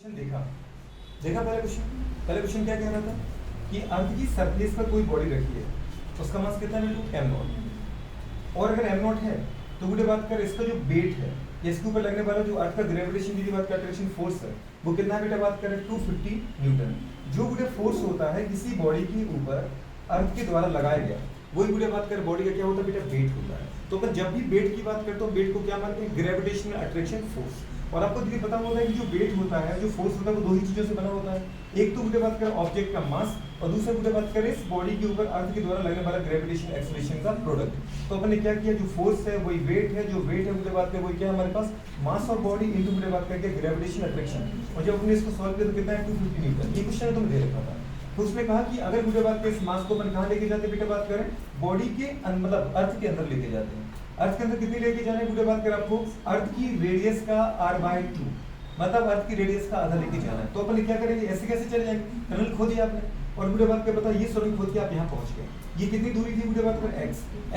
Question देखा पहले question क्या कह रहा था कि अर्थ की सरफेस पर कोई बॉडी रखी है, उसका मास कितना है बेटू एम नॉट। और अगर एम नॉट है तो मुझे बात कर इसका जो वेट है, इसके ऊपर लगने वाला जो अर्थ का ग्रेविटेशन की बात कर अट्रैक्शन फोर्स है, वो कितना बेटा बात करें 250 न्यूटन। जो बुढ़े फोर्स होता है किसी बॉडी के ऊपर अर्थ के द्वारा लगाया गया, वही बुढ़े बात करें बॉडी का क्या होता है बेटा वेट होता है। तो अपन जब भी वेट की बात करते हो वेट को क्या मानते हैं ग्रेविटेशनल अट्रैक्शन फोर्स। और आपको देखिए पता होता है कि जो वेट होता है, जो फोर्स होता है, वो दो ही चीजों से बना होता है। एक तो मुझे बात करें ऑब्जेक्ट का मास, और दूसरा मुझे बात करें इस बॉडी के ऊपर अर्थ के द्वारा लगने वाला ग्रेविटेशन एक्सेलरेशन का प्रोडक्ट। तो अपन ने क्या किया, जो फोर्स है वही वेट है, जो वेट है मुझे बात करें वही क्या है हमारे पास मास और बॉडी इनटू मुझे बात करके ग्रेविटेशन अट्रैक्शन। और जब हमने इसको सॉल्व किया तो कितना है 250 न्यूटन। ये क्वेश्चन तुमने दे रखा था। तो उसने कहा कि अगर मुझे बात करें इस मास को अपन कहाँ लेके जाते हैं बेटा बात करें बॉडी के मतलब अर्थ के अंदर लेके जाते हैं। अर्थ के अंदर कितनी लेके जाना है मुझे बात करें आपको अर्थ की रेडियस का r/2 मतलब अर्थ की रेडियस का आधा लेके जाना है। तो अपन क्या करेंगे, ऐसे कैसे चले जाएंगे, टनल खोदी आपने और मुझे बात कर पता ये सॉलिड खोद के आप यहाँ पहुंच गए। ये कितनी दूरी थी मुझे बात कर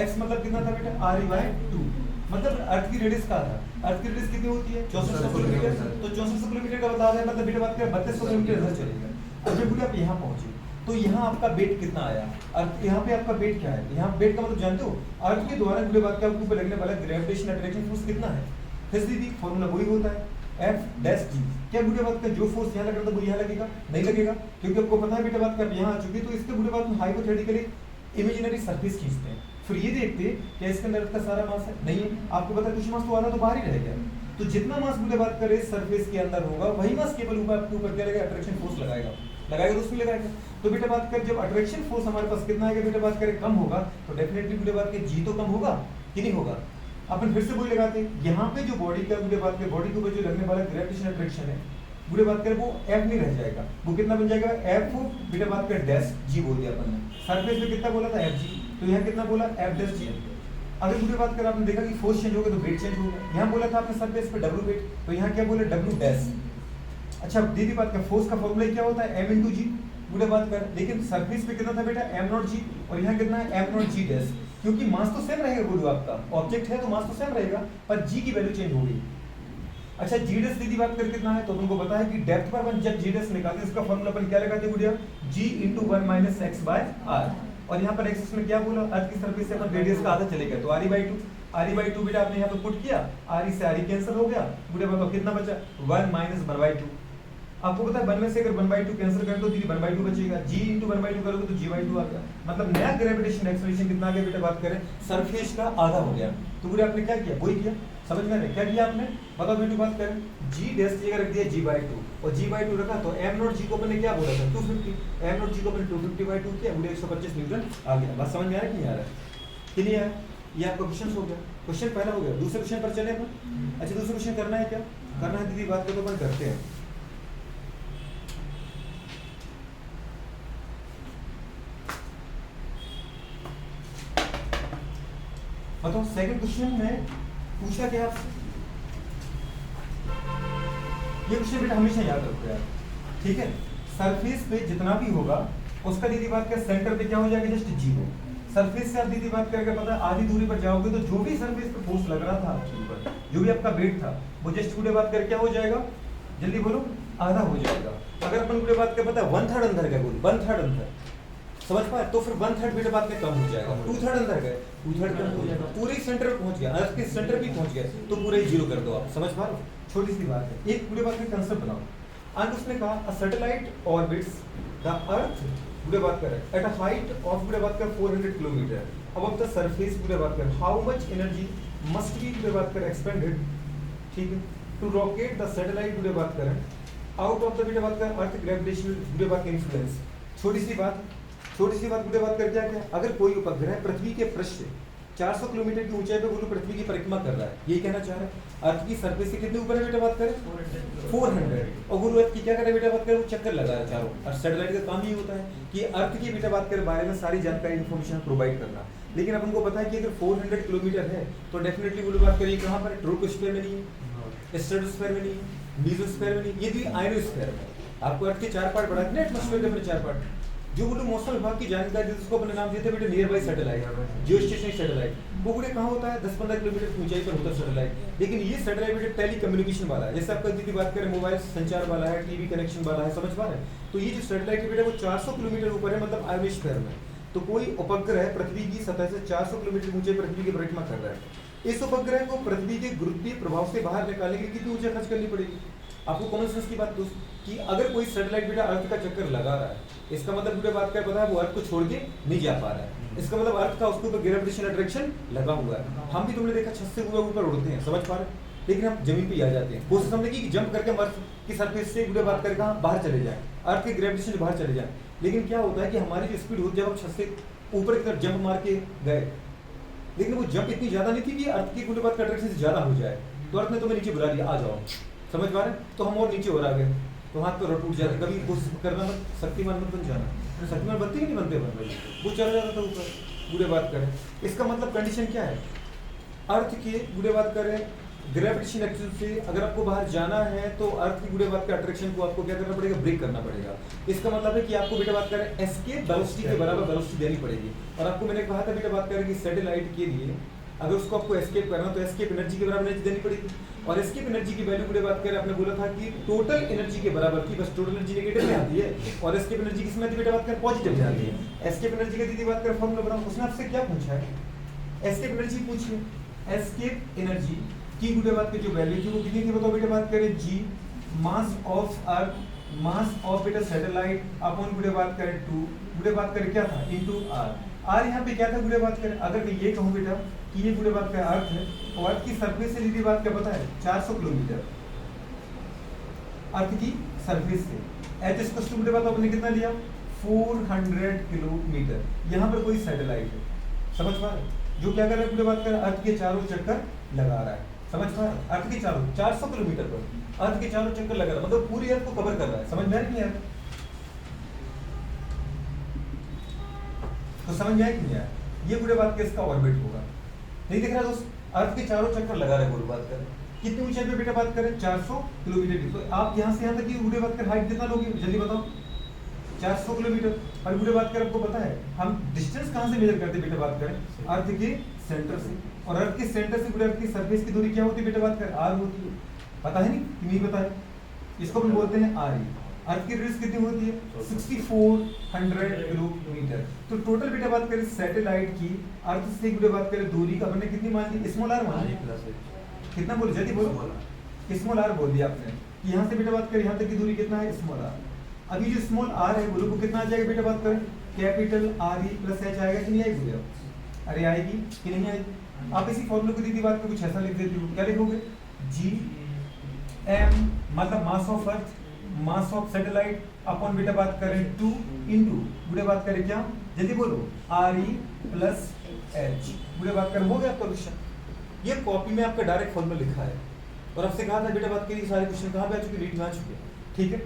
x मतलब कितना था बेटा r/2 मतलब अर्थ की रेडियस का आधा। अर्थ की रेडियस कितनी होती है 6400 किलोमीटर। तो 6400 किलोमीटर का बता रहा है मतलब बेटा बात कर 3200 किलोमीटर इधर चलेगा। और जब आप यहाँ पहुंचे तो यहाँ आपका वेट कितना आया, अर्थ यहाँ पे आपका वेट क्या है, यहाँ वेट का मतलब जानते हो अर्थ के द्वारा मुझे बात कर आपको लगने वाला ग्रेविटेशन अट्रैक्शन फोर्स कितना है। फिर सीधी फॉर्मूला वही होता है F-G। क्या बुढ़े बात का जो फोर्स यहाँ लग रहा था वो यहाँ लगेगा नहीं लगेगा, क्योंकि आपको पता है बेटा बात कर यहाँ आ चुकी। तो इसके बुढ़े बात में हाइपोथेटिकली इमेजिनरी सरफेस खींचते हैं, फिर ये देखते कि इसके अंदर का सारा मास है नहीं है। आपको पता है कुछ मास तो आधा तो बाहर ही रह गया। तो जितना मास बुढ़े बात करे सरफेस के अंदर होगा वही मास केवल ऊपर आपके ऊपर क्या लगेगा अट्रैक्शन फोर्स लगाएगा तो उसमें लगाएगा। तो बेटा बात कर जब अट्रैक्शन फोर्स हमारे पास कितना आएगा बेटा बात करें कम होगा तो डेफिनेटली बेटा बात कर जी तो कम होगा कि नहीं होगा। अपन फिर से वही लगाते हैं यहाँ पे जो बॉडी का मुझे बात कर बॉडी के ऊपर जो लगने वाला ग्रेविटेशन अट्रैक्शन है मुझे बात करें वो एफ नहीं रह जाएगा, वो कितना बन जाएगा एफ बेटा बात कर डैश जी बोल दिया अपन ने। सरफेस पे कितना बोला था एफ जी, तो यहाँ कितना बोला एफ डैश जी। अगर मुझे बात कर आपने देखा कि फोर्स चेंज हो गया तो वेट चेंज होगा। यहाँ बोला था आपने सरफेस पे डब्ल्यू वेट, तो यहाँ क्या बोले डब्ल्यू डैश। अच्छा दीदी बात कर फोर्स का फॉर्मूला क्या होता है एम इंटू जी मुझे बात कर, लेकिन सरफेस पे कितना था बेटा एम नॉट जी और यहाँ कितना है एम नॉट जी डैश। क्योंकि मास तो सेम रहेगा बोलो आपका ऑब्जेक्ट है तो मास तो सेम रहेगा पर जी की वैल्यू चेंज हो गई। अच्छा जी डैश दीदी बात कर कितना है तो तुमको पता है कि डेप्थ पर अपन जब जी डैश निकालते हैं इसका फॉर्मूला अपन क्या लगाते हैं गुड़िया g * 1 - x/r। और यहाँ पर x में क्या बोला अर्थ की सरफेस से अपन रेडियस का आधा चले गए तो r/2 बेटा आपने यहाँ पे पुट किया r से r कैंसिल हो गया। मुझे बताओ कितना बचा 1 - 1/2। आपको पता है 1 में से अगर 1/2 कैंसिल कर दो दीदी 1/2 बचेगा, g * 1/2 करोगे तो g/2 आ गया। मतलब नया ग्रेविटेशन एक्सेलरेशन कितना आ गया बेटा बात करें सरफेस का आधा हो गया। तो पूरे आपने क्या किया वही किया, समझ में आ रहा है क्या किया आपने बताओ बेटा बात करें g डैश की जगह रख दिया g/2 और g/2 रखा तो m नॉट g को अपन ने क्या बोला था 250, m नॉट g को अपन 250/2 किया मुझे 125 न्यूटन आ गया। बात समझ में आ रहा है कि नहीं आ रहा है, क्लियर है। ये आपका क्वेश्चन हो गया, क्वेश्चन पहला हो गया। दूसरे क्वेश्चन पर चले अपन। अच्छा दूसरा क्वेश्चन करना है क्या करना है दीदी बात करो अपन करते हैं। बताओ सेकंड क्वेश्चन में पूछा क्या आपसे, ये क्वेश्चन बेटा हमेशा याद रखो यार, ठीक है। सरफेस पे जितना भी होगा उसका दीदी बात कर सेंटर पे क्या हो जाएगा जस्ट जीरो। सरफेस से आप दीदी बात करके पता है आधी दूरी पर जाओगे तो जो भी सरफेस पे फोर्स लग रहा था आपके ऊपर जो भी आपका वेट था वो जस्ट पूरे बात कर क्या हो जाएगा जल्दी बोलो आधा हो जाएगा। अगर अपन पूरे बात कर पता है 1/3 अंदर गए बोलो 1/3 अंदर समझ पाए तो फिर 1/3 बेटा बात में कम हो जाएगा। 2/3 अंदर गए 2/3 कम हो जाएगा, पूरे सेंटर पे पहुंच गया अर्थ के सेंटर पे पहुंच गया तो पूरा ही जीरो कर दो आप, समझ पा रहे हो। छोटी सी बात है एक पूरे बात में कंसेप्ट बनाओ। अंत उसने कहा a satellite orbits the earth पूरे बात कर एट अ हाइट ऑफ पूरे बात कर 400 किलोमीटर अबव द सरफेस पूरे बात कर how much energy must be पूरे बात कर एक्सपेंडेड, ठीक है, टू रॉकेट द सैटेलाइट पूरे बात करें आउट ऑफ द पूरे बात कर अर्थ ग्रेविटेशनल पूरे बात का इन्फ्लुएंस। छोटी सी बात पूरे बात कर क्या अगर कोई उपग्रह पृथ्वी के पृष्ठ 400 किलोमीटर की ऊंचाई पे बोलो पृथ्वी की परिक्रमा कर रहा है, ये कहना चाह रहा है अर्थ की सरफेस से कितने ऊपर है बेटा बात करें 400 और गुरु अर्थ की क्या करे बेटा बात करें वो चक्कर लगा रहा है चारों। और सैटेलाइट का काम ही होता है कि अर्थ की बेटा बात करें बारे में सारी जानकारी इन्फॉर्मेशन प्रोवाइड करना। लेकिन अपन को पता है कि अगर 400 किलोमीटर है तो डेफिनेटली बोलो बात करिए कहाँ पर ट्रोपोस्फीयर में नहीं है, स्ट्रेटोस्फीयर में नहीं है, मेसोस्फीयर में नहीं, ये भी आयनोस्फीयर में। आपको अर्थ के 4 पार्ट बढ़ा दिए एटमॉस्फेयर के अपने 4 पार्ट जो बोले मौसम विभाग की जानकारी जिसको अपने नाम दिए थे बेटे near by satellite, Jio stationery satellite, वो बोले कहाँ होता है 10-15 किलोमीटर की ऊंचाई पर होता है सैटेलाइट। लेकिन ये सैटेलाइट बेटे टेली कम्युनिकेशन वाला है, जैसे आपका दीदी बात करें मोबाइल संचार वाला है, टीवी कनेक्शन वाला है, समझ पा रहे हैं। तो ये जो सैटेलाइट है बेटा वो 400 किलोमीटर ऊपर है, मतलब आयोनोस्फीयर में। तो कोई उपग्रह पृथ्वी की सतह से 400 किलोमीटर ऊंचाई पृथ्वी की परिक्रमा कर रहा है। इस उपग्रह को पृथ्वी के गुरुत्वीय प्रभाव से बाहर निकालने के लिए कितनी ऊर्जा खर्च करनी पड़ेगी? आपको कॉमन सेंस की बात दोस्त कि अगर कोई सैटेलाइट बेटा अर्थ का चक्कर लगा रहा है, इसका मतलब बेटा बात कर पता है वो अर्थ को छोड़ के नहीं जा पा रहा है, इसका मतलब अर्थ का उसके ऊपर ग्रेविटेशनल अट्रैक्शन लगा हुआ है। हम भी तुमने देखा छत से ऊपर उड़ते हैं, समझ पा रहे हैं, लेकिन हम जमीन पे आ जाते हैं। कोशिश हमने की कि जंप करके हम अर्थ की सरफेस से बेटा बात करके बाहर चले जाए, अर्थ के ग्रेविटेशन से बाहर चले जाए। लेकिन क्या होता है कि हमारी जो स्पीड होती है जब हम छत से ऊपर की तरफ जंप मार के गए, लेकिन वो जंप इतनी ज्यादा नहीं थी कि अर्थ की बेटा बात का अट्रैक्शन से ज्यादा हो जाए, तो अर्थ ने तुम्हें नीचे बुला लिया, आ जाओ, समझ पा रहे हैं। तो हम और नीचे और आ गए, तो हाथ पर टूट जाते। कभी कोशिश करना मत, शक्तिमान मत बन जाना, शक्तिमान बनते ही नहीं बनते बन रहे, वो चला जाता था ऊपर। बुरे बात करें इसका मतलब कंडीशन क्या है, अर्थ के बुरे बात करें ग्रेविटेशन एक्शन से अगर आपको बाहर जाना है तो अर्थ की बुरे बात के अट्रैक्शन को आपको क्या करना पड़ेगा, ब्रेक करना पड़ेगा। इसका मतलब है कि आपको बेटा बात करें एस्केप वेलोसिटी के बराबर वेलोसिटी देनी पड़ेगी। और आपको मैंने कहा था बेटा बात करें कि सैटेलाइट के लिए अगर उसको आपको एस्केप करना तो एस्केप एनर्जी के बराबर एनर्जी देनी पड़ेगी। और एस्केप एनर्जी की वैल्यू बुरे बात करें आपने बोला था कि टोटल एनर्जी के बराबर की, बस टोटल एनर्जी नेगेटिव में आती है और एस्केप एनर्जी किस में आती है बेटा बात करें पॉजिटिव में आती है। एस्केप एनर्जी का दीदी बात करें फॉर्मूला बनाओ, उसने आपसे क्या पूछा है, एस्केप एनर्जी पूछिए। एस्केप एनर्जी की बुरे बात की जो वैल्यू थी वो कितनी थी बताओ बेटा बात करें, G mass of earth, mass of बेटा सैटेलाइट अपॉन बुरे बात करें 2, बुरे बात करें क्या था इनटू आर। आर यहाँ पे क्या था बुरे बात करें, अगर मैं ये कहूँ बेटा कि ये बुरे बात का अर्थ है और अर्थ की सरफेस से दीदी बात क्या पता है 400 किलोमीटर अर्थ की सरफेस से। एच स्पष्ट बुरे बात आपने कितना लिया 400 किलोमीटर। यहाँ पर कोई सैटेलाइट है, समझ पा रहे, जो क्या कर रहा है बुरे बात कर अर्थ के चारों चक्कर लगा रहा है, समझ पा रहे, अर्थ के चारों 400 किलोमीटर पर अर्थ के चारों चक्कर लगा रहा है, मतलब पूरी अर्थ को कवर कर रहा है। समझ में आया कि नहीं आया? तो समझ में आया कि नहीं आया? ये बुरे बात के इसका ऑर्बिट होगा, नहीं दिख रहा दोस्त, अर्थ के चारों चक्कर लगा रहा है बुरे बात कर। कितनी ऊंचाई पे बेटा बात करें 400 किलोमीटर की। तो आप यहाँ से यहाँ तक की बुरे बात कर हाइट कितना लोगे जल्दी बताओ, 400 किलोमीटर। और बुरे बात कर आपको पता है हम डिस्टेंस कहाँ से मेजर करते बेटा बात करें, अर्थ के सेंटर से। और अर्थ के सेंटर से पूरे अर्थ की सरफेस की दूरी क्या होती है बेटा बात कर, आर होती है। पता है नहीं पता है, इसको हम बोलते हैं आर। अर्थ की रेडियस कितनी होती है 6400 किलोमीटर। तो टोटल बेटा बात करें सैटेलाइट की अर्थ से बेटा बात करें दूरी का हमने कितनी मान ली, स्मॉल आर मान ली। कितना बोले जल्दी बोलो, स्मॉल आर बोल दिया आपने कि यहाँ से बेटा बात करें यहाँ तक की दूरी कितना है स्मॉल आर। अभी जो स्मॉल आर है बोलो वो कितना आ जाएगा बेटा बात करें, capital R E plus H आएगा कि नहीं आएगी? अरे आएगी कि नहीं आएगी? आप इसी फॉर्मूले को दीदी बात को कुछ ऐसा लिख देती हो, क्या लिखोगे, जी एम मतलब मास of earth, mass of satellite upon बेटा बात करें 2 इंटू बुढ़े बात करें क्या जल्दी बोलो आर ई प्लस एच। बुढ़े बात करें हो गया आपका क्वेश्चन। ये कॉपी में आपका डायरेक्ट फॉर्मूला लिखा है और आपसे कहा था बेटा बात करिए सारे क्वेश्चन कहाँ पे आ चुके, रीड में आ चुके, ठीक है।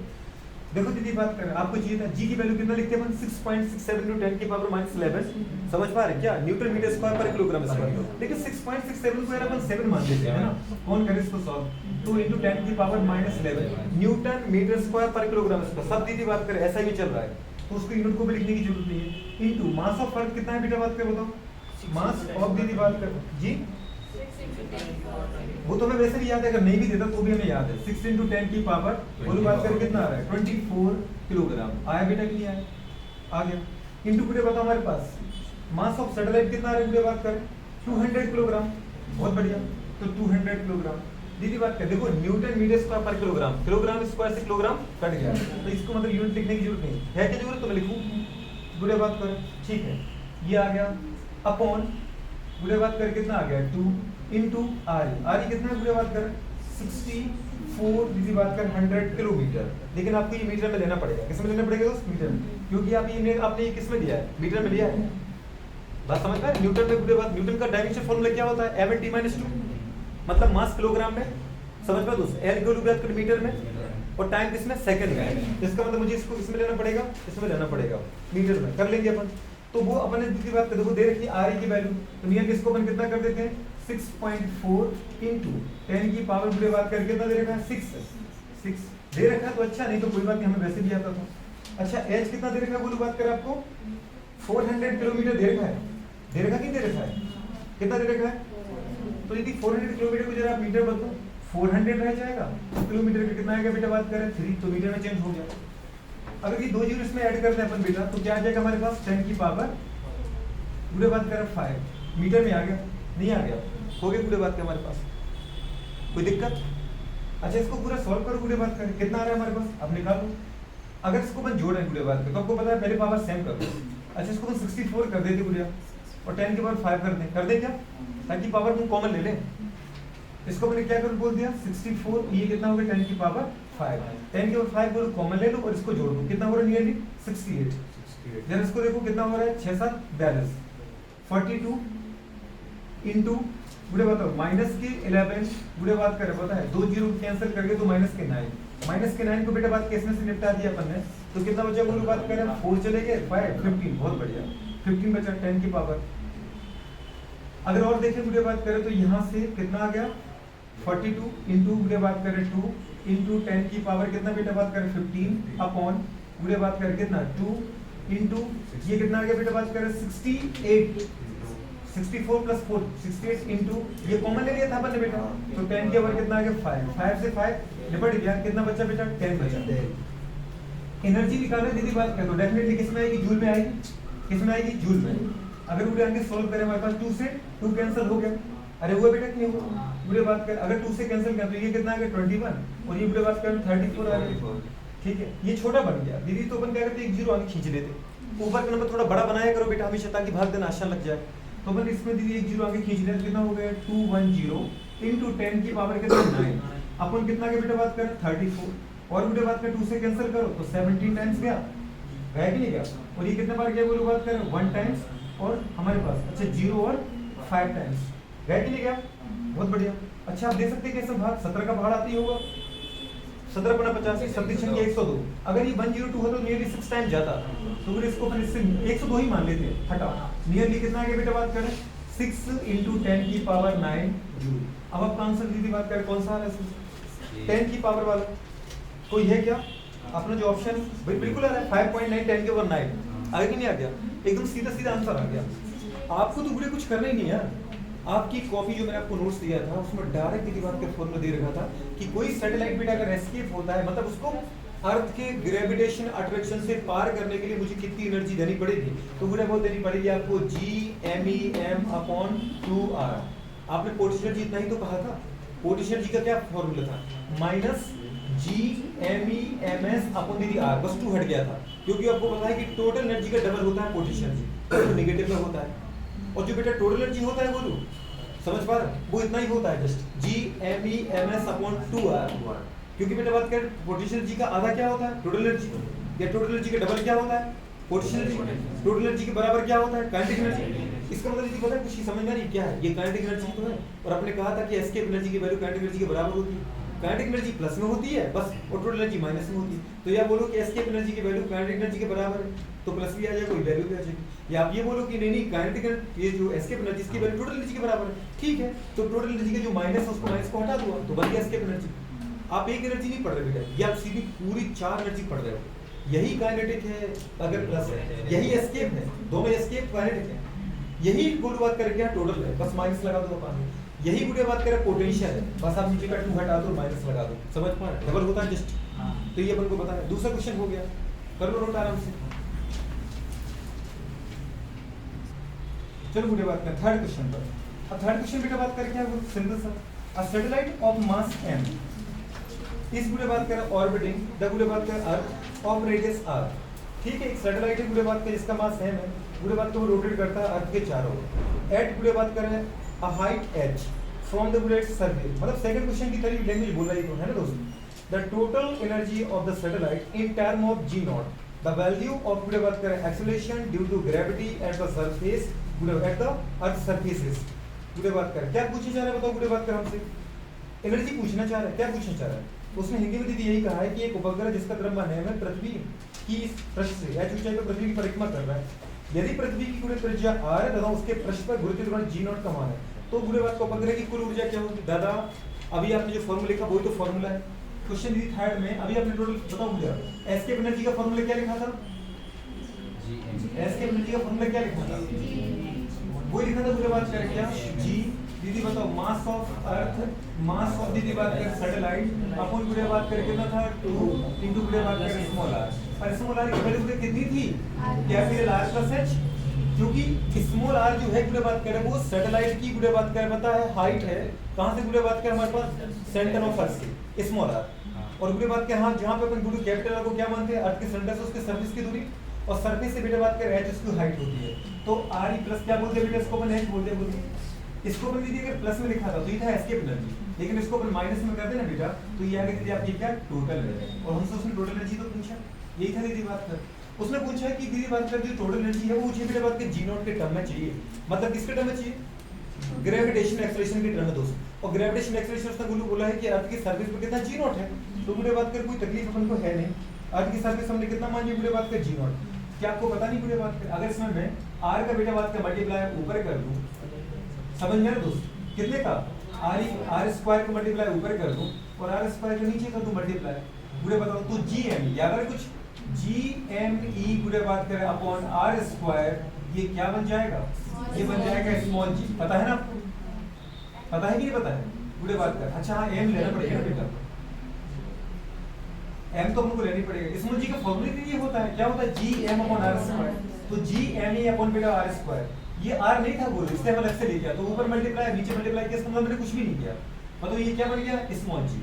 देखो दीदी बात करें आपको चाहिए था जी की वैल्यू कितना लिखते हैं 6.67 into 10 की पावर -11, समझ पा रहे क्या, न्यूटन मीटर स्क्वायर पर किलोग्राम स्क्वायर। लेकिन 6.67 को यार अपन 7 मान लेते हैं ना, कौन करे इसको सॉल्व, 2 into 10 की पावर -11 न्यूटन मीटर स्क्वायर पर किलोग्राम स्क्वायर। सब दीदी बात करें ऐसा ही चल रहा है तो उसको यूनिट को भी लिखने की जरूरत नहीं है। इनटू मास ऑफ अर्थ कितना है बेटा बात करें बताओ, मास ऑफ दीदी बात कर जी वो तो हमें वैसे भी याद है, अगर नहीं भी देता तो भी हमें याद है 6 into 10 की पावर बोलो बात करें कितना आ रहा है 24 किलोग्राम। आया बेटा कि नहीं आया, आ गया। इंटू बेटा बताओ हमारे पास मास ऑफ सैटेलाइट कितना आ रहा है बेटा बात करें 200 किलोग्राम, बहुत बढ़िया। तो 200 किलोग्राम दीदी बात कर देखो न्यूटन मीटर स्क्वायर पर किलोग्राम, किलोग्राम स्क्वायर से किलोग्राम कट गया तो इसको मतलब यूनिट लिखने की जरूरत नहीं है, क्या जरूरत तो मैं लिखूं बुढ़े बात कर, ठीक है। ये आ गया अपॉन बुढ़े बात कर कितना आ गया 2 इंटू आर ई कितना है बुढ़े बात कर 64 दीदी बात कर 100 किलोमीटर। लेकिन आपको ये मीटर में लेना पड़ेगा, किस में लेना पड़ेगा दोस्त, मीटर में, क्योंकि आप ये आपने ये किस में लिया है, मीटर में लिया है। बात समझ में, न्यूटन में बुढ़े बात न्यूटन का डायमेंशन फॉर्मूला क्या होता है m/-2 मतलब मास किलोग्राम में, समझ में दोस्त, l किलोग्राम मीटर में और टाइम किसमें सेकंड में। इसका मतलब मुझे इसको किसमें लेना पड़ेगा, इसमें लेना पड़ेगा मीटर में, कर लेंगे अपन। तो वो अपन ने दूसरी बात देखो दे रखी आर की वैल्यू, तो नियर किसको अपन कितना कर देते हैं 6.4 इंटू 10 की पावर बुढ़े बात करके कितना दे रखा है 6 दे रखा है, तो अच्छा नहीं तो कोई बात नहीं हमें वैसे भी आता था। अच्छा एच कितना दे रखा है बोलो, बात करें आपको 400 किलोमीटर दे रखा है, दे रखा कि दे रखा है, कितना दे रखा है? तो यदि 400 किलोमीटर को जरा आप मीटर बदलो 400 रह जाएगा, तो किलोमीटर का कितना आएगा बेटा, बात करें 3, तो मीटर में चेंज हो गया। अगर ये 2 जीरो इसमें ऐड करते हैं अपन बेटा, तो क्या आ जाएगा हमारे पास 10 की पावर पूरे बात करें 5 मीटर में आ गया, नहीं आ गया, हो गया पूरे बात के हमारे पास, कोई दिक्कत? अच्छा इसको पूरा सॉल्व करो पूरे बात करें, कितना आ रहा है हमारे पास, आप निकाल लो। अगर इसको अपन जोड़ रहे हैं पूरे बात के, तो आपको पता है पहले पावर सेम कर दो। अच्छा इसको 64 कर देते पूरे और 10 के पावर 5 कर दे क्या, ताकि पावर को कॉमन ले लें। इसको मैंने क्या कर बोल दिया 64, ये कितना हो गया 10 की पावर 5, 10 के पावर 5 को कॉमन ले लो और इसको जोड़ दो, कितना हो रहा है नियरली 68। जरा इसको देखो कितना हो रहा है 6 7 42, 42 इंटू बुढ़े बताओ माइनस के 11 बुढ़े बात कर पता है 2 जीरो कैंसिल करके तो माइनस के 9, माइनस के 9 को बेटा बात किसमें से निपटा दिया अपन ने, तो कितना बचा बोलो बात करें 4 चले गए 5 15, बहुत बढ़िया 15 बचा 10 की पावर। अगर और देखें बुढ़े बात करें तो यहाँ से कितना आ गया 42 इंटू बुढ़े बात करें 2 इंटू 10 की पावर कितना बेटा बात करें 15 अपॉन बुढ़े बात करें कितना 2 इंटू ये कितना आ गया बेटा बात करें 68, 64 प्लस 4 68 इंटू ये कॉमन ले लिया था अपन ने बेटा, तो 10 के ओवर कितना आ गया 5, 5 से 5 निपट गया, कितना बचा बेटा 10 बचा। एनर्जी निकालने दीदी बात करें तो डेफिनेटली किसमें आएगी, जूल में आएगी, किसमें आएगी जूल में। अगर पूरे आगे सॉल्व करें हमारे पास 2 से 2 कैंसिल हो गया, अरे हुआ बेटा कि नहीं हुआ, पूरे बात कर अगर 2 से कैंसिल कर तो ये कितना आ गया 21 और ये पूरे बात कर 34 आ गया, ठीक है ये छोटा बन गया दीदी, तो अपन क्या करते एक जीरो आगे खींच लेते, ऊपर का नंबर थोड़ा बड़ा बनाया करो बेटा हमेशा, ताकि भाग देना आसान लग जाए। तो अपन इसमें दीदी एक जीरो आगे खींच लेते, कितना हो गया 210 इंटू 10 की पावर कितना 9, अपन कितना के बेटा बात करें 34 और बेटा बात करें 2 से कैंसिल करो तो 17 टाइम्स गया, गया कि नहीं गया, और ये कितने बार गया बोलो बात करें 1 टाइम्स और हमारे पास अच्छा 0 और 5 टाइम्स, गया कि नहीं गया, बहुत बढ़िया। अच्छा आप देख सकते हैं कैसे भाग 17 का भाग आती होगा 17 गुना 85 36 छंगे 102, अगर ये 102 है तो नियरली 6 टाइम जाता, तो फिर इसको अपन इससे 102 ही मान लेते हैं, हटाओ नियरली कितना आ गया बेटा बात करें 6 इंटू 10 की पावर 9 जूल। अब आपका आंसर दीदी बात करें कौन सा आ रहा है 10 की पावर वाला, कोई है क्या अपना जो ऑप्शन बिल्कुल आ रहा है 5.9 10 के ओवर 9, आगे कि नहीं आ गया, एकदम सीधा सीधा आंसर आ गया। आपको तो बुरे कुछ करना ही नहीं है, आपकी कॉपी जो मैंने आपको नोट्स दिया था उसमें डायरेक्ट की बात का फॉर्मूला दे रखा था कि कोई सैटेलाइट बेटा अगर एस्केप होता है मतलब उसको अर्थ के ग्रेविटेशन अट्रैक्शन से पार करने के लिए मुझे कितनी एनर्जी देनी पड़ेगी, तो बुरे बहुत देनी पड़ेगी आपको G_MEM/2R। आपने पोटेंशियल एनर्जी इतना ही तो कहा था, पोटेंशियल एनर्जी का क्या फॉर्मूला था -G_MEMS/r, बस 2 हट गया था, क्योंकि आपको पता है कि टोटल एनर्जी का डबल होता है पोटेंशियल एनर्जी, तो नेगेटिव में होता है, और जो बेटा टोटल एनर्जी होता है बोलो समझ पा रहे वो इतना ही होता है जस्ट G_MEMS/2R, क्योंकि बेटा बात करें पोटेंशियल एनर्जी का आधा क्या होता है टोटल एनर्जी, या टोटल एनर्जी का डबल क्या होता है पोटेंशियल एनर्जी, टोटल एनर्जी के बराबर क्या होता है काइनेटिक एनर्जी। इसका मतलब यदि पता है कुछ समझना नहीं क्या है, ये काइनेटिक एनर्जी तो है, और आपने कहा था कि एस्केप एनर्जी की वैल्यू काइनेटिक एनर्जी के बराबर होती है, काइनेटिक एनर्जी प्लस में होती है बस और टोटल एनर्जी माइनस में होती है, तो या बोलो कि एस्केप एनर्जी की वैल्यू काइनेटिक एनर्जी के बराबर है तो प्लस भी आ जाएगा कोई वैल्यू भी आ जाएगी, या आप ये बोलो कि नहीं काइनेटिक ये जो एस्केप एनर्जी इसकी वैल्यू टोटल एनर्जी के बराबर है, ठीक है तो टोटल एनर्जी का जो माइनस है उसको माइनस को हटा दो तो बन गया एस्केप एनर्जी। आप एक एनर्जी नहीं पढ़ रहे बेटा, ये आप सीधी पूरी 4 एनर्जी पढ़ रहे हो, यही काइनेटिक है अगर प्लस है, यही एस्केप है, दो में एस्केप काइनेटिक है, यही गुड बात करें क्या टोटल है बस माइनस लगा दो पानी, यही गुड बात करें पोटेंशियल है बस आप नीचे का 2 हटा दो माइनस लगा दो, समझ पा रहे डबल होता है जस्ट, तो ये अपन को पता है। दूसरा क्वेश्चन हो गया, कर लो नोट आराम से। चलो गुड बात करें थर्ड क्वेश्चन पर। अब थर्ड क्वेश्चन बेटा बात करें क्या सिंपल सा, a satellite of mass m इस गुड बात करें ऑर्बिटिंग द गुड बात करें अर्थ ऑफ रेडियस r, ठीक है एक सैटेलाइट है गुड बात करें जिसका मास m है, गुड बात को रोटेट करता है अर्थ के चारों ओर एट गुड बात करें a height h from the bullet surface, मतलब सेकंड क्वेश्चन की तरह लैंग्वेज बोल रही है ना दोस्तों, the total energy of the satellite in term of g naught, the value of good बात करें acceleration due to gravity at the surface at the earth surfaces, good बात करें क्या पूछना चाह रहा है बताओ गुड बात करें हमसे, एनर्जी पूछना चाह रहा है, क्या पूछना चाह रहा है, उसने हिंदी में दीदी यही कहा है कि एक उपग्रह जिसका द्रव्यमान है पृथ्वी की पृष्ठ से h ऊंचाई पर पृथ्वी की परिक्रमा कर रहा है, यदि पृथ्वी की कुल त्रिज्या r है तथा उसके पृष्ठ पर गुरुत्व त्वरण g नॉट का मान है, तो बुरे बात को उपग्रह की कुल ऊर्जा क्या होगी दादा, अभी आपने जो फॉर्मूला लिखा वही तो फॉर्मूला है, क्वेश्चन दी थर्ड में अभी आपने टोटल बताओ मुझे एस्केप एनर्जी का फॉर्मूला क्या लिखा था? एस्केप एनर्जी का फॉर्मूला क्या लिखा था? वो लिखा था, मुझे बात करें क्या? जी दीदी बताओ, मास ऑफ अर्थ, मास ऑफ दीदी बात करें सैटेलाइट अपन गुड़े बात करें कितना था? 2 इंटू गुड़े बात करें स्मॉल आर, और स्मॉल आर की वैल्यू कितनी थी? कैपिटल आर प्लस एच, क्योंकि स्मॉल आर जो है गुड़े बात करें वो सैटेलाइट की गुड़े बात करें पता है हाइट है, कहां से गुड़े बात करें हमारे पास? सेंटर ऑफ अर्थ से स्मॉल आर, और गुड़े बात करें हाँ जहां पे अपन गुड़े कैपिटल आर को क्या मानते हैं? अर्थ के सेंटर से उसके सरफेस की दूरी, और सरफेस से बेटा बात करें एच उसकी हाइट होती है, तो आर ई प्लस क्या बोलते हैं बेटा? इसको अपन एच बोलते हैं। इसको अपन दीदी अगर प्लस में लिखा था तो ये था एस्केप एनर्जी, लेकिन इसको अपन माइनस में कर देना बेटा तो ये आगे दीदी आपकी क्या? टोटल है, और हमसे उसने टोटल एनर्जी तो पूछा, यही था दीदी बात कर। उसने पूछा है कि दीदी बात कर जो टोटल एनर्जी है वो पूछे बेटा बात कर जी नॉट के टर्म में चाहिए, मतलब किसके टर्म में चाहिए? ग्रेविटेशनल एक्सेलरेशन के टर्म में दोस्तों, और ग्रेविटेशनल एक्सेलरेशन उसने बोला है कि अर्थ की सरफेस पर कितना जी नॉट है, तो बुढ़े बात कर कोई तकलीफ अपन को है नहीं, अर्थ की सरफेस हमने कितना मान लिया बुढ़े बात कर? जी नॉट। क्या आपको पता नहीं बुढ़े बात कर? अगर इसमें मैं आर का बेटा बात कर मल्टीप्लाई ऊपर कर दूं, समझ गया ना दोस्त? कितने का? आर स्क्वायर को मल्टीप्लाई ऊपर कर दूं और आर स्क्वायर को नीचे कर दूं मल्टीप्लाई, बुढ़े बताओ तो जी एम ई, अगर कुछ जी एम ई बुढ़े बात करें अपॉन आर स्क्वायर, ये क्या बन जाएगा? ये बन जाएगा स्मॉल जी। पता है ना आपको? पता है कि नहीं पता है बुढ़े बात कर? अच्छा हाँ एम लेना पड़ेगा ना बेटा, एम तो हमको लेनी पड़ेगा। स्मॉल जी का फॉर्मूला ये होता है, क्या होता है? G M upon R square, तो जी एम ई अपॉन बेटा आर स्क्वायर, ये आर नहीं था बोलो इससे हम अलग से ले गया, तो ऊपर मल्टीप्लाई नीचे मल्टीप्लाई किया, इसका मतलब मैंने कुछ भी नहीं किया, मतलब ये क्या बन गया? स्मॉल जी,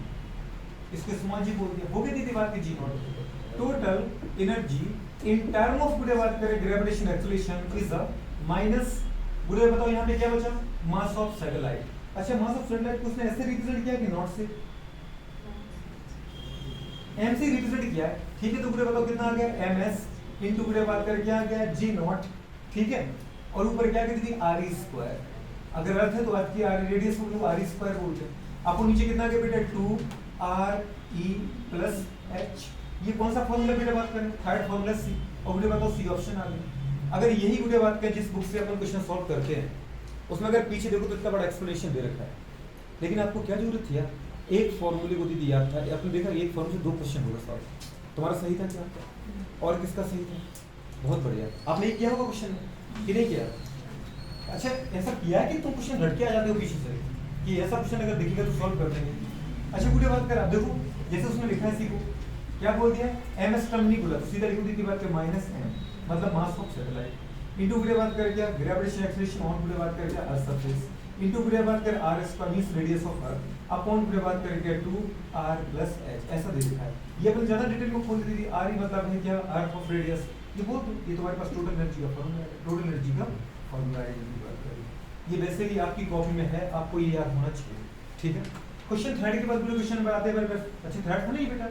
इसको स्मॉल जी बोल दिया, हो गई दीदी बात की g naught. Total energy in term of बुढ़े बात करें gravitational acceleration is a minus, बुढ़े बताओ यहाँ पे क्या बचा? Mass of satellite. अच्छा मास ऑफ सैटेलाइट को उसने ऐसे रिप्रेजेंट किया कि नॉट से एम से रिप्रेजेंट किया है, ठीक है, तो बुढ़े बताओ कितना आ गया? एम एस इंटू बुढ़े बात करें क्या आ गया? जी नॉट, ठीक है, और ऊपर क्या कहती थी? आर ई स्क्वायर, अगर अर्थ है तो अर्थ की आर रेडियस को आर ई स्क्वायर बोलते हैं। आपको नीचे कितना आ गया बेटा? 2 आर ई प्लस एच, ये कौन सा फॉर्मूला बेटा बात करें? थर्ड फॉर्मूला सी, और बुढ़े बताओ सी ऑप्शन आ गया। अगर यही बुढ़े बात करें जिस बुक से अपन क्वेश्चन सॉल्व करते हैं उसमें अगर पीछे देखो तो इतना बड़ा एक्सप्लेनेशन दे रखा है, लेकिन आपको क्या जरूरत थी यार? एक फॉर्मूले को दीदी याद था, आपने देखा एक फॉर्मूले से 2 क्वेश्चन होगा सॉल्व, तुम्हारा सही था क्या? और किसका सही था? बहुत बढ़िया, आपने किया होगा क्वेश्चन कि नहीं किया? अच्छा ऐसा किया है कि तुम क्वेश्चन रट के आ जाते हो पीछे से कि ऐसा क्वेश्चन अगर दिखेगा तो सॉल्व कर देंगे? अच्छा गुड़े बात कर, आप देखो जैसे उसने लिखा है सी को क्या बोल दिया? एम एस टर्म नहीं बोला तो सीधा लिखो दीदी बात कर माइनस एम, मतलब मास ऑफ सैटेलाइट इंटू गुड़े बात कर क्या? ग्रेविटेशनल एक्सेलरेशन ऑन गुड़े बात कर क्या? अर्थ सरफेस इंटू गुड़े बात कर R square means radius of earth upon गुड़े बात कर क्या? 2 आर प्लस एच, ऐसा दे रखा है। ये अपन ज्यादा डिटेल में खोल दीदी, आर ही मतलब है क्या? अर्थ ऑफ रेडियस, ये बोल दो, ये तुम्हारे पास टोटल एनर्जी का फॉर्मूला है, टोटल एनर्जी का फॉर्मूला है ये, वैसे भी आपकी कॉपी में है, आपको ये याद होना चाहिए, ठीक है। क्वेश्चन थर्ड के बाद पूरे क्वेश्चन बनाते हैं। अच्छा थर्ड था नहीं बेटा?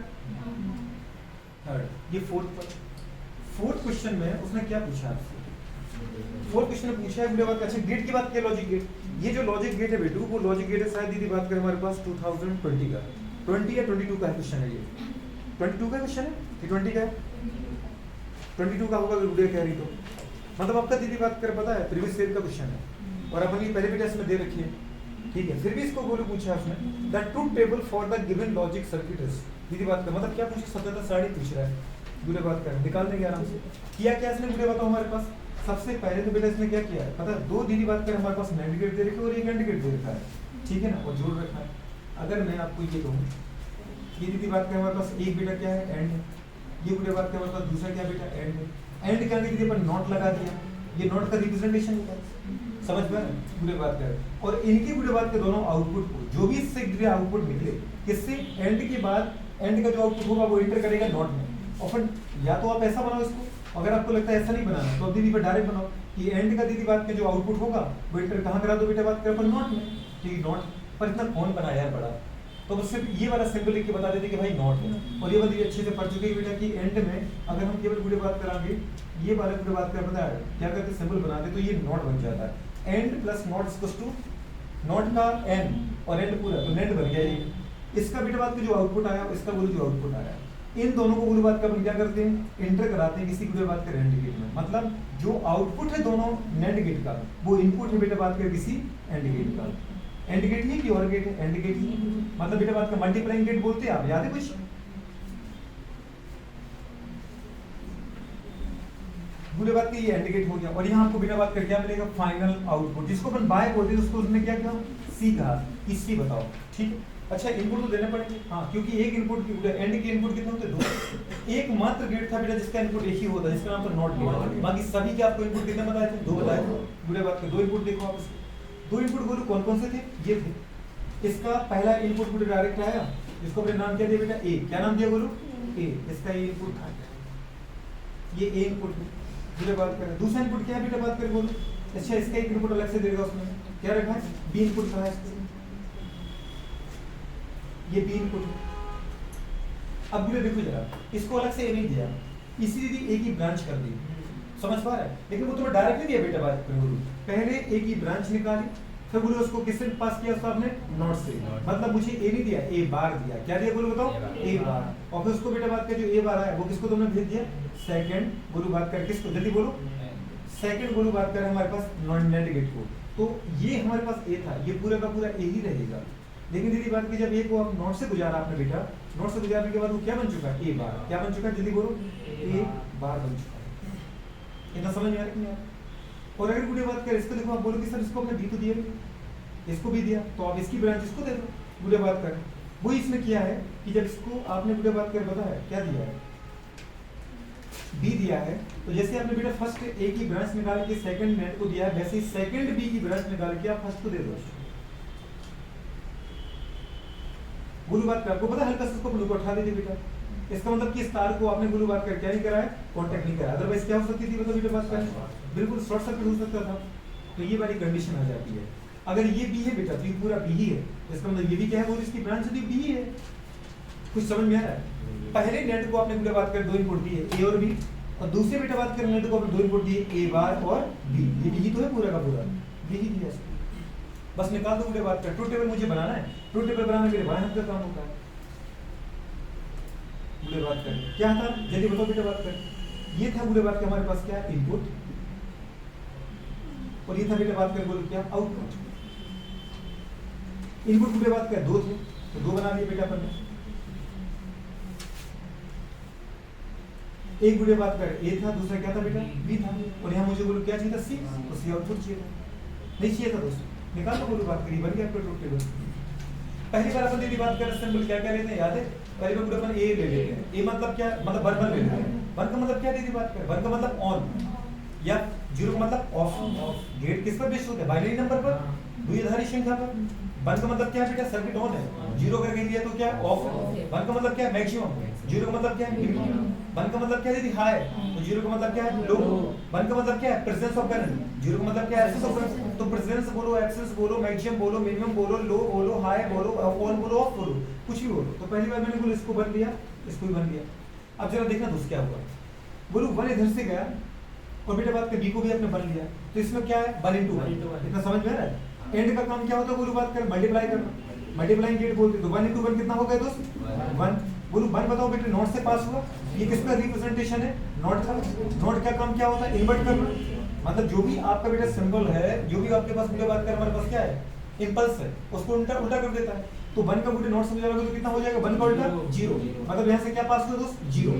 थर्ड, ये फोर्थ क्वेश्चन में उसने क्या पूछा आपसे? फोर्थ क्वेश्चन में पूछा है बुढ़े बात। अच्छा गेट की बात किया, लॉजिक गेट, ये जो लॉजिक गेट है बेटू, वो लॉजिक गेट है शायद दीदी बात करें हमारे पास 2020 का, 20 या 22 का क्वेश्चन है, ये 22 का क्वेश्चन है कि 20 का है? 22 का होगा वीडियो कह रही तो, मतलब आपका दीदी बात कर पता है प्रीवियस ईयर का क्वेश्चन है और अपन ये पहले भी टेस्ट में दे रखी है, ठीक है, फिर भी इसको बोलो पूछा है उसने the truth table for the given logic circuit is, दीदी बात कर मतलब क्या पूछ सकता था? साड़ी पूछ रहा है, बुरे बात कर निकाल देंगे आराम से। किया क्या इसने बुरे बताओ हमारे पास? सबसे पहले तो बेटा इसने क्या किया है पता है? 2 दीदी बात कर हमारे पास NAND गेट दे रखे और एक AND गेट दे रखा है, ठीक है ना, और जोड़ रखा है। अगर मैं आपको ये कहूँ ये दीदी बात कर हमारे पास एक बेटा क्या है? AND है, ये बुरे बात कर हमारे पास दूसरा क्या बेटा? AND है। AND क्या दीदी अपन नॉट लगा दिया, ये नॉट का रिप्रेजेंटेशन होता है, समझ में बुरे बात कर, और इनकी बुरे बात के दोनों आउटपुट को जो भी इससे आउटपुट निकले किससे? AND के बाद AND का जो आउटपुट होगा वो एंटर करेगा नॉट में, और फिर या तो आप ऐसा बनाओ इसको, अगर आपको लगता है ऐसा नहीं बनाना तो अब दीदी पर डायरेक्ट बनाओ कि एंड का दीदी बात के जो आउटपुट होगा वो एंटर कहाँ करा दो बेटा बात कर अपन नॉट में, ठीक नॉट, पर इतना कौन बनाया है बड़ा, तो बस सिर्फ ये वाला सिंबल लिख के बता देते कि भाई नॉट है। और ये वाली अच्छे से पढ़ चुके हैं बेटा कि एंड में अगर हम केवल बुरे बात कराएंगे ये वाले बुरे बात कर पता है क्या करते सिंबल बनाते तो ये नॉट बन जाता है, and plus naught equals to naught का एन और एंड पूरा तो नेट बन गया ये, इसका बेटा बात का जो आउटपुट आया इसका बोलो जो आउटपुट आया, इन दोनों को बुरे बात का अपन क्या करते हैं? एंटर कराते हैं किसी बुरे बात के एंड गेट में, मतलब जो आउटपुट है दोनों नेट गेट का वो इनपुट है बेटा बात कर किसी एंड गेट का, एंड गेट ही कि और गेट है? एंड गेट ही। मतलब बेटा बात का मल्टीप्लाइंग गेट बोलते हैं आप, याद है कुछ? पूरे बात की ये एंड गेट हो गया। और यहाँ आपको बिना बात कर क्या मिलेगा? फाइनल आउटपुट, जिसको अपन बाय बोलते हैं उसको उसने क्या कहा? सी कहा। इसी बताओ, ठीक है। अच्छा इनपुट तो देने पड़ेंगे, हाँ, क्योंकि एक इनपुट की एंड के इनपुट कितने होते? दो। एक मात्र गेट था बेटा जिसका इनपुट एक ही होता है, जिसका नाम था नॉट गेट। बाकी सभी के आपको इनपुट कितने बताए थे? दो बताए थे। पूरे बात के दो इनपुट देखो आप इसके। दो इनपुट बोलो कौन कौन से थे? ये थे। इसका पहला इनपुट पूरे डायरेक्ट आया, जिसको अपने नाम क्या दिया बेटा? ए। क्या नाम दिया बोलो? ए। इसका ये इनपुट था, ये ए इनपुट है। पूरे बात करें दूसरा इनपुट क्या है बेटा? बात करें बोलो। अच्छा इसका एक इनपुट अलग से देगा, उसमें क्या रखा है? बी इनपुट कहा है इसको, ये बी इनपुट है। अब बोले देखो जरा, इसको अलग से ए नहीं दिया, इसीलिए ए की ब्रांच कर दी। समझ पा रहा है? लेकिन वो तुम्हें डायरेक्ट नहीं दिया बेटा। बात करें बोलो, पहले ए की ब्रांच निकाली, फिर बोले उसको किससे पास किया? उसको आपने नॉट से। मतलब मुझे ए नहीं दिया, ए बार दिया। क्या दिया बोलो बताओ? ए बार। और फिर उसको बेटा बात कर जो ए बार आया वो किसको तुमने भेज दिया? सेकंड बोलो बात कर किसको? जल्दी बोलो। सेकंड बोलो बात कर हमारे पास नॉन नेट गेट को। तो ये हमारे पास ए था, ये पूरा का पूरा ए ही रहेगा। लेकिन दीदी बात की जब ए को आप नॉट से गुजारा आपने बेटा, नॉट से गुजारने के बाद वो क्या बन चुका है? ए बार। क्या बन चुका है? जल्दी बोलो। ए बार बन चुका है। इतना समझ में आ रहा है कि नहीं आ रहा? और अगर बुढ़े बात करें इसको, देखो आप बोलो कि सर इसको आपने बी तो दिया, इसको भी दिया, तो आप इसकी ब्रांच इसको दे दो। बुढ़े बात करें वही इसमें किया है कि जब इसको आपने बुढ़े बात कर बताया क्या दिया है? बी दिया है। तो जैसे आपने बेटा फर्स्ट ए की ब्रांच निकाल के सेकंड नेट को दिया है, वैसे ही सेकंड बी की ब्रांच निकाल के आप फर्स्ट को दे दो। गुरु बात कर आपको पता है, हल्का सा इसको ब्लू को उठा दीजिए बेटा। इसका मतलब कि स्टार को आपने गुरु बात कर क्या नहीं करा है? कांटेक्ट नहीं करा। अदरवाइज क्या हो सकती थी मतलब बेटा बात कर? बिल्कुल शॉर्ट सर्किट हो सकता था। तो ये वाली कंडीशन आ जाती है। अगर ये बी है बेटा तो ये पूरा बी ही है, इसका मतलब ये भी क्या है? वो इसकी ब्रांच भी बी है। कुछ समझ में आ रहा है? पहले नेट को आपने बेटा बात कर दो इनपुट दिए ए और बी, और दूसरे बेटा बात कर नेट को आपने दो इनपुट दिए ए बार और बी। ये बी ही तो है पूरा का पूरा, बी ही दिया इसको। बस निकाल दो बेटा बात कर। ट्रूथ टेबल मुझे बनाना है, ट्रूथ टेबल बनाना मेरे बाएं हाथ का काम होता है। बुरे बात कर क्या था? जल्दी बताओ बेटा बात कर। ये था बुरे बात का हमारे पास क्या? इनपुट। और ये था बेटा बात कर बोलो क्या? आउटपुट। इनपुट बुरे बात कर दो थे, तो दो बना लिए बेटा अपन ने। एक बुरे बात कर ए था, दूसरा क्या था बेटा? बी था। और यहाँ मुझे बोलो क्या चाहिए था? सी। तो सी आउटपुट चाहिए था, नहीं चाहिए था दोस्तों। निकाल दो बोलो बात करिए, बन गया आपका ट्रूथ टेबल। पहली बार अपन दीदी बात कर सिंपल क्या क्या लेते हैं याद है? पहले बार अपन ए ले लेते हैं। ए मतलब क्या? मतलब वन ले लेते हैं। वन का मतलब क्या दीदी बात कर? वन का मतलब ऑन, या जीरो का मतलब ऑफ। गेट किस पर बेस्ड होता है? बाइनरी नंबर पर, द्विआधारी संख्या पर। वन का मतलब क्या है बेटा? सर्किट ऑन है। जीरो करके दिया तो क्या? ऑफ है। वन का मतलब क्या है? मैक्सिमम। जीरो का मतलब क्या है? मिनिमम। वन का मतलब क्या है दीदी? हाई। तो जीरो का मतलब क्या है? लो। वन का मतलब क्या है? Presence of current. जीरो का मतलब क्या है? Absence of current. तो प्रेजेंस बोलो, एब्सेंस बोलो, मैक्सिमम बोलो, मिनिमम बोलो, लो बोलो, हाई बोलो, ऑन बोलो, ऑफ बोलो, कुछ भी बोलो। तो पहली बार मैंने बोला इसको बन लिया, इसको भी बन लिया। अब जरा देखना दोस्त क्या हुआ। बोलो वन इधर से गया और बेटा बात कर बी को भी आपने बन लिया, तो इसमें क्या है? One into one. इतना समझ में आ रहा है? एंड का काम क्या होता है? बोलो बात कर मल्टीप्लाई करना। मल्टीप्लाइंग गेट बोलते तो वन इंटू वन कितना हो गया दोस्त? वन। बोलो वन बताओ बेटे नॉट से पास हुआ, ये किसका रिप्रेजेंटेशन है? नॉट का। नॉट का काम क्या होता है? इन्वर्ट करना। मतलब जो भी आपका बेटा सिंबल है, जो भी आपके पास बेटा बात कर हमारे पास क्या है? इंपल्स है, उसको उल्टा उल्टा कर देता है। तो वन का बेटे नॉट समझ तो कितना हो जाएगा? वन का उल्टा जीरो। मतलब यहाँ से क्या पास हुआ दोस्त? जीरो।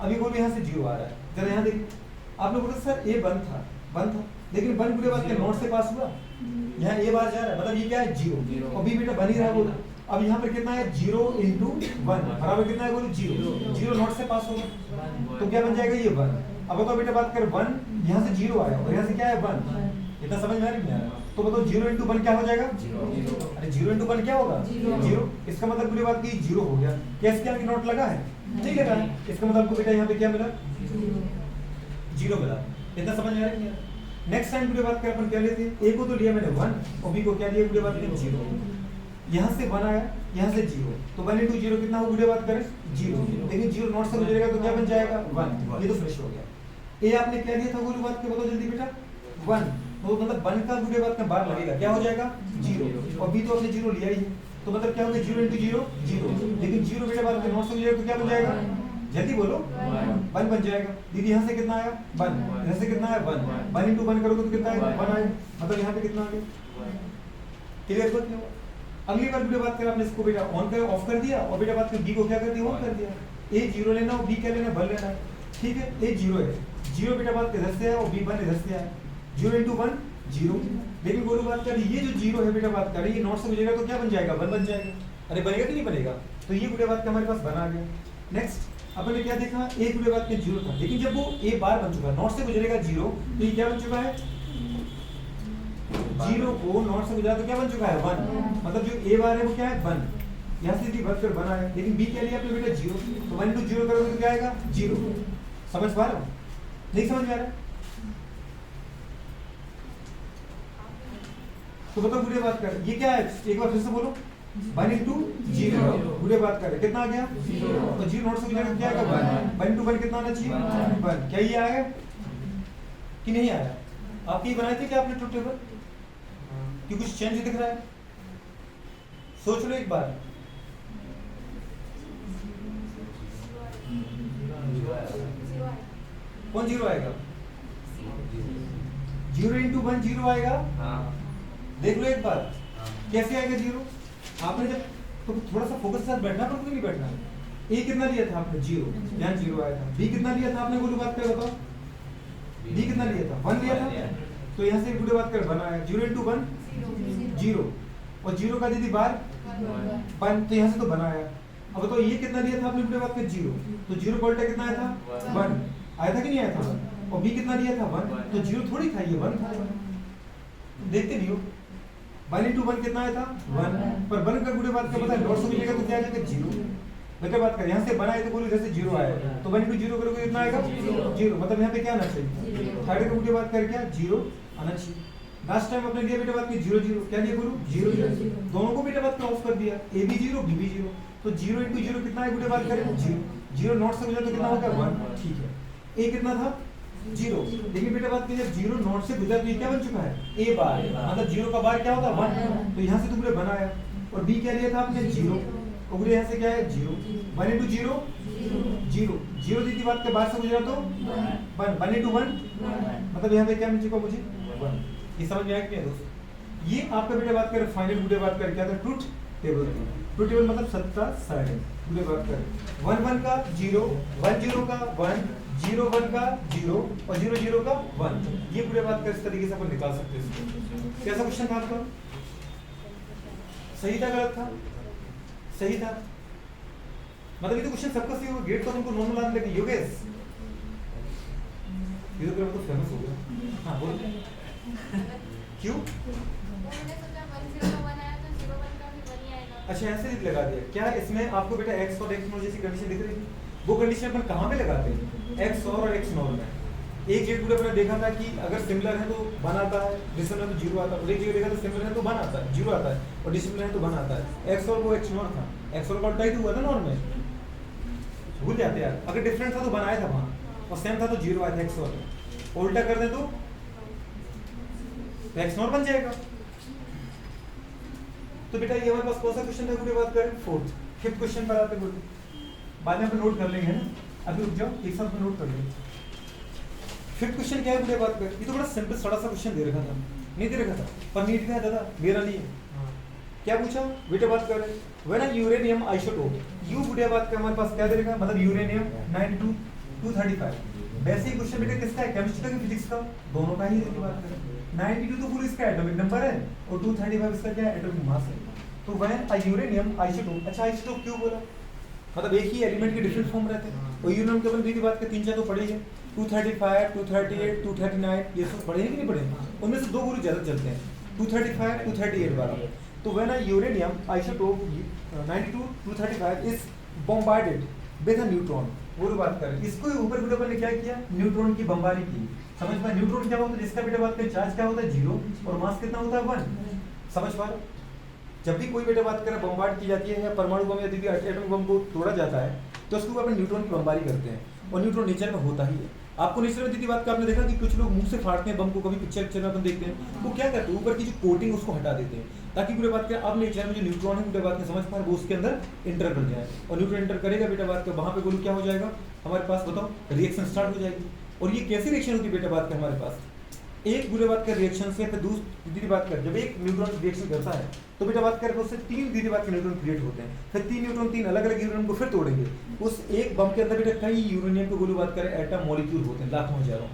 अभी बोलो यहाँ से जीरो आ रहा है, जरा यहाँ देखिए। आपने बोला सर ए वन था, लेकिन वन पूरे बात के नॉट से पास हुआ, यहाँ ए बार जा रहा है, मतलब ये क्या है? जीरो। और बी बेटा बन ही रहा है बोलो। अब यहाँ पर कितना है? जीरो इंटू वन बराबर कितना है बोलो? जीरो। जीरो नॉट से पास होगा तो क्या बन जाएगा? ये वन। अब बताओ बेटा बात कर वन, यहाँ से जीरो आया और यहाँ से क्या है? वन। इतना समझ में आ रहा है? तो बताओ जीरो इंटू वन क्या हो जाएगा? अरे जीरो इंटू वन क्या होगा? जीरो। इसका मतलब पूरी बात की जीरो हो गया। कैसे क्या नोट लगा है? नहीं लगा है। इसका मतलब आपको बेटा यहाँ पे क्या मिला? जीरो मिला। इतना समझ में आ रहा है? नेक्स्ट टाइम पूरी बात कर अपन क्या लेते हैं? ए को तो लिया मैंने वन और बी को क्या लिया पूरी बात करें? जीरो। यहाँ से वन आया, यहाँ से जीरो, तो वन इंटू जीरो कितना हो पूरी बात करें? जीरो। लेकिन जीरो नॉट से गुजरेगा तो क्या बन जाएगा? वन। ये तो फ्रेश हो गया। ए आपने क्या लिया था पूरी बात के? बताओ जल्दी बेटा। वन। तो मतलब वन का पूरी बात में बार लगेगा, क्या हो जाएगा? जीरो। और बी तो आपने जीरो लिया ही, तो मतलब क्या हो गया? Zero into zero zero. लेकिन जीरो बेटा बात नॉट से गुजरेगा तो क्या बन जाएगा? जल्दी बोलो। वन बन जाएगा। दीदी यहाँ से कितना आया? वन। यहाँ से कितना आया? वन। वन इंटू वन करोगे तो कितना आएगा? वन आएगा। मतलब यहाँ पे कितना आ गया? क्लियर बात नहीं हुआ? अगली बार बेटा बात करें, आपने इसको बेटा ऑन कर ऑफ कर दिया और बेटा बात कर बी को क्या कर दिया, ऑन कर दिया। ए जीरो लेना और बी क्या लेना, वन लेना है, ठीक है। ए जीरो है, जीरो बेटा बात इधर से है और बी वन इधर से है, जीरो इंटू वन जीरो। लेकिन गोलू बात कर ये जो जीरो है बेटा बात कर ये नॉट से गुजरेगा तो क्या बन जाएगा, वन बन जाएगा। अरे बनेगा कि नहीं बनेगा? तो ये बेटा बात का हमारे पास बना गया। नेक्स्ट अपन ने क्या देखा, एक बेटा बात के जीरो था, लेकिन जब वो ए बार बन चुका, नॉट से गुजरेगा जीरो, तो ये क्या बन चुका है, जीरो को नॉट से गुजरा तो क्या बन चुका है, वन। मतलब जो ए बार है वो क्या है, वन। यहाँ से बस फिर बना है, लेकिन बी क्या लिया आपने बेटा जीरो, तो वन इंटू जीरो करोगे तो क्या आएगा, जीरो। समझ पा रहे हो, नहीं समझ में आ रहा है? तो बताओ बुढ़े बात कर, ये क्या है, एक बार फिर से बोलो, वन इंटू जीरो। बुढ़े बात कर कितना आ गया, तो जीरो नॉट से गुजरा क्या आएगा, वन। वन इंटू वन कितना आना चाहिए, वन। क्या ये आया कि नहीं आया? आप ये बनाए थे क्या आपने ट्रुथ टेबल, कि कुछ चेंज दिख रहा है? सोच लो एक बार। कौन जीरो आएगा, जीरो इंटू वन जीरो आएगा। देख लो एक बार कैसे आएगा जीरो। आपने जब तो थोड़ा सा फोकस के साथ बैठना, पर कोई नहीं बैठना। ए कितना लिया था आपने, जीरो, यहाँ जीरो आया था। बी कितना लिया था आपने, बोलो बात कर बताओ, बी कितना लिया था, वन लिया था, तो यहाँ से बुढ़े बात कर वन आया, जीरो इंटू वन जीरो, और जीरो का दीदी बार वन, तो यहाँ से तो बना आया। अब बताओ ये कितना लिया था आपने बुढ़े बात कर, जीरो, तो जीरो का उल्टा कितना आया था, वन आया था कि नहीं आया था? और बी कितना लिया था, वन, तो जीरो थोड़ी था, ये वन था। देखते नहीं हो, वन इंटू वन कितना आया था, वन, पर वन का बुढ़े बात का पता है, नॉट से मिलेगा तो क्या आ जाएगा, जीरो। बेटा बात कर यहाँ से बना है तो बोलो इधर से जीरो आया, तो वन इंटू जीरो करोगे कितना आएगा, जीरो। मतलब यहाँ पे क्या आना चाहिए, थर्ड का बुढ़े बात कर क्या, जीरो आना चाहिए। लास्ट टाइम अपने लिया बेटा बात की जीरो जीरो, क्या लिया बोलो, जीरो जीरो, दोनों को बेटा बात का ऑफ कर दिया, ए भी जीरो बी भी जीरो, तो जीरो इंटू जीरो कितना है बुढ़े बात करें, जीरो। जीरो नॉट से गुजरा तो कितना होगा, वन, ठीक है। ए कितना था, जीरो, लेकिन बेटा बात की जब जीरो नॉट से गुजरा तो ये क्या बन चुका है, ए बार, मतलब जीरो का बार क्या होगा, वन, तो यहाँ से तो पूरे बनाया। और बी क्या लिया था आपने, जीरो, और पूरे यहाँ से क्या है, zero. One into zero zero, zero दी थी बात के बाद से गुजरा तो वन, वन इंटू वन, मतलब यहाँ पे क्या मिल चुका मुझे, वन। ये समझ में आया कि नहीं दोस्तों? ये आपका बेटा बात कर फाइनल बुढ़े बात कर क्या था, ट्रुथ टेबल। ट्रुथ टेबल मतलब सत्ता साइड बुढ़े बात कर, वन वन का जीरो, वन जीरो का वन, जीरो वन का जीरो, और जीरो जीरो का वन। ये बुढ़े बात कर इस तरीके से अपन निकाल सकते हैं। कैसा क्वेश्चन था आपका, सही था गलत था, सही था। मतलब ये तो क्वेश्चन सबका सही होगा, गेट तो हमको नॉर्मल आने लगे। योगेश ये तो फेमस हो गया। हाँ बोल, क्यों? अच्छा ऐसे लगा दिया क्या, इसमें आपको बेटा एक्स और एक्स नॉर जैसी कंडीशन दिख रही है? वो कंडीशन अपन कहाँ पे लगाते हैं, एक्स और एक्स नॉर में। एक जगह पूरा अपने देखा था कि अगर सिमिलर है तो वन आता है, डिसिमिलर तो जीरो आता है, और एक जगह देखा तो सिमिलर है तो वन आता है, जीरो आता है, और डिसिमिलर है तो वन आता है। एक्स और वो एक्स नॉर था, एक्स और का उल्टा ही हुआ था नॉर में, भूल जाते यार। अगर डिफरेंट था तो वन आया था वहाँ, और सेम था तो जीरो आया था एक्स और में, उल्टा कर दे तो एक्स नॉर बन जाएगा। तो बेटा ये हमारे पास कौन सा क्वेश्चन था, पूरी बात करें फोर्थ। फिफ्थ क्वेश्चन पर आते बोलते, बाद में अपन नोट कर लेंगे ना, अभी रुक जाओ एक साथ में नोट कर लेंगे। फिफ्थ क्वेश्चन क्या है पूरी बात कर, ये तो बड़ा सिंपल थोड़ा सा क्वेश्चन दे रखा था, नहीं दे रखा था पर नीट का है दादा, मेरा नहीं है। क्या पूछा बेटा बात कर, when a uranium isotope, you बुढ़िया बात का हमारे पास क्या दे रखा, मतलब यूरेनियम 92-235। वैसे ही क्वेश्चन बेटा किसका है, केमिस्ट्री का कि फिजिक्स का, दोनों का ही है। बात करें 92 तो पूरी इसका एटॉमिक नंबर है, और 235 इसका क्या है, एटॉमिक मास है। तो व्हेन अ यूरेनियम आइसोटोप, अच्छा आइसोटोप क्यों बोला, मतलब एक ही एलिमेंट के डिफरेंट फॉर्म रहते हैं। और यूरेनियम के अपन की बात कर 3-4 तो पढ़े हैं, 235, 238, 239, ये सब पढ़े हैं कि नहीं पढ़े? उनमें से दो गुरु ज्यादा चलते हैं, 235, 238 वाला। तो when a uranium isotope 92, 235 is bombarded with a neutron, वो बात कर, इसको ऊपर गुरु अपन ने क्या किया, न्यूट्रॉन की बमबारी की। समझ पा, न्यूट्रॉन क्या होता है, जिसका बेटा बात करें चार्ज क्या होता है, जीरो, और मास कितना होता है, 1। समझ पा रहे? जब भी कोई बेटा बात करें बमबार्ड की जाती है, या परमाणु बम या दिव्य एटॉमिक बम को तोड़ा जाता है, तो उसको अपन न्यूट्रॉन की बमबारी करते हैं, और न्यूट्रॉन नेचर में होता ही है। आपको नेचर में दीदी बात का आपने देखा कि कुछ लोग मुंह से फाड़ते हैं बम को, कभी पिक्चर में अपन देखते हैं, वो क्या करते हैं, ऊपर की जो कोटिंग उसको हटा देते हैं, ताकि पूरे बात करें अब नेचर में जो न्यूट्रॉन है बेटा बात में समझ पा रहे, वो उसके अंदर इंटर कर जाए, और न्यूट्रॉन इंटर करेगा बेटा बात का, वहाँ पे बोलो क्या हो जाएगा हमारे पास, बताओ रिएक्शन स्टार्ट हो जाएगी। और ये कैसी रिएक्शन होती है बेटा बात का हमारे पास, एक बुरे बात का रिएक्शन से फिर दूसरी बात कर, जब एक न्यूट्रॉन रिएक्शन करता है तो बेटा बात करें उससे 3 दूसरी बात के न्यूट्रॉन क्रिएट होते हैं, फिर 3 न्यूट्रॉन 3 अलग अलग यूरेनियम को फिर तोड़ेंगे। उस एक बम के अंदर बेटा कई यूरेनियम के गोली बात करें एटम मॉलिक्यूल होते हैं, लाखों हजारों।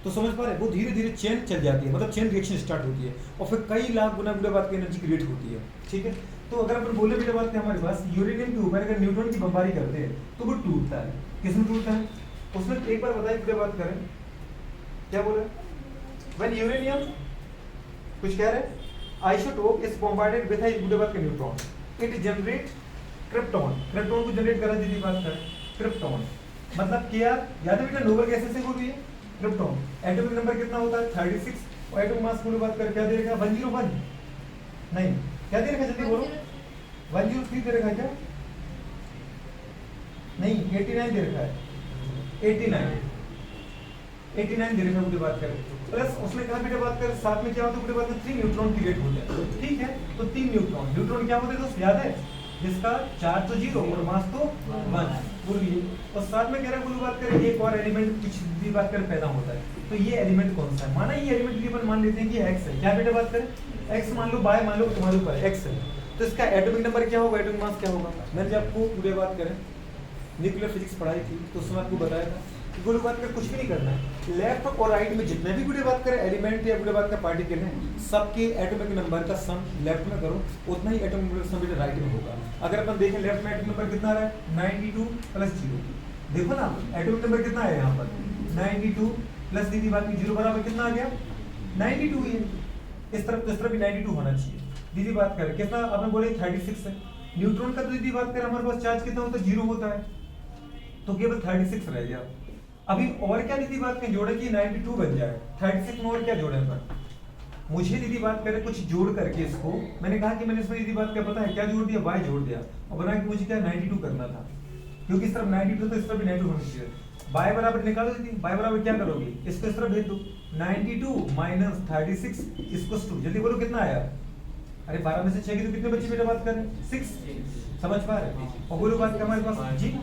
तो समझ पा रहे हैं, वो धीरे धीरे चेन चल जाती है, मतलब चेन रिएक्शन स्टार्ट होती है और फिर कई लाख गुना बुरे बात की एनर्जी क्रिएट होती है। ठीक है, तो अगर अपन बोले बेटा बात हमारे पास यूरेनियम के ऊपर अगर न्यूट्रॉन की बमबारी करते हैं तो वो टूटता है। किसमें टूटता है? उसने एक बार बताया बेटा बात करें क्या बोले, व्हेन यूरेनियम कुछ कह रहे आइसोटोप इज बॉम्बार्डेड विद ए बुरे बात का neutron, it generate krypton. Krypton को जनरेट करा दीदी बात करें, क्रिप्टॉन मतलब क्या याद है बेटा, नोबेल गैसेस से बोल रही है क्रिप्टॉन। एटॉमिक नंबर कितना होता है 36 और एटॉमिक मास की बात कर क्या दे रखा 101 नहीं क्या दे रखा जल्दी बोलो 103 दे रखा है क्या? नहीं 89 दे रखा है, 89 दे रखा है। बात करें प्लस उसने कहा बेटा बात कर साथ में क्या होता है बात कर 3 न्यूट्रॉन क्रिएट होते हैं। ठीक है, तो 3 न्यूट्रॉन क्या होते हैं दोस्त याद है, जिसका चार्ज तो 0 और मास तो 1 बोलिए। और साथ में कह रहा है बात करें एक और एलिमेंट कुछ भी बात कर पैदा होता है, तो ये एलिमेंट कौन सा है? माना ये एलिमेंट भी अपन मान लेते हैं कि x है, क्या बेटा बात करें x मान लो, y मान लो, तुम्हारे ऊपर x है, तो इसका एटॉमिक नंबर क्या होगा, एटॉमिक मास क्या होगा? मैंने जब आपको पूरे बात करें न्यूक्लियर फिजिक्स पढ़ाई थी तो उसमें आपको बताया था कि गुड बात कर कुछ भी नहीं करना है, लेफ्ट और राइट में जितने भी गुड बात करें एलिमेंट या गुड बात का पार्टिकल है सबके एटॉमिक नंबर का सम लेफ्ट में करो, उतना ही एटॉमिक नंबर सम बेटा राइट में होगा। अगर अपन देखें लेफ्ट में एटॉमिक नंबर कितना आ रहा है 92 प्लस 0, देखो ना एटॉमिक नंबर कितना है यहाँ पर 92 प्लस दीदी बात की 0 बराबर कितना आ गया 92 ही है। इस तरफ भी 92 होना चाहिए। दीदी बात करें कितना अपन बोले 36 है, न्यूट्रॉन का तो दीदी बात करें हमारे पास चार्ज कितना होता है 0 होता है, तो केवल 36 रह गया। अभी और क्या दीदी बात करें जोड़े कि 92 बन जाए, 36 में और क्या जोड़े पर मुझे दीदी बात करें कुछ जोड़ करके इसको, मैंने कहा कि मैंने इसमें दीदी बात क्या पता है क्या जोड़ दिया y जोड़ दिया और बना कि मुझे क्या 92 करना था, क्योंकि इस तरफ 92 तो इस तरफ भी 92 होना चाहिए। y बराबर निकालो दीदी, y बराबर क्या करोगे इसको इस तरफ भेज दो 92 माइनस 36 इसको जल्दी बोलो कितना आया, अरे 12 में से 6 की तो कितने बच्चे बेटा बात कर रहे हैं 6, समझ पा रहे हैं? और बोलो बात हमारे पास जी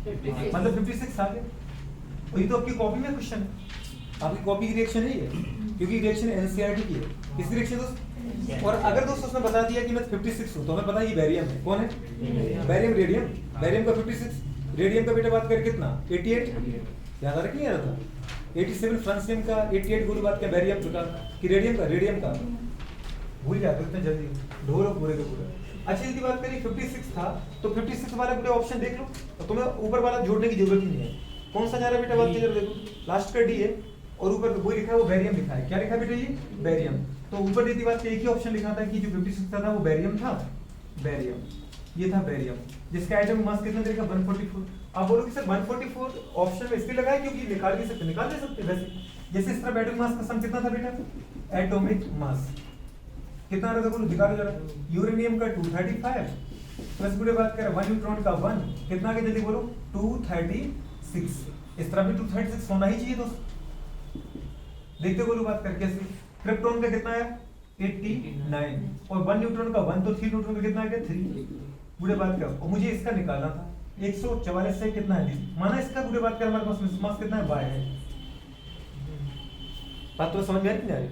मतलब 56 आ गया। और ये तो आपकी कॉपी में क्वेश्चन है, आपकी कॉपी की रिएक्शन है ये, क्योंकि रिएक्शन एनसीईआरटी की है। किसकी रिएक्शन दोस्त? और अगर दोस्त उसने बता दिया कि मैं 56 हूं तो हमें पता है ये बैरियम है, कौन है बैरियम, रेडियम, बैरियम का 56, रेडियम का बेटा बात कर कितना 88, याद आ रहा कि नहीं आ रहा था 87 फ्रांसियम का 88 गुरु बात का बैरियम का कि रेडियम का भूल जाते इतने जल्दी ढोलो पूरे के पूरे। अच्छा यदि बात करें 56 था तो 56 वाला पूरे ऑप्शन देख लो, तो तुम्हें ऊपर वाला जोड़ने की जरूरत ही नहीं है। कौन सा जा रहा है बेटा बात की जरूरत देखो, लास्ट का डी है और ऊपर वही लिखा है वो बैरियम लिखा है, क्या लिखा है बेटा ये बैरियम। तो ऊपर यदि बात एक ही ऑप्शन लिखा था कि जो 56 था वो बैरियम था, बैरियम ये था बैरियम, जिसका एटॉमिक मास कितना देगा 144। आप बोलोगे सर 144 ऑप्शन में इसलिए लगाया क्योंकि निकाल भी सकते, निकाल दे सकते वैसे, जैसे इस तरह एटॉमिक मास का सम कितना था बेटा, एटॉमिक मास कितना रहा था बोलो दिखा दो जरा, यूरेनियम का 235 प्लस पूरे बात करें 1 न्यूट्रॉन का 1 कितना आ गया जल्दी बोलो 236, इस तरह भी 236 होना ही चाहिए दोस्त। देखते बोलो बात कर कैसे, क्रिप्टॉन का कितना है 89 और 1 न्यूट्रॉन का 1 तो 3 न्यूट्रॉन का कितना आ गया 3, पूरे बात कर। और मुझे इसका निकालना था 144 से कितना है दीदी, माना इसका पूरे बात कर हमारे पास मास कितना है y है, बात तो समझ में आ रही है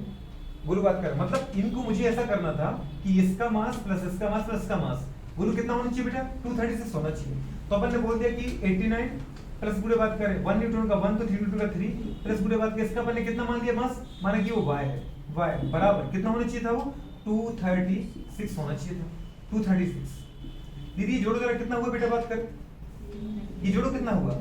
गुरु बात कर, मतलब इनको मुझे ऐसा करना था कि इसका मास प्लस इसका मास प्लस इसका मास गुरु कितना होना चाहिए बेटा 236 होना चाहिए। तो अपन ने बोल दिया कि 89 प्लस पूरे बात करें 1 न्यूट्रॉन का 1 तो 3 न्यूट्रॉन का 3 प्लस पूरे बात के इसका अपन ने कितना मान लिया मास, माना कि वो y है, y बराबर कितना होना चाहिए था वो 236 होना चाहिए था, 236। दीदी जोड़ो जरा कितना हुआ बेटा बात कर, ये जोड़ो कितना हुआ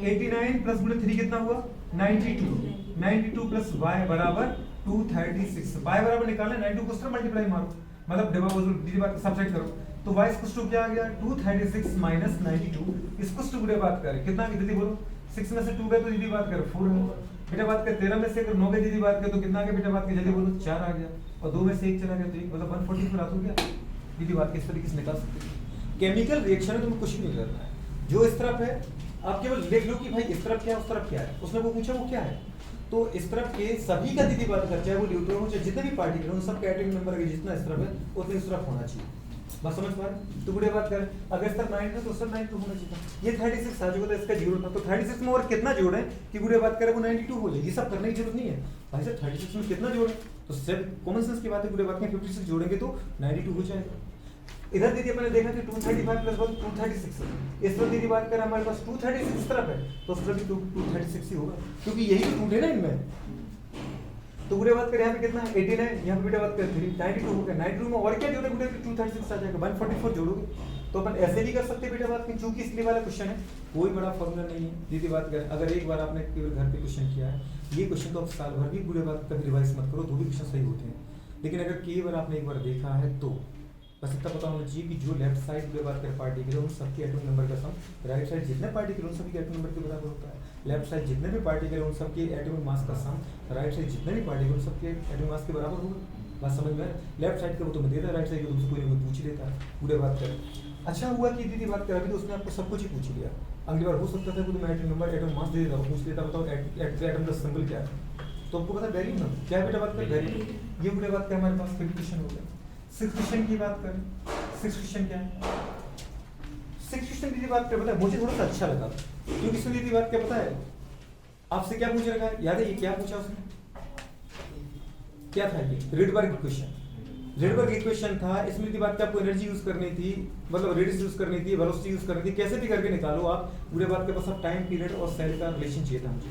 89 प्लस पूरे 3 कितना हुआ 92 प्लस y बराबर 236, y बराबर निकालना 92 को उस तरह मल्टीप्लाई मारो, मतलब डिवाइड दीदी बात सब्ट्रैक्ट करो, तो y इक्वल्स टू क्या आ गया 236 माइनस 92 इक्वल्स टू पूरे बात करें कितना की दीदी बोलो 6 में से 2 गए तो दीदी बात कर 4 है, बेटा बात कर 13 में से अगर 9 गए दीदी बात कर तो कितना आ गया बेटा बात कर जल्दी बोलो 4 आ गया, और 2 में से 1 चला गया तो 1 मतलब 144 आ तो गया। दीदी बात किस तरीके से निकाल सकते हैं, केमिकल रिएक्शन में तुम्हें कुछ नहीं करना है, जो इस तरफ है आप केवल देख लो कि भाई इस तरफ क्या है उस तरफ क्या है, उसने वो पूछा वो क्या है, तो इस तरफ के सभी का दीदी बात कर चाहे वो न्यूट्रॉन हो चाहे जितने भी पार्टिकल हो सबका एटॉमिक नंबर जितना इस तरफ है उतना इस तरफ होना चाहिए। बस समझ पा रहे? तो गुड़े बात करें, अगर इस तरफ 9 है तो उस तरफ 92 होना चाहिए। ये 36 आ चुका था, इसका 0 था, तो 36 में और कितना जोड़े कि गुड़े बात करें वो 92 हो जाए। ये सब करने की जरूरत नहीं है भाई साहब, 36 में कितना जोड़े, तो सिर्फ कॉमन सेंस की बात है, गुड़े बात में 56 जोड़ेंगे तो 92 हो जाएगा। इधर दीदी अपने देखा कि 235 प्लस 236 है, इस तरफ दीदी बात करें हमारे पास 236 इस तरफ है, तो उस तरफ भी 236 ही होगा, क्योंकि यही तो टूटे ना इनमें। तो गुड़े बात करें यहाँ पे कितना है 18 है, यहाँ पे बेटा बात करें 92 हो गया, 92 में और क्या जोड़े गुड़े 236 आ जाएगा, 144 जोड़ोगे। तो अपन ऐसे भी कर सकते बेटा बात की, चूंकि इसलिए वाला क्वेश्चन है, कोई बड़ा फॉर्मूला नहीं है दीदी बात करें। अगर एक बार आपने केवल घर पे क्वेश्चन किया है, ये क्वेश्चन तो आप साल भर भी गुड़े बात कभी रिवाइज मत करो, तो भी क्वेश्चन सही होते हैं। लेकिन अगर केवल आपने एक बार देखा है तो बस इतना पता होना चाहिए कि जो लेफ्ट साइड गुड़े बात करें पार्टिकल उन सबके एटॉमिक नंबर का सम, राइट साइड जितने पार्टिकल उन सबके एटॉमिक नंबर के बराबर होता है, लेफ्ट साइड जितने भी पार्टिकल उन सबके एटॉमिक मास का सम, राइट साइड जितने भी पार्टिकल उन सबके एटॉमिक मास के बराबर होगा। बात समझ में? लेफ्ट साइड का वो तुम्हें देता है, राइट साइड का तुमसे कोई ना कोई पूछ ही लेता है गुड़े बात करें। अच्छा हुआ कि दीदी बात करें अभी तो उसने आपको सब कुछ ही पूछ लिया, अगली बार हो सकता था कि तुम्हें एटॉमिक नंबर एटॉमिक मास दे देता, पूछ लेता बताओ एटम का सिंबल क्या है, तो आपको पता बैरियम ना क्या है बेटा बात करें, बैरियम। ये गुड़े बात करें हमारे पास 5 क्वेश्चन हो गया। 6 क्वेश्चन की बात करें, 6 क्वेश्चन क्या है, 6 क्वेश्चन दीदी बात कर, पता है मुझे थोड़ा सा अच्छा लगा, क्योंकि इसमें दीदी बात क्या पता है आपसे क्या पूछ रखा है, याद है ये क्या पूछा उसने, क्या था ये रिडबर्ग इक्वेशन, रिडबर्ग इक्वेशन था। इसमें दीदी बात आपको एनर्जी यूज करनी थी, मतलब रेडियस यूज करनी थी, वेलोसिटी यूज करनी थी, कैसे भी करके निकालो आप, पूरे बात के पास अब टाइम पीरियड और सेल का रिलेशन चाहिए था मुझे।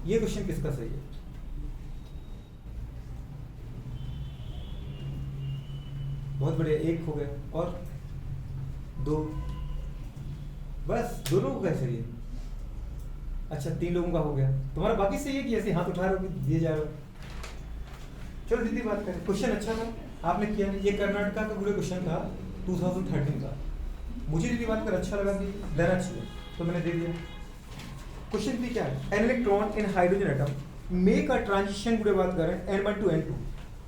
ये क्वेश्चन किसका सही है, बहुत बढ़िया, एक हो गया और 2, बस 2 लोगों का सही है। अच्छा 3 लोगों का हो गया, तुम्हारा बाकी सही है कि ऐसे हाथ उठा रहे हो दिए जा रहे हो। चलो दीदी बात करें, क्वेश्चन अच्छा था आपने किया, ये कर्नाटका का पूरे क्वेश्चन था 2013 का, मुझे दीदी बात कर अच्छा लगा कि देना चाहिए तो मैंने दे दिया। क्वेश्चन भी क्या है, an electron in hydrogen atom make a transition पूरे बात करें N1 to N2।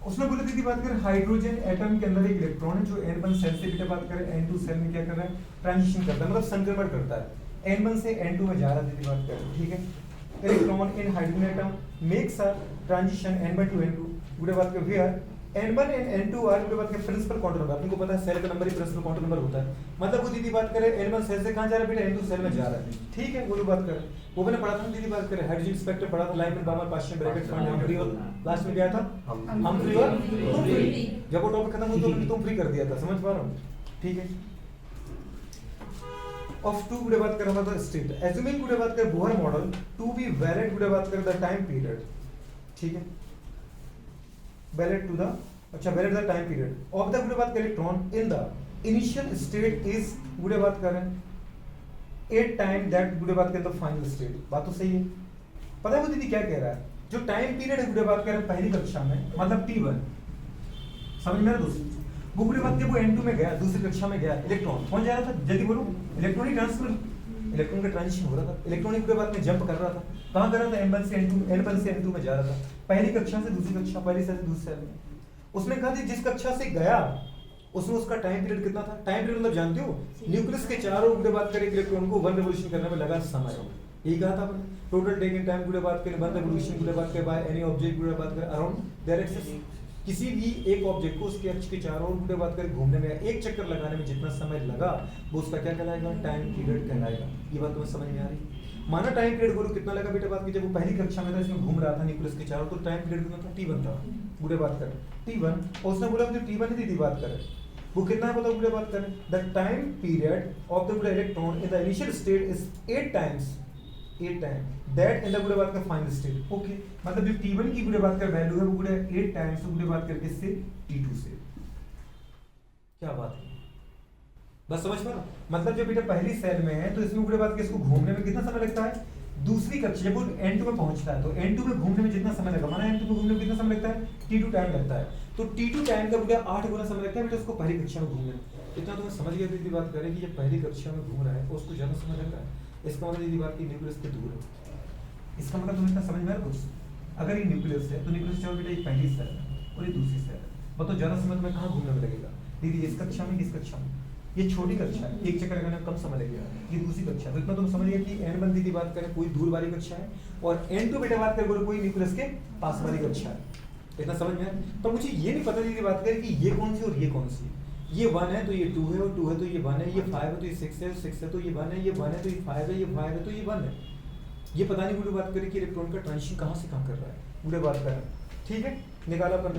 उसने बोला दीदी बात करें हाइड्रोजन एटम के अंदर एक इलेक्ट्रॉन है जो N1 सेल से बेटा बात करें N2 सेल में क्या कर रहा है, ट्रांजिशन करता है, मतलब संक्रमण करता है, N1 से N2 में जा रहा है दीदी बात करें, ठीक है। Electron in hydrogen atom makes a transition N1 to N2 गुड़े बात के where N1 and N2 are गुड़े बात के प्रिंसिपल क्वांटम नंबर, आपको पता है सेल का नंबर ही प्रिंसिपल क्वांटम नंबर होता है, मतलब वो दीदी बात करें N1 सेल से कहां जा रहा है बेटा N2 सेल में जा रहा है, ठीक है। वो बात करें वो मैंने पढ़ा था दीदी बात करें हाइड्रोजन स्पेक्ट्रम पढ़ा था, Lyman बामर Paschen bracket fund Humphry और लास्ट में क्या था हम्फ्री और तुम फ्री, जब वो टॉपिक खत्म हो तो मैंने तुम फ्री कर दिया था, समझ पा रहा हूं, ठीक है। ऑफ 2 गुड़े बात कर रहा था स्टेट एज्यूमिंग गुड़े बात कर Bohr model to be valid गुड़े बात कर द टाइम पीरियड, ठीक है, वैलिड टू द अच्छा valid the time period of the गुड़े बात कर electron in the initial state is गुड़े बात कर रहे हैं 8 टाइम दैट गुड़े बात कर द फाइनल स्टेट। बात तो सही है, पता है वो दीदी क्या कह रहा है, जो टाइम पीरियड है गुड़े बात कर रहे हैं पहली कक्षा में मतलब T1, समझ में आ रहा दोस्तों, वो गुड़े बात जब वो N2 में गया दूसरी कक्षा में गया इलेक्ट्रॉन कौन जा रहा था, जल्दी बोलो, इलेक्ट्रॉनिक ट्रांसफर, इलेक्ट्रॉन का ट्रांजिशन हो रहा था, इलेक्ट्रॉनिक गुड़े बात में जंप कर रहा था, कहां कर रहा था N1 से N2 में जा रहा था, पहली कक्षा से दूसरी कक्षा, पहली सेल से दूसरी सेल में। उसने कहा कि जिस कक्षा से गया उसमें उसका टाइम पीरियड कितना था, टाइम पीरियड मतलब जानते हो न्यूक्लियस के चारों गुड़े बात करें इलेक्ट्रॉन को 1 रिवॉल्यूशन करने में लगा समय, यही कहा था आपने, टोटल टेकिंग टाइम गुड़े बात करें 1 रिवॉल्यूशन गुड़े बात करें बाय एनी ऑब्जेक्ट गुड़े बात करें अराउंड देयर एक्सिस, किसी भी एक ऑब्जेक्ट को उसके अक्ष के चारों ओर गुड़े बात करें घूमने में एक चक्कर लगाने में जितना समय लगा वो उसका क्या कहलाएगा, टाइम पीरियड कहलाएगा। ये बात तुम्हें समझ में आ रही, माना टाइम पीरियड बोलो कितना लगा बेटा बात की, जब वो पहली कक्षा में था इसमें घूम रहा था न्यूक्लियस के चारों, तो टाइम पीरियड कितना था T1 था गुड़े बात करें T1, और उसने बोला जो T1 है दीदी बात करें वो कितना है बताओ गुड़े बात करें, the time period of the गुड़े electron in the initial state is 8 times that in the गुड़े बात का फाइनल स्टेट, ओके, मतलब जो T1 की गुड़े बात का वैल्यू है वो गुड़े 8 टाइम्स गुड़े बात करके इससे T2 से, क्या बात है, बस समझ पा रहे हो, मतलब जब बेटा पहली सेल में है तो इसमें गुड़े बात के इसको घूमने में कितना समय लगता है, दूसरी कक्षा जब वो N2 में पहुंचता है तो N2 में घूमने में जितना समय लगा, माना N2 में घूमने में कितना समय लगता है, T2 टाइम लगता है, तो T2 टाइम का बेटा 8 गुना समय लगता है बेटा उसको पहली कक्षा में घूमने में। इतना तो मैं समझ गया दीदी बात करें कि जब पहली कक्षा में घूम रहा है उसको ज्यादा समय लग रहा है, इसका मतलब दीदी बात की न्यूक्लियस से दूर है, इसका मतलब तुम्हें इतना समझ में आ रहा है, अगर ये न्यूक्लियस है तो न्यूक्लियस चाहो बेटा एक पहली सेल है और ये दूसरी सेल है, मतलब ज्यादा समय तुम्हें कहाँ घूमने में लगेगा दीदी, इस कक्षा में किस कक्षा में, ये छोटी कक्षा है, एक चक्कर लगाने में कम समय लगेगा, ये दूसरी कक्षा, तो इतना तुम समझ गए कि N1 दीदी बात करें कोई दूर वाली कक्षा है और N2 बेटा बात करें कोई न्यूक्लियस के पास वाली कक्षा है, इतना समझ में। तो मुझे ये नहीं पता दीदी बात करें कि ये कौन सी और ये कौन सी, ये 1 है तो ये 2 है, और 2 है तो ये 1 है, ये 5 है तो ये 6 है, 6 है तो ये 1 है, ये 1 है तो ये 5 है, ये 5 है तो ये 1 है। ये पता नहीं पूरी बात करें कि इलेक्ट्रॉन का ट्रांजिशन कहाँ से कहाँ कर रहा है, पूरे बात कर रहा है। ठीक है, निकाला अपन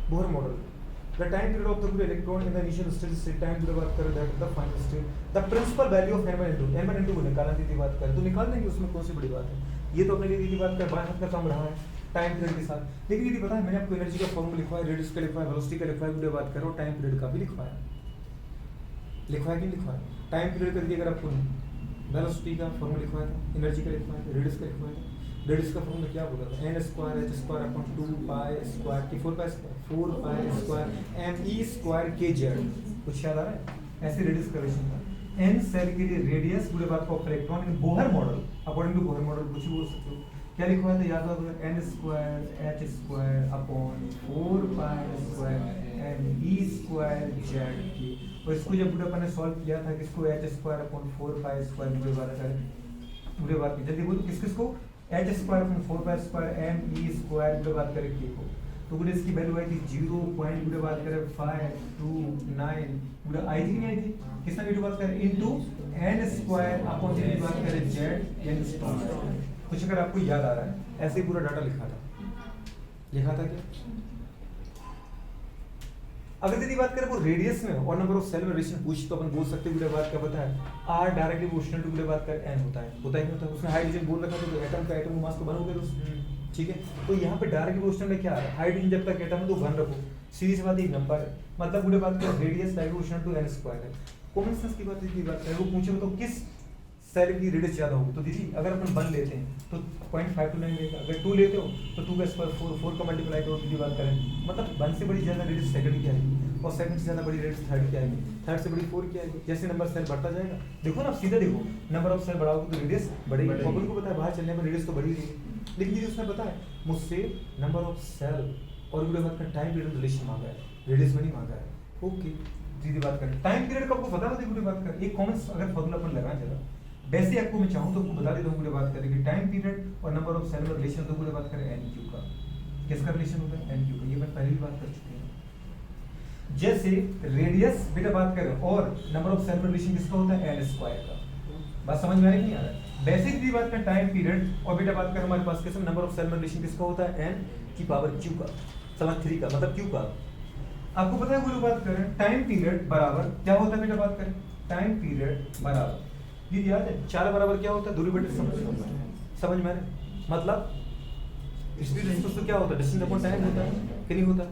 Bohr model. The time period of the electron in the initial state time पूरे बात करें that the final state, the principal value of n/n2 को निकालना थी बात करें तो निकाल देंगे, उसमें कौन सी बड़ी बात है। ये तो अपने लिए बात कर बाएं हाथ का काम रहा है टाइम पीरियड के साथ। लेकिन यदि पता है मैंने आपको एनर्जी का फॉर्मूला लिखवाया, रेडियस का लिखवाया, वेलोसिटी का लिखवाया, पूरे बात करो टाइम पीरियड का भी लिखवाया कि लिखवाया। टाइम पीरियड का अगर आपको वेलोसिटी का फॉर्मूला लिखवाया था, एनर्जी का लिखवाया था, रेडियस का लिखवाया था। रेडियस का फॉर्मूला क्या बोला था, n square h square upon 2 pi square t 4 pi square 4 pi square m e square k z। कुछ याद आ रहा है, ऐसे रेडियस का रिलेशन था। n सेल के लिए रेडियस पूरे बात को electron in Bohr model, according to Bohr model कुछ भी बोल सकते हो। क्या लिखवाया था याद होगा, n square h square upon 4 pi square m e square z k। और इसको जब पूरा अपन ने सॉल्व किया था किसको, h square upon 4 pi square पूरे बात की जल्दी बोलो किस को, h square upon 4 pi square m e square पूरे बात करें k को। तो पूरे इसकी वैल्यू आई थी 0. पूरे बात करें 529 पूरा आई थी नहीं आई थी, किसने वीडियो बात करें इनटू n स्क्वायर अपॉन पूरी बात करें z n स्क्वायर। कुछ अगर आपको याद आ रहा है ऐसे ही पूरा डाटा लिखा था क्या। अगर यदि बात करें वो रेडियस में और नंबर ऑफ सेल में रिलेशन पूछी तो अपन बोल सकते हैं बात क्या पता है, r डायरेक्टली प्रोपोर्शनल टू बात कर n होता है कि नहीं होता है। उसने हाइड्रोजन बोल रखा तो एटम का एटम मास तो बन हो गया दोस्त। ठीक है, तो यहाँ पे डायरेक्टली प्रोपोर्शनल में क्या आ रहा है, हाइड्रोजन जब तक एटम है तो 1 रखो, सीधी सी बात ये नंबर है, मतलब पूरे बात कर radius directly proportional to n square है। कॉमन सेंस की बात है, वो पूछे तो किस सेल की रेडियस ज्यादा होगी, तो दीदी अगर अपन 1 लेते हैं तो 0.529 लेगा, अगर 2 लेते हो तो 2 का स्क्वायर 4 का मल्टीप्लाई करो की बात करें, मतलब 1 से बड़ी ज्यादा रेडियस सेकंड की आएगी और सेकंड से ज्यादा बड़ी रेडियस थर्ड की आएगी, थर्ड से बड़ी 4 की आएगी। जैसे नंबर सेल बढ़ता जाएगा, देखो ना आप सीधा देखो नंबर ऑफ सेल बढ़ाओगे तो रेडियस बढ़ेगी। अपन को पता है बाहर चलने में रेडियस तो बढ़ी रही है, लेकिन यदि उसने पता है मुझसे नंबर ऑफ सेल और पूरे बात का टाइम पीरियड रिलेशन मांगा है, रेडियस में नहीं मांगा है। ओके सीधी बात करें, टाइम पीरियड का आपको पता होती है पूरी बात कर, एक कॉमन अगर फॉर्मूला अपन लगाएं जरा वैसे आपको मैं चाहूँ तो आपको बता देता हूँ पूरे बात करें कि टाइम पीरियड और नंबर ऑफ सेल में रिलेशन तो पूरे बात करें NQ का, किसका रिलेशन होता है NQ का, ये मैं पहले भी बात कर चुके हैं। जैसे रेडियस बेटा बात करें और नंबर ऑफ सेल में रिलेशन किसका होता है n स्क्वायर का, बात समझ में आ रही नहीं आ रहा है। बेसिक भी बात करें टाइम पीरियड और बेटा बात करें हमारे पास किसका नंबर ऑफ सेल में रिलेशन किसका होता है n की पावर q का, समझ 3 का मतलब q का। आपको पता है पूरी बात करें टाइम पीरियड बराबर क्या होता है बेटा बात करें, टाइम पीरियड बराबर ये याद है 4 बराबर क्या होता है, दूरी बटे समझ में आ रहा है, मतलब स्पीड इक्वल्स टू क्या होता है, डिस्टेंस अपॉन टाइम होता है कि नहीं होता,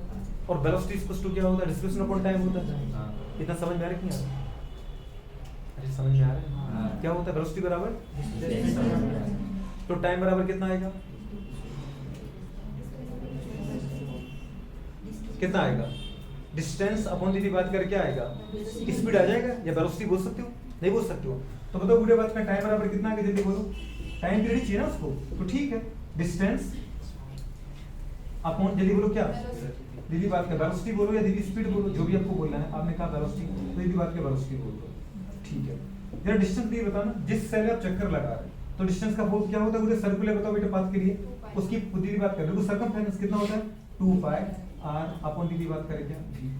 और वेलोसिटी इक्वल्स टू क्या होता है, डिस्प्लेसमेंट अपॉन टाइम होता है। इतना समझ में आ रहा है कि नहीं आ रहा, अरे समझ में आ रहा है क्या होता है, वेलोसिटी बराबर तो टाइम बराबर कितना आएगा, कितना आएगा, डिस्टेंस अपॉन दीदी बात कर क्या आएगा, स्पीड आ जाएगा या वेलोसिटी बोल सकते हो, नहीं बोल सकते हो तो बताओ पूरे बात का टाइम बराबर कितना आगे जल्दी बोलो, टाइम पीरियड चाहिए ना उसको, तो ठीक है डिस्टेंस अपॉन जल्दी बोलो क्या दीदी बात का वेलोसिटी बोलो या दीदी स्पीड बोलो, जो भी आपको बोलना है। आपने कहा वेलोसिटी तो दीदी बात का वेलोसिटी बोल दो, ठीक है। जरा डिस्टेंस भी बताना, जिस सेल आप चक्कर लगा रहे हैं तो डिस्टेंस का फोर्स क्या होता है, पूरे सर्कुलर बताओ बेटा पाथ के लिए, उसकी दीदी बात कर देखो सर्कमफेरेंस कितना होता है 2 पाई r अपॉन दीदी बात करें क्या v।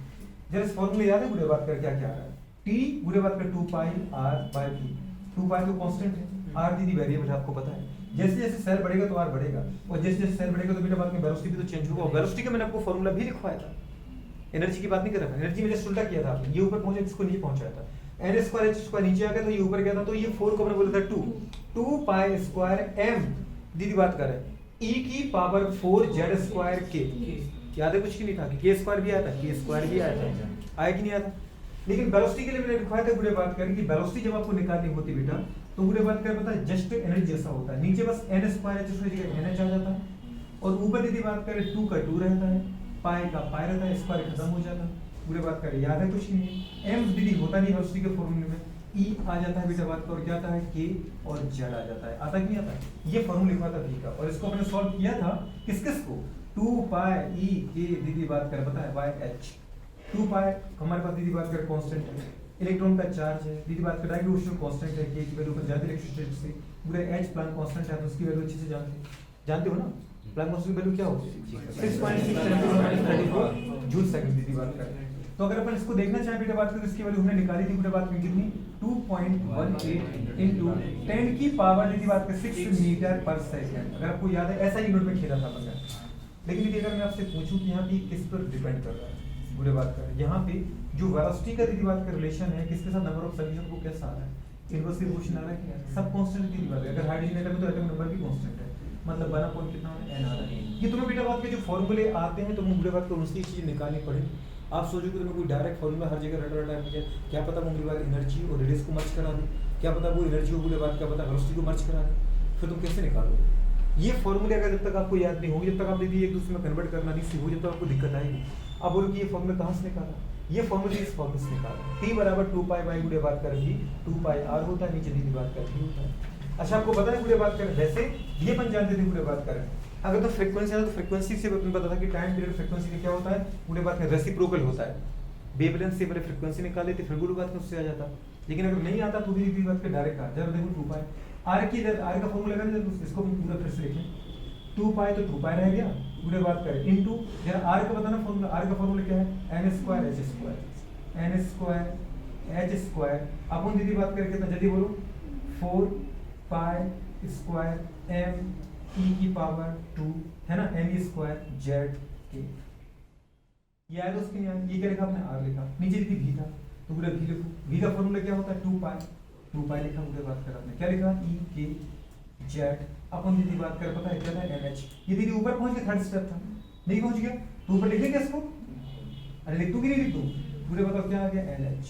जरा इस फार्मूले याद है पूरे बात कर क्या क्या आ रहा है, t पूरे बात कर 2 पाई r बाय v, 2 पाई तो कांस्टेंट है, r दीदी वेरिएबल है आपको पता है। जैसे जैसे सेल बढ़ेगा तो r बढ़ेगा और जैसे जैसे सेल बढ़ेगा तो बेटा बात में वेलोसिटी भी तो चेंज होगा। वेलोसिटी का मैंने आपको फार्मूला भी लिखवाया था, एनर्जी की बात नहीं कर रहा, एनर्जी में जस्ट उल्टा किया था आपने, ये ऊपर पहुंचा इसको नीचे पहुंचाया था, n स्क्वायर h स्क्वायर नीचे आ गया तो ये ऊपर गया था, तो ये 4 को मैंने बोला था 2 पाई स्क्वायर m दीदी बात कर रहे हैं e की पावर 4 z स्क्वायर k, याद है कुछ की नहीं था कि k स्क्वायर भी आया था, k स्क्वायर भी आया था, आया कि नहीं आया था। लेकिन वेलोसिटी के लिए मैंने लिखवाया था पूरे बात करें कि वेलोसिटी जब आपको निकालनी होती बेटा तो पूरे बात करें पता है जस्ट एनर्जी जैसा होता है, नीचे बस n स्क्वायर h स्क्वायर जगह n h आ जाता है और ऊपर यदि बात करें 2 का 2 रहता है, पाई का पाई रहता है, स्क्वायर खत्म हो जाता है। पूरे बात करें याद है कुछ नहीं है, m दीदी होता नहीं वेलोसिटी के फॉर्मूले में, e आ जाता है बेटा बात का और क्या आता है k और z आ जाता है, आता कि नहीं आता, ये फॉर्मूला लिखा था v का और इसको हमने सॉल्व किया था किस किस को 2 पाई e k दीदी बात कर पता है बाय h, 2 पाई हमारे पास दीदी बात कर कांस्टेंट है, इलेक्ट्रॉन का चार्ज है, दीदी बात कर डायरेक्ट कांस्टेंट है, k की वैल्यू पर जाती इलेक्ट्रिसिटी से, पूरे h प्लान कांस्टेंट है तो उसकी वैल्यू अच्छे से जानते हो ना, प्लग मास की वैल्यू क्या होती है 6.6 जूल सेकंड दीदी बात कर रहे हैं। तो अगर अपन इसको देखना चाहें बेटा बात करें तो इसकी वैल्यू हमने निकाली थी बेटा बात में कितनी 2.18 into 10 की पावर दीदी बात कर 6 मीटर पर सेकंड। अगर आपको याद है ऐसा यूनिट में खेला था अपन ने। लेकिन दीदी अगर मैं आपसे पूछूं कि यहाँ पे किस पर डिपेंड कर रहा है बुरे बात कर यहाँ पे जो वेलोसिटी का दीदी बात का रिलेशन है किसके साथ नंबर ऑफ सॉल्यूशन को कैसा आ रहा है इनवर्सली प्रोपोर्शनल है सब कांस्टेंट की बात है। अगर हाइड्रोजन एटम में तो एटम नंबर भी कांस्टेंट है मतलब 1 अपॉन कितना n आ रहा है। ये तुम्हें बेटा बात के जो फॉर्मूले आते हैं तो मुझे बात को उसकी चीज निकालनी पड़ेगी। आप सोचो कि तुम्हें कोई डायरेक्ट फॉर्मूला हर जगह रटा है मुझे क्या पता वो मुझे बात एनर्जी और रेडियस को मर्ज करा दे क्या पता वो एनर्जी को मुझे बात क्या पता वेलोसिटी को मर्ज करा दे फिर तुम कैसे निकालोगे ये फॉर्मूले अगर जब तक आपको याद नहीं होगी जब तक आप दीदी एक दूसरे में कन्वर्ट करना नहीं सीखो जब तक आपको दिक्कत आएगी। आप बोलो कि ये फॉर्मूला कहाँ से निकाला ये फॉर्मूला इस फॉर्मूले से निकाला t बराबर 2 पाई बाई गुड़े बात करेंगी 2 पाई r होता है नीचे दीदी बात करती होता है। अच्छा आपको पता है गुड़े बात करें वैसे ये अपन जानते थे गुड़े बात करें अगर तो फ्रीक्वेंसी है तो फ्रीक्वेंसी से अपन पता था कि टाइम पीरियड फ्रीक्वेंसी का क्या होता है गुड़े बात में रेसिप्रोकल होता है। वेवलेंथ से पहले फ्रीक्वेंसी निकाल लेते फिर गुड़े बात में उससे आ जाता लेकिन अगर नहीं आता तो भी दीदी बात के डायरेक्ट आ जब देखो 2 पाई r की r का फॉर्मूला लगा दे इसको पूरा फिर से लिखें 2 पाई तो 2 पाई रह गया पूरे बात करें इनटू जरा r का बताना फॉर्मूला r का फॉर्मूला क्या है n square h square n square h square upon दीदी बात करें कितना जल्दी बोलो 4 पाई स्क्वायर m e की पावर 2 है ना m स्क्वायर z के ये आया तो उसके ये क्या लिखा आपने r लिखा नीचे दीदी v था तो पूरा v लिखो v का फॉर्मूला क्या होता है 2 पाई लिखा पूरे बात कर आपने क्या लिखा e के z अपन दीदी बात कर पता है क्या था NH ये दीदी ऊपर पहुंच गया थर्ड स्टेप था नहीं पहुंच गया तो ऊपर लिख देंगे इसको अरे लिख दूं कि नहीं लिख दूं पूरे बताओ क्या आ गया NH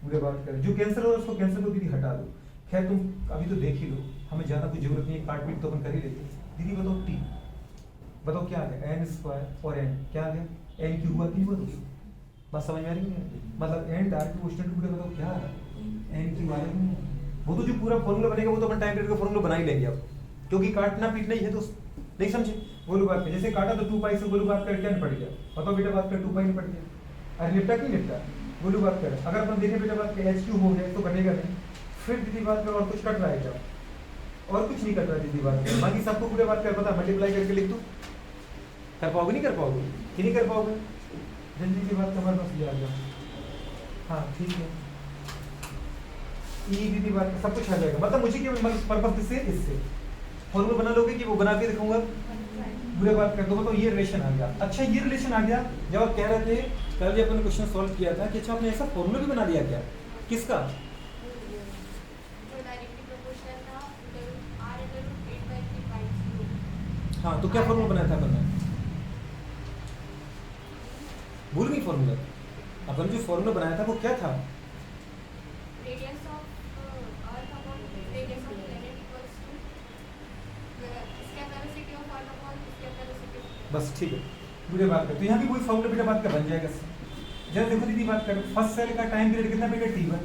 पूरे बात कर जो कैंसिल हो रहा है उसको कैंसिल को दीदी हटा दो। खैर तुम अभी तो देख ही लो हमें ज्यादा कोई जरूरत नहीं है काट पीट तो अपन कर ही लेते दीदी बताओ t बताओ क्या आ गया n स्क्वायर और n क्या आ गया n क्यूब हुआ कि हुआ बस समझ में आ रही है मतलब n डार्क क्वेश्चन पूरे बताओ क्या आ रहा है n क्यूब आ रहा है वो तो जो पूरा फॉर्मूला बनेगा वो तो अपन टाइम पीरियड का फॉर्मूला बना ही लेंगे अब क्योंकि काटना पीटना ही है तो नहीं समझे गोलू बात में जैसे काटा तो 2 पाई से गोलू बात कर क्या निपट गया बताओ बेटा बात कर 2 पाई निपट गया अरे निपटा कि निपटा गोलू बात कर अगर अपन देखें बेटा बात के h क्यूब हो गया तो बनेगा नहीं फिर दीदी बात कर और कुछ कट रहा है क्या और कुछ नहीं कट रहा दीदी बात कर बाकी सबको पूरे बात कर पता मल्टीप्लाई करके लिख दो कर पाओगे नहीं कर पाओगे कि नहीं कर पाओगे जल्दी की बात हमारे पास ले आ जाओ हाँ ठीक है ई दीदी बात सब कुछ आ जाएगा मतलब मुझे क्या पर्पस इससे फॉर्मूला बना लोगे कि वो बना के दिखाऊंगा बुरे बात कर दो तो ये रिलेशन आ गया। अच्छा ये रिलेशन आ गया जब आप कह रहे थे कल जब अपन क्वेश्चन सॉल्व किया था कि अच्छा आपने ऐसा फॉर्मूला भी बना दिया क्या किसका हाँ तो क्या फॉर्मूला बनाया था अपन ने भूल गई फॉर्मूला अपन जो फॉर्मूला बनाया था वो क्या था बस ठीक है पूरे बात कर तो यहाँ भी वही फॉर्मूला बेटा बात का बन जाएगा। जब देखो दीदी बात कर फर्स्ट सेल का टाइम पीरियड कितना बेटा t1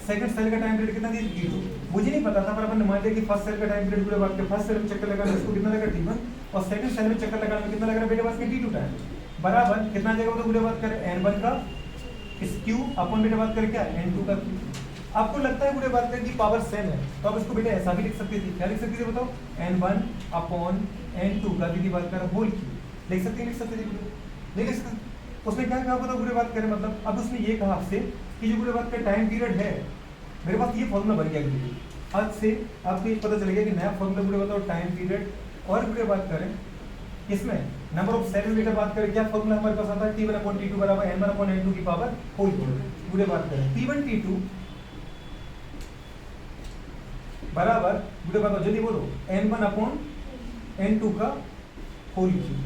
सेकंड सेल का टाइम पीरियड कितना दिया t2 मुझे नहीं पता था पर अपन ने मान लिया कि फर्स्ट सेल का टाइम पीरियड पूरे बात के फर्स्ट सेल में चक्कर लगाना उसको कितना लगा t1 और सेकंड सेल में चक्कर लगाने में कितना लग रहा है बेटा बात के t2 टाइम बराबर कितना जगह तो पूरे बात करें n1 का इस क्यूब अपन बेटा बात करें क्या n2 का आपको लगता है पूरे बात करें कि पावर सेम है तो आप इसको बेटा ऐसा भी लिख सकते थे क्या लिख सकते थे बताओ n1 अपॉन n2 का दीदी बात कर होल क्यूब लिख सकते थे नहीं लिख सकते उसने क्या कहा बताओ बुरे बात करें मतलब अब उसने ये कहा आपसे कि जो बुरे बात का टाइम पीरियड है मेरे पास ये फॉर्मूला बन गया आज से आपको ये पता चलेगा कि नया फॉर्मूला बुरे बताओ टाइम पीरियड और बुरे बात करें इसमें नंबर ऑफ सेल मीटर बात करें क्या फॉर्मूला हमारे पास आता है t1 अपॉन t2 बराबर n1 अपॉन n2 की पावर होल क्यूब बुरे बात करें t1 t2 बराबर बुरे बताओ जल्दी बोलो n1 अपॉन n2 का होल क्यूब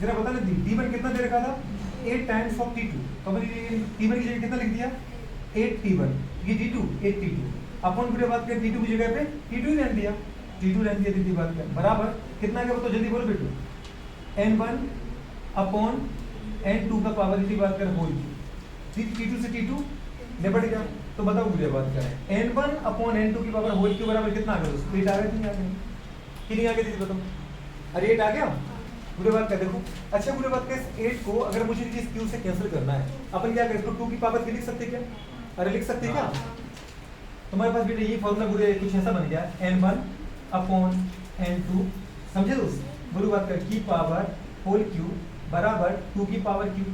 जरा बता दे t1 कितना दे रखा था 8 टाइम्स ऑफ t2 तो मैंने t1 की जगह कितना लिख दिया 8 t1 ये t2 8 t2 अपन पूरे बात करें t2 की जगह पे t2 ही रहने दिया दीदी बात करें बराबर कितना क्या बताओ जल्दी बोलो बेटू n1 अपॉन n2 का पावर दीदी बात करें होल t2 से t2 निपट गया तो बताओ पूरे बात करें n1 अपॉन n2 की पावर होल क्यूब बराबर कितना आ गया उसको 8 आ गया कि नहीं आ गया दीदी बताओ अरे 8 आ गया पूरे बात कर देखो अच्छा पूरे बात कर 8 को अगर मुझे इस क्यू से कैंसिल करना है अपन क्या करें इसको 2 की पावर लिख सकते क्या अरे लिख सकते क्या तुम्हारे पास बेटा ये फॉर्मूला पूरे कुछ ऐसा बन गया n1 अपॉन n2 समझे दोस्त, बोलो बात कर की पावर होल क्यूब बराबर 2 की पावर क्यूब।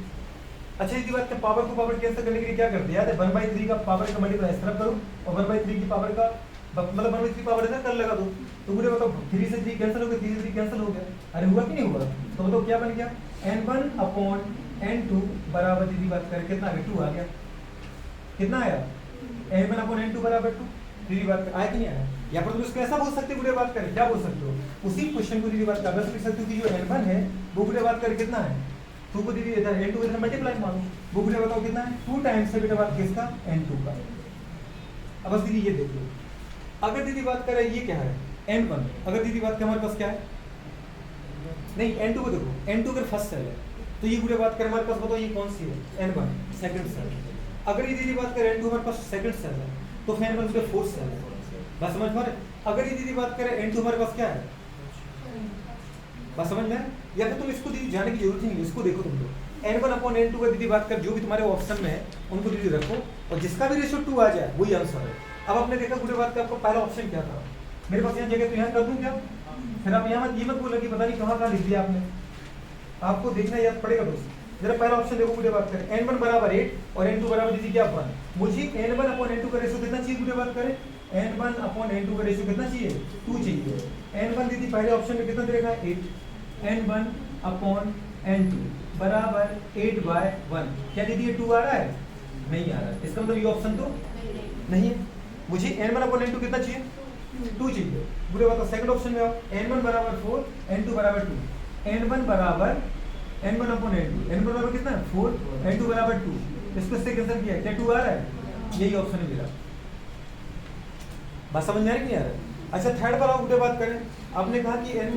अच्छा इसी बात का पावर को पावर कैंसिल करने के लिए क्या करते हैं, याद है 1/3 का पावर का मल्टीप्लाई इस तरफ करो और 1/3 की पावर का मतलब 1/3 पावर इधर कर लगा दो, तो मुझे बताओ 3 से 3 कैंसिल हो गया, 3 से 3 कैंसिल हो गया, अरे हुआ कि नहीं हुआ, तो बताओ क्या बन गया n1/n2 बराबर दीदी बात करें कितना आ गया 2 आ गया, कितना आया n1/n2 बराबर 2, दीदी बात आया कि नहीं आया। या पर तुम इसको ऐसा बोल सकते हो बात करें, क्या बोल सकते हो उसी क्वेश्चन को दीदी बात कर लिख सकते हो कि जो n1 है वो बुढ़े बात करें कितना है 2 को दीदी इधर n2 इधर मल्टीप्लाई मानो, वो बुढ़े बताओ कितना है 2 टाइम्स से बेटा बात किसका n2 का। अब बस दीदी ये देख लो, अगर दीदी बात करें ये क्या है n1, अगर दीदी बात करें हमारे पास क्या है, नहीं n2 को देखो, n2 अगर फर्स्ट सेल है तो ये पूरे बात करें हमारे पास बताओ ये कौन सी है n1 सेकंड सेल, अगर ये दीदी बात करें n2 हमारे पास सेकंड सेल है तो फिर n1 उसका फोर्थ सेल है, बस समझ में आ रहा है। अगर ये दीदी बात करें n2 हमारे पास क्या है, बस समझ में, या फिर तुम इसको दीदी जाने की जरूरत ही नहीं, इसको देखो तुम लोग n1/n2 का दीदी बात कर जो भी तुम्हारे ऑप्शन में है उनको दीदी रखो और जिसका भी रेशियो 2 आ जाए वही आंसर है। अब आपने देखा पूरे बात का आपको पहला ऑप्शन क्या था, मेरे पास यहाँ जगह तो यहाँ कर दूं क्या, फिर आप यहाँ ये मत बोलो कि पता नहीं कहाँ लिख दिया आपने, आपको देखना याद पड़ेगा दोस्त। जरा पहला ऑप्शन देखो मुझे बात करें n1 बराबर 8 और n2 बराबर दीदी क्या 1, मुझे n1/n2 का रेशियो कितना चाहिए मुझे बात करें n1/n2 का रेशियो कितना चाहिए 2 चाहिए, n1 दीदी पहले ऑप्शन में कितना दे रखा है 8, n1/n2 बराबर 8/1, क्या दीदी ये 2 आ रहा है, नहीं आ रहा है, इसका मतलब ये ऑप्शन तो नहीं है, मुझे n1/n2 कितना चाहिए 2 चाहिए, बुरे बात सेकंड ऑप्शन में आओ n1 बराबर 4 n2 बराबर 2, n1 बराबर n1/n2, n1 बराबर कितना है 4 n2 बराबर 2, इसको इससे कैंसिल किया क्या 2 आ रहा है, यही ऑप्शन है मेरा, बात समझ में आ रही नहीं आ रहा है। अच्छा थर्ड पर आप बात करें, आपने कहा कि n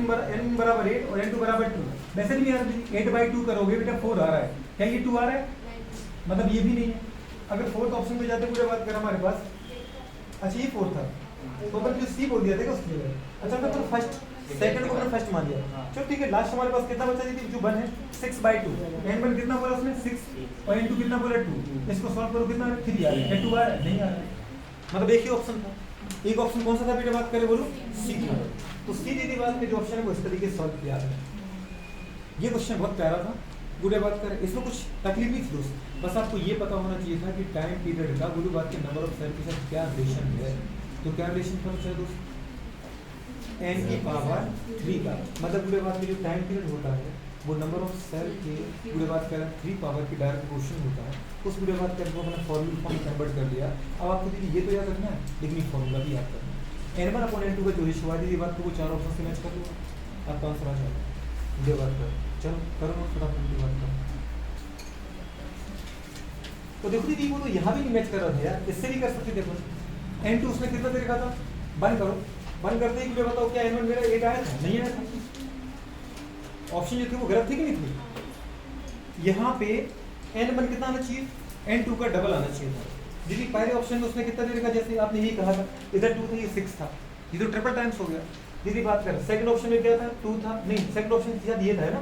बराबर 8 और n2 बराबर 2, वैसे नहीं आ रहा 8/2 करोगे बेटा 4 आ रहा है, क्या ये 2 आ रहा है, मतलब ये भी नहीं है। अगर फोर्थ ऑप्शन में जाते पूरे बात करें हमारे पास, अच्छा ये फोर्थ था तो अपन जो सी बोल दिया था उसके लिए, अच्छा तो फर्स्ट सेकंड को मैंने फर्स्ट मान लिया, चलो ठीक है लास्ट हमारे पास कितना बचा दीदी जो 1 है 6/2, n1 कितना बोला उसने 6 और n2 कितना बोला 2, इसको सॉल्व करो कितना 3 आ रहा है, 2 आ रहा है नहीं आ रहा है, मतलब एक ही ऑप्शन था, एक ऑप्शन कौन सा था बेटा बात करें बोलो सी था, तो सी दीदी बात में जो ऑप्शन है वो इस तरीके से सॉल्व किया है। ये क्वेश्चन बहुत प्यारा था, गुडे बात करें इसमें कुछ तकलीफ नहीं थी दोस्त, बस आपको ये पता होना चाहिए था कि टाइम पीरियड का गुरु बात के नंबर ऑफ सेल के साथ क्या रिलेशन है, तो क्या रिलेशन था दोस्त n की पावर 3 का, मतलब गुडे बात के जो टाइम पीरियड होता है वो नंबर ऑफ सेल के गुडे बात का 3 पावर की डायरेक्ट क्वेश्चन होता है, उस गुडे बात का अपना फॉर्मूला फॉर्म कन्वर्ट कर लिया। अब आपको दीदी ये तो याद रखना है लेकिन फॉर्मूला भी याद करना है, n1/n2 का जो रेशियो है दीदी बात को वो 4 ऑप्शन से मैच कर लो, आपका आंसर आ जाएगा, गुडे बात कर चलो करो फटाफट की बात करो। तो देखो दीदी वो तो यहाँ भी नहीं मैच कर रहा था यार, इससे भी कर सकते, देखो n2 उसने कितना दे रखा था, बंद करो, बंद करते ही मुझे बताओ क्या n1 मेरा 8 आया था, नहीं आया था, ऑप्शन जो थे वो गलत थे कि नहीं थे, यहाँ पे n1 कितना आना चाहिए n2 का डबल आना चाहिए था, दीदी पहले ऑप्शन में उसने कितना दे रखा, जैसे आपने यही कहा था इधर 2 था ये 6 था, ये तो ट्रिपल टाइम्स हो गया, दीदी बात कर सेकंड ऑप्शन में क्या था 2 था, नहीं सेकंड ऑप्शन के साथ ये था ना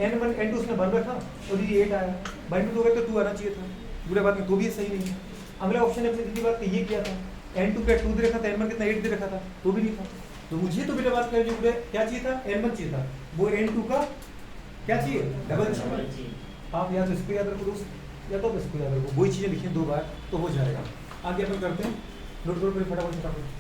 n1 n2 उसने बन रखा और दीदी 8 आया, बाई 2 हो गया तो 2 आना चाहिए था, बुरे बात में तो भी सही नहीं है। अगला ऑप्शन ने दीदी बात ये किया था n2 का 2 दे रखा था, n1 कितना 8 दे रखा था, तो भी नहीं था, तो मुझे तो मेरे बात करें जो क्या चाहिए था n1 चाहिए था, वो n2 का क्या चाहिए डबल चाहिए, आप या तो इसको याद रखो दोस्त या तो इसको याद रखो, वही चीजें लिखिए 2 बार तो हो जाएगा। आगे अपन करते हैं, नोट करो फिर फटाफट।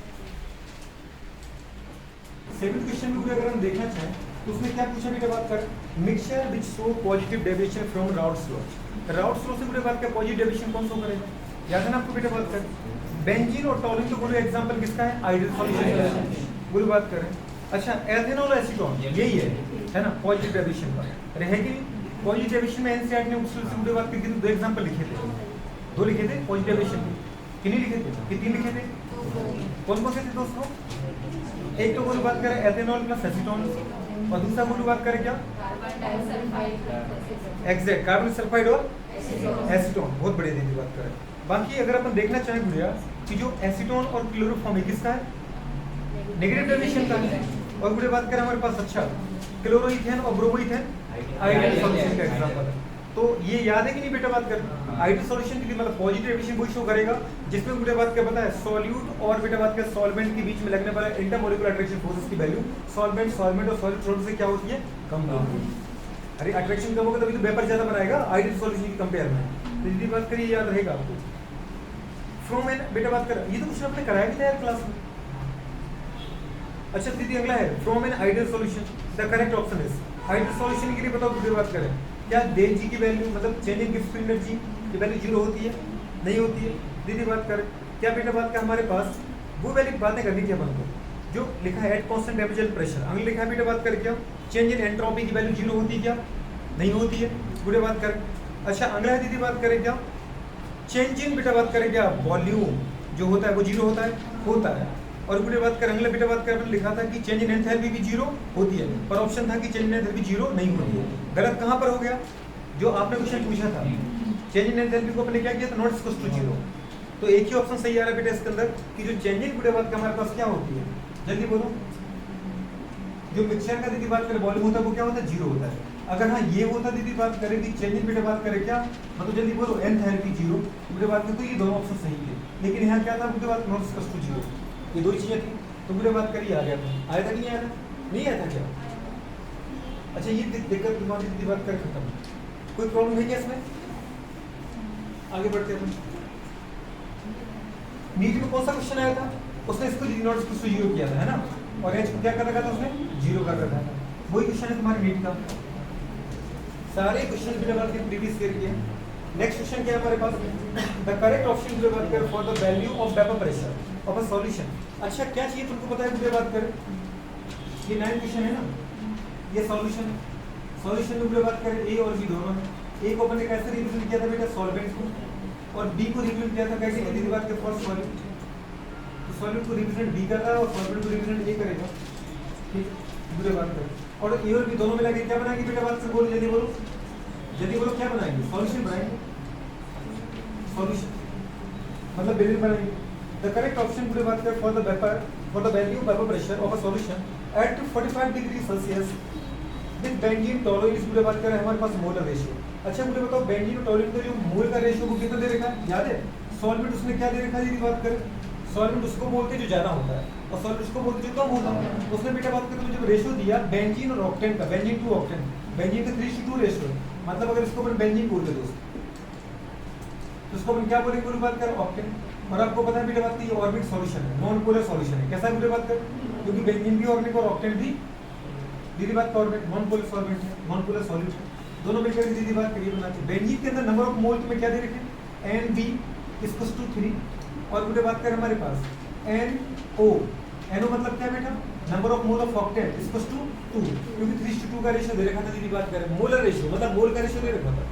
सेकंड क्वेश्चन में अगर हम देखना चाहें तो उसमें क्या पूछा बेटा बात कर, mixture which show positive deviation from routes law, routes law से बेटा बात कर पॉजिटिव डेविएशन कौन शो करेगा, याद है ना आपको बेटा बात कर, बेंजीन और टॉलिन तो बोलो एग्जांपल किसका है आइडियल सॉल्यूशन का, बोलो बात करें। अच्छा एथेनॉल एसीटोन यही है ना पॉजिटिव डेविएशन का, रहेगी पॉजिटिव डेविएशन में एनसीईआरटी ने उससे पूरे बात करके 2 एग्जांपल लिखे थे, 2 लिखे थे पॉजिटिव डेविएशन के, कितने लिखे थे कि 3 लिखे थे, कौन कौन से थे दोस्तों, एक तो बोलो बात करें एथेनॉल प्लस एसीटोन और दूसरा बोलो बात करें क्या एग्जैक्ट कार्बन सल्फाइड और एसीटोन, बहुत बढ़िया दीदी बात करें। बाकी अगर अपन देखना चाहें भैया कि जो एसीटोन और क्लोरोफॉर्म है किसका है नेगेटिव डेविएशन का है, और बुरे बात करें हमारे पास अच्छा क्लोरोइथेन और ब्रोमोइथेन आइडियल सॉल्यूशन का एग्जांपल है, तो ये याद है कि नहीं बेटा बात कर, आइडियल सॉल्यूशन के लिए मतलब पॉजिटिव एडिशन वही शो करेगा जिसमें बेटा बात क्या पता है सॉल्यूट और बेटा बात क्या सॉल्वेंट के बीच में लगने वाला इंटरमोलिकुलर अट्रैक्शन फोर्सेस की वैल्यू सॉल्वेंट और सॉल्यूट छोड़ने से क्या होती है कम होगी। अरे अट्रैक्शन कम होगा तभी तो वेपर ज्यादा बनाएगा आइडियल सॉल्यूशन की कंपेयर में। तो यदि बात करिए याद रहेगा आपको फ्रॉम एन बेटा बात कर ये तो कुछ आपने कराया भी था यार क्लास में। अच्छा दीदी अगला है from an ideal solution the correct option is ideal solution के लिए बताओ बेटा बात करें क्या डेल जी की वैल्यू मतलब चेंज इन गिब्स एनर्जी की वैल्यू जीरो होती है नहीं होती है। दीदी बात करें क्या बेटा बात का हमारे पास वो वैल्यू बातें करनी थी अपन को जो लिखा है एट कांस्टेंट टेंपरेचर प्रेशर अगले लिखा है बेटा बात कर क्या चेंज इन एंट्रोपी की वैल्यू जीरो होती है क्या नहीं होती है बेटा बात करें। अच्छा अगला है दीदी बात करें क्या चेंज इन बेटा बात करें क्या वॉल्यूम जो होता है वो जीरो होता है और बेटा बात कर अगला बेटा बात कर लिखा था कि चेंज इन एंथैल्पी भी जीरो होती है पर ऑप्शन था कि चेंज इन एंथैल्पी जीरो नहीं होती है। गलत कहाँ पर हो गया जो आपने क्वेश्चन पूछा था चेंज इन एंथैल्पी को अपने क्या किया था नॉट इक्वल टू जीरो। तो एक ही ऑप्शन सही आ रहा है बेटा इसके अंदर कि जो चेंज इन बेटा बात का हमारे पास क्या होती है जल्दी बोलो जो मिक्सचर का दीदी बात करें वॉल्यूम होता है वो क्या होता है जीरो होता है। अगर हाँ ये होता दीदी बात करें कि चेंज इन बेटा बात करें क्या मतलब जल्दी बोलो एंथैल्पी जीरो बेटा बात करें तो ये दोनों ऑप्शन सही है लेकिन यहाँ क्या था बेटा बात नॉट इक्वल टू जीरो ये दो चीजें थी तो बेटा बात करिए आ गया था आया था कि नहीं आया था नहीं आया था क्या। अच्छा ये दिक्कत तुम्हारी दीदी बात कर खत्म कोई प्रॉब्लम है क्या इसमें आगे बढ़ते हैं। नीट में कौन सा क्वेश्चन आया था उसने इसको नॉट इक्वल टू जीरो किया था है ना और एच को क्या कर रखा था उसने जीरो कर रखा था वही क्वेश्चन है तुम्हारे नीट का सारे क्वेश्चन बेटा बात के प्रीवियस ईयर के। नेक्स्ट क्वेश्चन क्या है हमारे पास द करेक्ट ऑप्शन बेटा बात कर for the value of vapour pressure of a solution. अच्छा क्या चाहिए तुमको पता है बेटा बात कर ये 9 क्वेश्चन है ना ये सॉल्यूशन में बेटा बात करें ए और बी दोनों है ए को अपन ने कैसे रिप्रेजेंट किया था बेटा सॉल्वेंट को और बी को रिप्रेजेंट किया था कैसे यदि बात करें फॉर सॉल्यूट तो सॉल्यूट को रिप्रेजेंट बी कर रहा है और सॉल्वेंट को रिप्रेजेंट ए करेगा ठीक बेटा बात कर और ए और बी दोनों मिला के क्या बनाएंगे बेटा बात से बोलो जल्दी बोलो क्या बनाएंगे सॉल्यूशन बनाएंगे सॉल्यूशन मतलब बेरिल बनाएंगे। द करेक्ट ऑप्शन बेटा बात कर for the value of vapour pressure of a solution at 45 degree Celsius with benzene tolerance इस बेटा बात करें हमारे पास मोलर रेशियो। अच्छा मुझे बताओ बेंजीन और टॉलरेंस का जो मोल का रेशियो वो कितना दे रखा है याद है सॉल्वेंट उसने क्या दे रखा है यदि बात करें सॉल्वेंट उसको बोलते जो ज्यादा होता है और सॉल्वेंट उसको बोलते जो कम होता है उसने बेटा बात करें तो जो रेशियो दिया बेंजीन और ऑक्टेन का बेंजीन टू ऑक्टेन बेंजीन का 3:2 रेशियो मतलब अगर इसको अपन बेंजीन बोलते दोस्त तो इसको अपन क्या बोलेंगे पूरी बात कर ऑक्टेन और आपको पता है बेटा बात की ये ऑर्बिट सॉल्यूशन है नॉन पोलर सॉल्यूशन है कैसा है बेटा बात कर क्योंकि बेंजीन भी ऑर्बिट और ऑक्टेन भी दीदी बात ऑर्बिट नॉन पोलर सॉल्वेंट है नॉन पोलर सॉल्यूट है दोनों मिलकर के दीदी बात करिए बनाते बेंजीन के अंदर नंबर ऑफ मोल में क्या दे रखे NB = 3 और बेटा बात करें हमारे पास NO मतलब क्या बेटा number of mole of octane = 2 क्योंकि 3:2 का रेशियो दे रखा था दीदी बात करें मोलर रेशियो मतलब मोल का रेशियो दे रखा था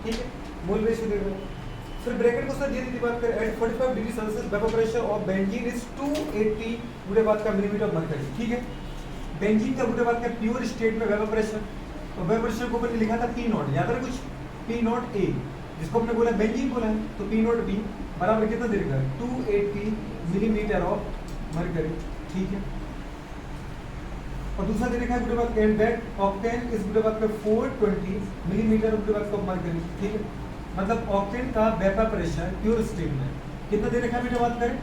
ठीक है मोल रेशियो दे रखा फिर ब्रैकेट को सर दीदी बात करें at 45 degree Celsius vapour pressure of benzene is 280 बेटा बात का मिलीमीटर मरकरी ठीक है। बेंजीन का बेटा बात का प्योर स्टेट में वेपर प्रेशर तो वेपर प्रेशर को मैंने लिखा था P0 याद है कुछ P0A जिसको हमने बोला बेंजीन बोला है तो P0B बराबर कितना दे रखा है 280 मिलीमीटर ऑफ मरकरी ठीक है। और दूसरा दे रखा है बेटा बात का दैट ऑक्टेन इज बेटा बात का 420 मिलीमीटर बेटा बात का मरकरी ठीक है मतलब ऑक्टेन का वेपर प्रेशर प्योर स्टेट में कितना दे रखा है बेटा बात करें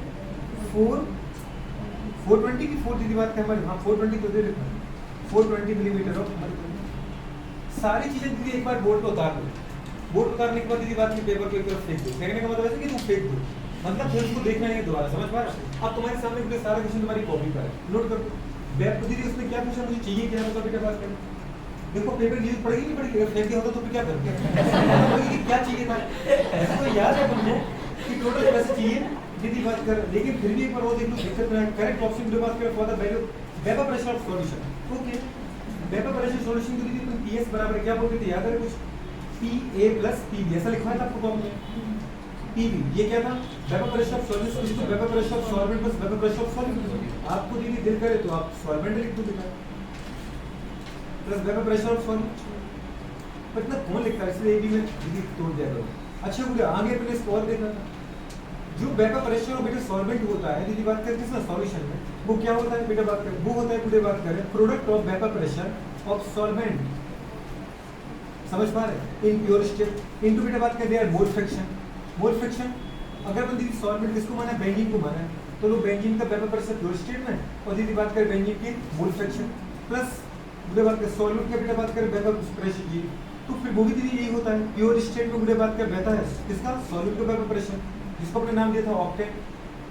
420 की 4 दीदी बात करें हमारे हाँ 420 तो दे रखा है 420 मिलीमीटर ऑफ मरकरी। सारी चीजें दीदी एक बार बोर्ड पे उतार दो बोर्ड उतारने के बाद दीदी बात की पेपर को एक तरफ फेंक दो फेंकने का मतलब है कि तुम फेंक दो मतलब फिर उसको देखना है दोबारा समझ पा रहा अब तुम्हारे सामने पूरे सारा क्वेश्चन तुम्हारी कॉपी पर है नोट कर वेब तो दीदी उसने क्या पूछा मुझे चाहिए क्या मतलब बेटा बात करें देखो पेपर न्यूज पढ़ेगी नहीं पढ़ेगी फेंक दिया होता तो फिर क्या करते क्या चाहिए था ऐसा तो याद है तुमको कि टोटल पैसे चाहिए दीदी बात कर लेकिन फिर भी एक बार वो देख लो दिक्कत ना करेक्ट ऑप्शन जो बात कर for the value vapour pressure of solution okay vapour pressure solution को दीदी तुम PS बराबर क्या बोलते थे याद है कुछ PA + PB ऐसा लिखा था आपको फॉर्म में PB ये क्या था वेपर प्रेशर ऑफ सॉल्यूशन इसको vapour pressure of solvent + vapour pressure of solute आपको दीदी दिल करे तो आप सॉल्वेंट लिख दो बेटा plus vapour pressure of solute पर इतना कौन लिखता है इसलिए AB में दीदी तोड़ दिया करो। अच्छा बोले आगे अपने इसको और देखना था जो वेपर प्रेशर और बेटा सॉल्वेंट होता है दीदी बात करते हैं सॉल्यूशन में वो क्या होता है बेटा बात करें वो होता है बेटा बात करें product of vapour pressure of solvent समझ पा रहे? इन प्योर स्टेट इनटू बेटा बात कर दे यार मोल फ्रैक्शन। मोल फ्रैक्शन अगर अपन दीदी सॉल्वेंट किसको माना है, बेंजीन को माना है, तो लोग बेंजीन का वेपर प्रेशर प्योर स्टेट में, और दीदी बात करें बेंजीन की मोल फ्रैक्शन प्लस गुड़े बात कर सॉल्वेंट का बेटा बात करें वेपर प्रेशर जी, तो फिर वो भी दीदी यही होता है प्योर स्टेट में गुड़े बात कर बहता है किसका, सॉल्वेंट का वेपर प्रेशर, जिसको अपने नाम दिया था ऑक्टेन।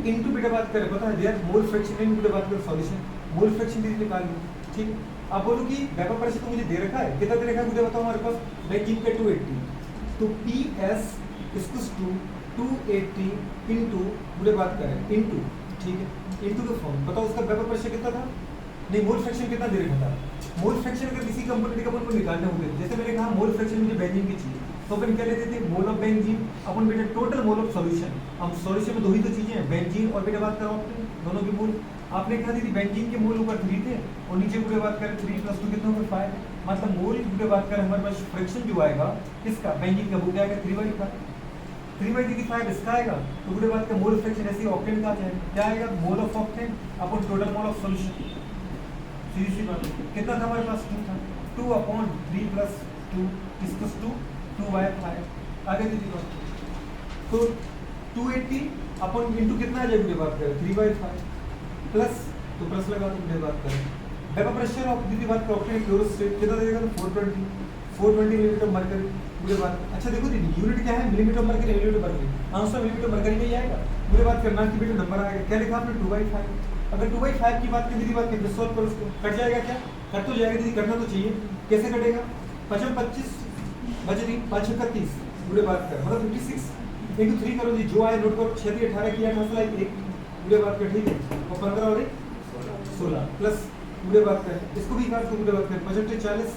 इनटू बेटा बात करें पता है यार मोल फ्रैक्शन इन गुड़े बात कर सॉल्यूशन, मोल फ्रैक्शन दीदी निकाल लो। ठीक, अब बोलो कि वेपर प्रेशर तो मुझे दे रखा है, कितना दे रखा है मुझे बताओ हमारे पास, बेंजीन का 280, तो PS इक्वल्स टू 280 इनटू मुझे बात करें इनटू, ठीक है, इनटू द फॉर्म बताओ उसका वेपर प्रेशर कितना था, नहीं मोल फ्रैक्शन कितना दे रखा था। मोल फ्रैक्शन अगर किसी कंपनी का अपन को निकालने होते, जैसे मैंने कहा मोल फ्रैक्शन मुझे बेंजीन की चाहिए, तो अपन क्या लेते थे मोल ऑफ बेंजीन अपन बेटा टोटल मोल ऑफ सॉल्यूशन। हम सॉल्यूशन में दो ही तो चीजें हैं, बेंजीन और बेटा बात करो दोनों के मोल। आपने कहा थी बेंजीन के मोल ऊपर 3 थे और नीचे पूरे बात करें 3 + 2 कितना होगा 5, मतलब मोल पूरे बात करें हमारे पास फ्रैक्शन जो आएगा किसका, बेंजीन का, वो क्या आएगा 3/5, 3/5 इसका आएगा, तो पूरे बात का मोल फ्रैक्शन ऐसे ऑक्टेन का क्या आएगा, मोल ऑफ ऑक्टेन अपन टोटल मोल ऑफ सॉल्यूशन। सीधी सी बात, कितना था हमारे पास 2 था, 2/3 + 2 इक्वल्स टू 2/5 आगे दीदी बात, तो 280 अपन इनटू कितना आ जाएगा बात करें 3/5 प्लस, तो प्लस लगा तो बात करें वेपर प्रेशर ऑफ दीदी बात करें ऑक्टेन प्योर स्टेट कितना देगा, तो 420 मिलीमीटर मरकरी मुझे बात। अच्छा देखो दीदी यूनिट क्या है, millimetre mercury, millimetre mercury, answer millimetre mercury में ही आएगा। मुझे बात करना कि बेटा नंबर आएगा, क्या लिखा आपने 2/5, अगर 2/5 की बात करें दीदी बात करें सॉल्व करो उसको, कट जाएगा क्या, कट तो जाएगा दीदी, करना तो चाहिए, कैसे कटेगा, 5/25 बचे नहीं 5/31 मुझे बात कर मतलब 56 इनटू 3 करो जी, जो आए नोट करो, 6 × 18 किया 18 1 मुझे बात कर, ठीक है, और 15 और 16 प्लस मुझे बात कर इसको भी काट, तो मुझे बात कर 65 40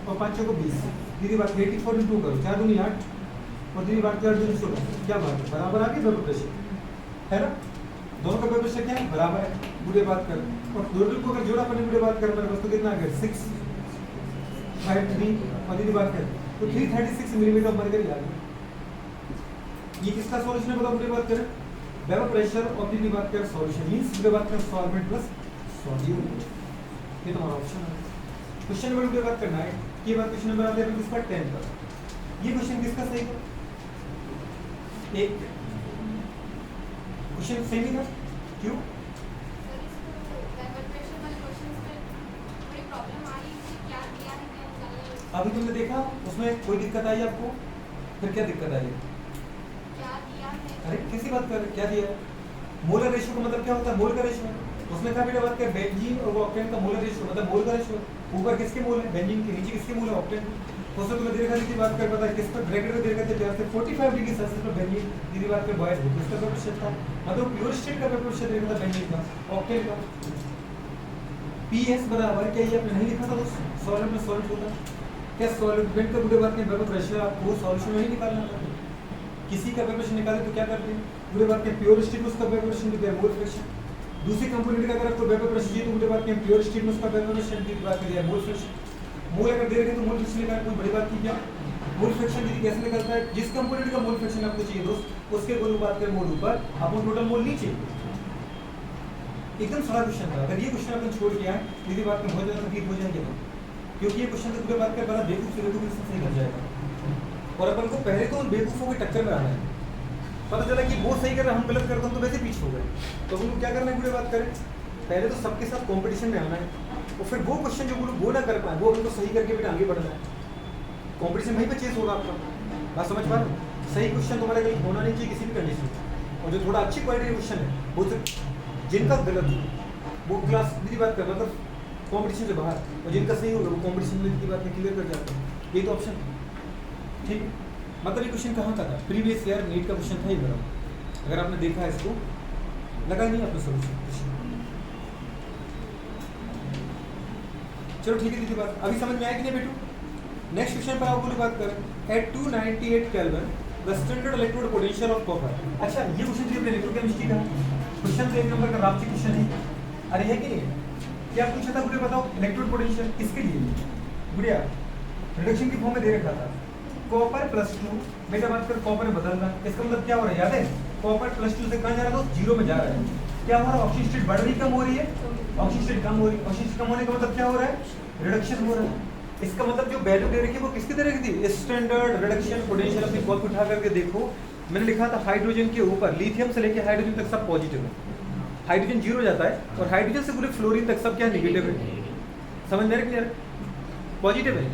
और 5 को 20 दीदी बात 84 × 2 करो, 4 दूनी 8 और दीदी बात 4 दूनी 16, क्या बात है बराबर आ गई वेपर प्रेशर है ना, दोनों का वेपर प्रेशर क्या है बराबर है मुझे बात कर, और टोटल को अगर जोड़ा अपने मुझे बात कर मेरे पास तो कितना आ गया 653 और दीदी बात कर तो 336 मिलीमीटर मरकरी आ गई। ये किसका सॉल्यूशन है बताओ मुझे बात करें, वेपर प्रेशर और दीदी बात कर सॉल्यूशन मींस मुझे बात कर सॉल्वेंट प्लस सॉल्यूट, ये तुम्हारा ऑप्शन है। क्वेश्चन नंबर 2 बात करना है, ये बात क्वेश्चन नंबर आते हैं किसका 10 का, ये क्वेश्चन किसका सही है, एक क्वेश्चन सही नहीं था क्यों, अभी तुमने देखा उसमें कोई दिक्कत आई आपको, फिर क्या दिक्कत आई, क्या दिया है? अरे कैसी बात कर रहे, क्या दिया है, मोलर रेशियो का मतलब क्या होता है, मोल का रेशियो, उसने कहा बेटा बात कर बेंजीन और ऑक्टेन का मोलर रेशियो मतलब मोल का रेशियो, ऊपर किसके मोल है बेंजीन के, नीचे किसके मोल है ऑक्टेन, तो उसने तुम्हें देखा थी बात कर पता है किस पर ब्रैकेट में देखा था 45 डिग्री सेल्सियस पर बेंजीन दीदी बात कर बॉयज हो, किसका वेपर प्रेशर था, मतलब प्योर स्टेट का वेपर प्रेशर देखा था बेंजीन का, ऑक्टेन का, PS बराबर क्या, ये आपने नहीं लिखा था दोस्त, सॉल्वेंट में सॉल्ट होता है क्या, सॉल्वेंट का पूरे बात में वेपर प्रेशर आपको सॉल्यूशन में ही निकालना था, किसी का वेपर प्रेशर निकाले तो क्या करते हैं पूरे बात में प्योर स्टेट में उसका वेपर प्रेशर निकले मोल फ्रैक्शन, दूसरी कंपोनेंट का अगर आपको वेपर प्रेशर चाहिए तो पूरे बात में प्योर स्टेट में उसका वेपर प्रेशर की बात करिए मोल फ्रैक्शन, मोल अगर दे रखे तो मोल फ्रैक्शन निकालना कोई बड़ी बात की क्या, मोल फ्रैक्शन दीदी कैसे निकलता है, जिस कंपोनेंट का मोल फ्रैक्शन आपको चाहिए दोस्त उसके गोल बात करें मोल ऊपर आपको टोटल मोल नीचे, एकदम सारा क्वेश्चन था, अगर ये क्वेश्चन अपन छोड़ के आए दीदी बात में बहुत ज्यादा तकलीफ हो जाएगी तो, क्योंकि ये क्वेश्चन तो पूरे बात कर बड़ा बेवकूफ से बेवकूफ सही कर जाएगा, और अपन को पहले तो उन बेवकूफों के टक्कर में आना है, पता चला कि वो सही कर रहे हैं हम गलत करते हैं तो वैसे पीछे हो गए, तो हम लोग क्या करना है पूरे बात करें पहले तो सबके साथ कंपटीशन में आना है, और फिर वो क्वेश्चन जो वो ना कर पाए वो हमको सही करके बेटा आगे बढ़ना है, कंपटीशन वहीं पे चेस होगा आपका, बात समझ पा रहे हो, सही क्वेश्चन तुम्हारे कहीं होना नहीं चाहिए किसी भी कंडीशन में, और जो थोड़ा अच्छी क्वालिटी का क्वेश्चन है वो सिर्फ जिनका गलत हो वो क्लास की बात कर मतलब कंपटीशन से बाहर, और जिनका सही होगा वो कंपटीशन में की बात में क्लियर कर जाते हैं, यही तो ऑप्शन है, ठीक है, मतलब ये क्वेश्चन कहाँ का था, प्रीवियस ईयर नीट का क्वेश्चन था ये मेरा, अगर आपने देखा है इसको लगा नहीं आपने सोल्यूशन, चलो ठीक है दीदी बात अभी समझ में आया कि नहीं बेटू, नेक्स्ट क्वेश्चन पर आप बोली बात करें at 298 kelvin the standard electrode potential of copper, अच्छा ये क्वेश्चन थी अपने इलेक्ट्रोकेमिस्ट्री का क्वेश्चन, 1 नंबर का राप्ची क्वेश्चन है, अरे है कि नहीं, क्या पूछा था बुढ़िया बताओ इलेक्ट्रोड पोटेंशियल किसके लिए, बुढ़िया रिडक्शन की फॉर्म में दे रखा था कॉपर +2 बेटा बात कर कॉपर में बदल रहा है, इसका मतलब क्या हो रहा है याद है, कॉपर +2 से कहाँ जा रहा है तो 0 में जा रहा है, क्या हो रहा है ऑक्सीजन स्टेट बढ़ रही कम हो रही है, ऑक्सीजन स्टेट कम हो रही है, ऑक्सीजन कम होने का मतलब क्या हो रहा है रिडक्शन हो रहा है, इसका मतलब जो वैल्यू दे रखी है वो किसकी दे रखी थी, स्टैंडर्ड रिडक्शन पोटेंशियल। अपनी कॉपी उठा करके देखो, मैंने लिखा था हाइड्रोजन के ऊपर लिथियम से लेके हाइड्रोजन तक सब पॉजिटिव है, हाइड्रोजन जीरो जाता है और हाइड्रोजन से पूरे फ्लोरीन तक सब क्या नेगेटिव है। समझ में क्लियर, पॉजिटिव है।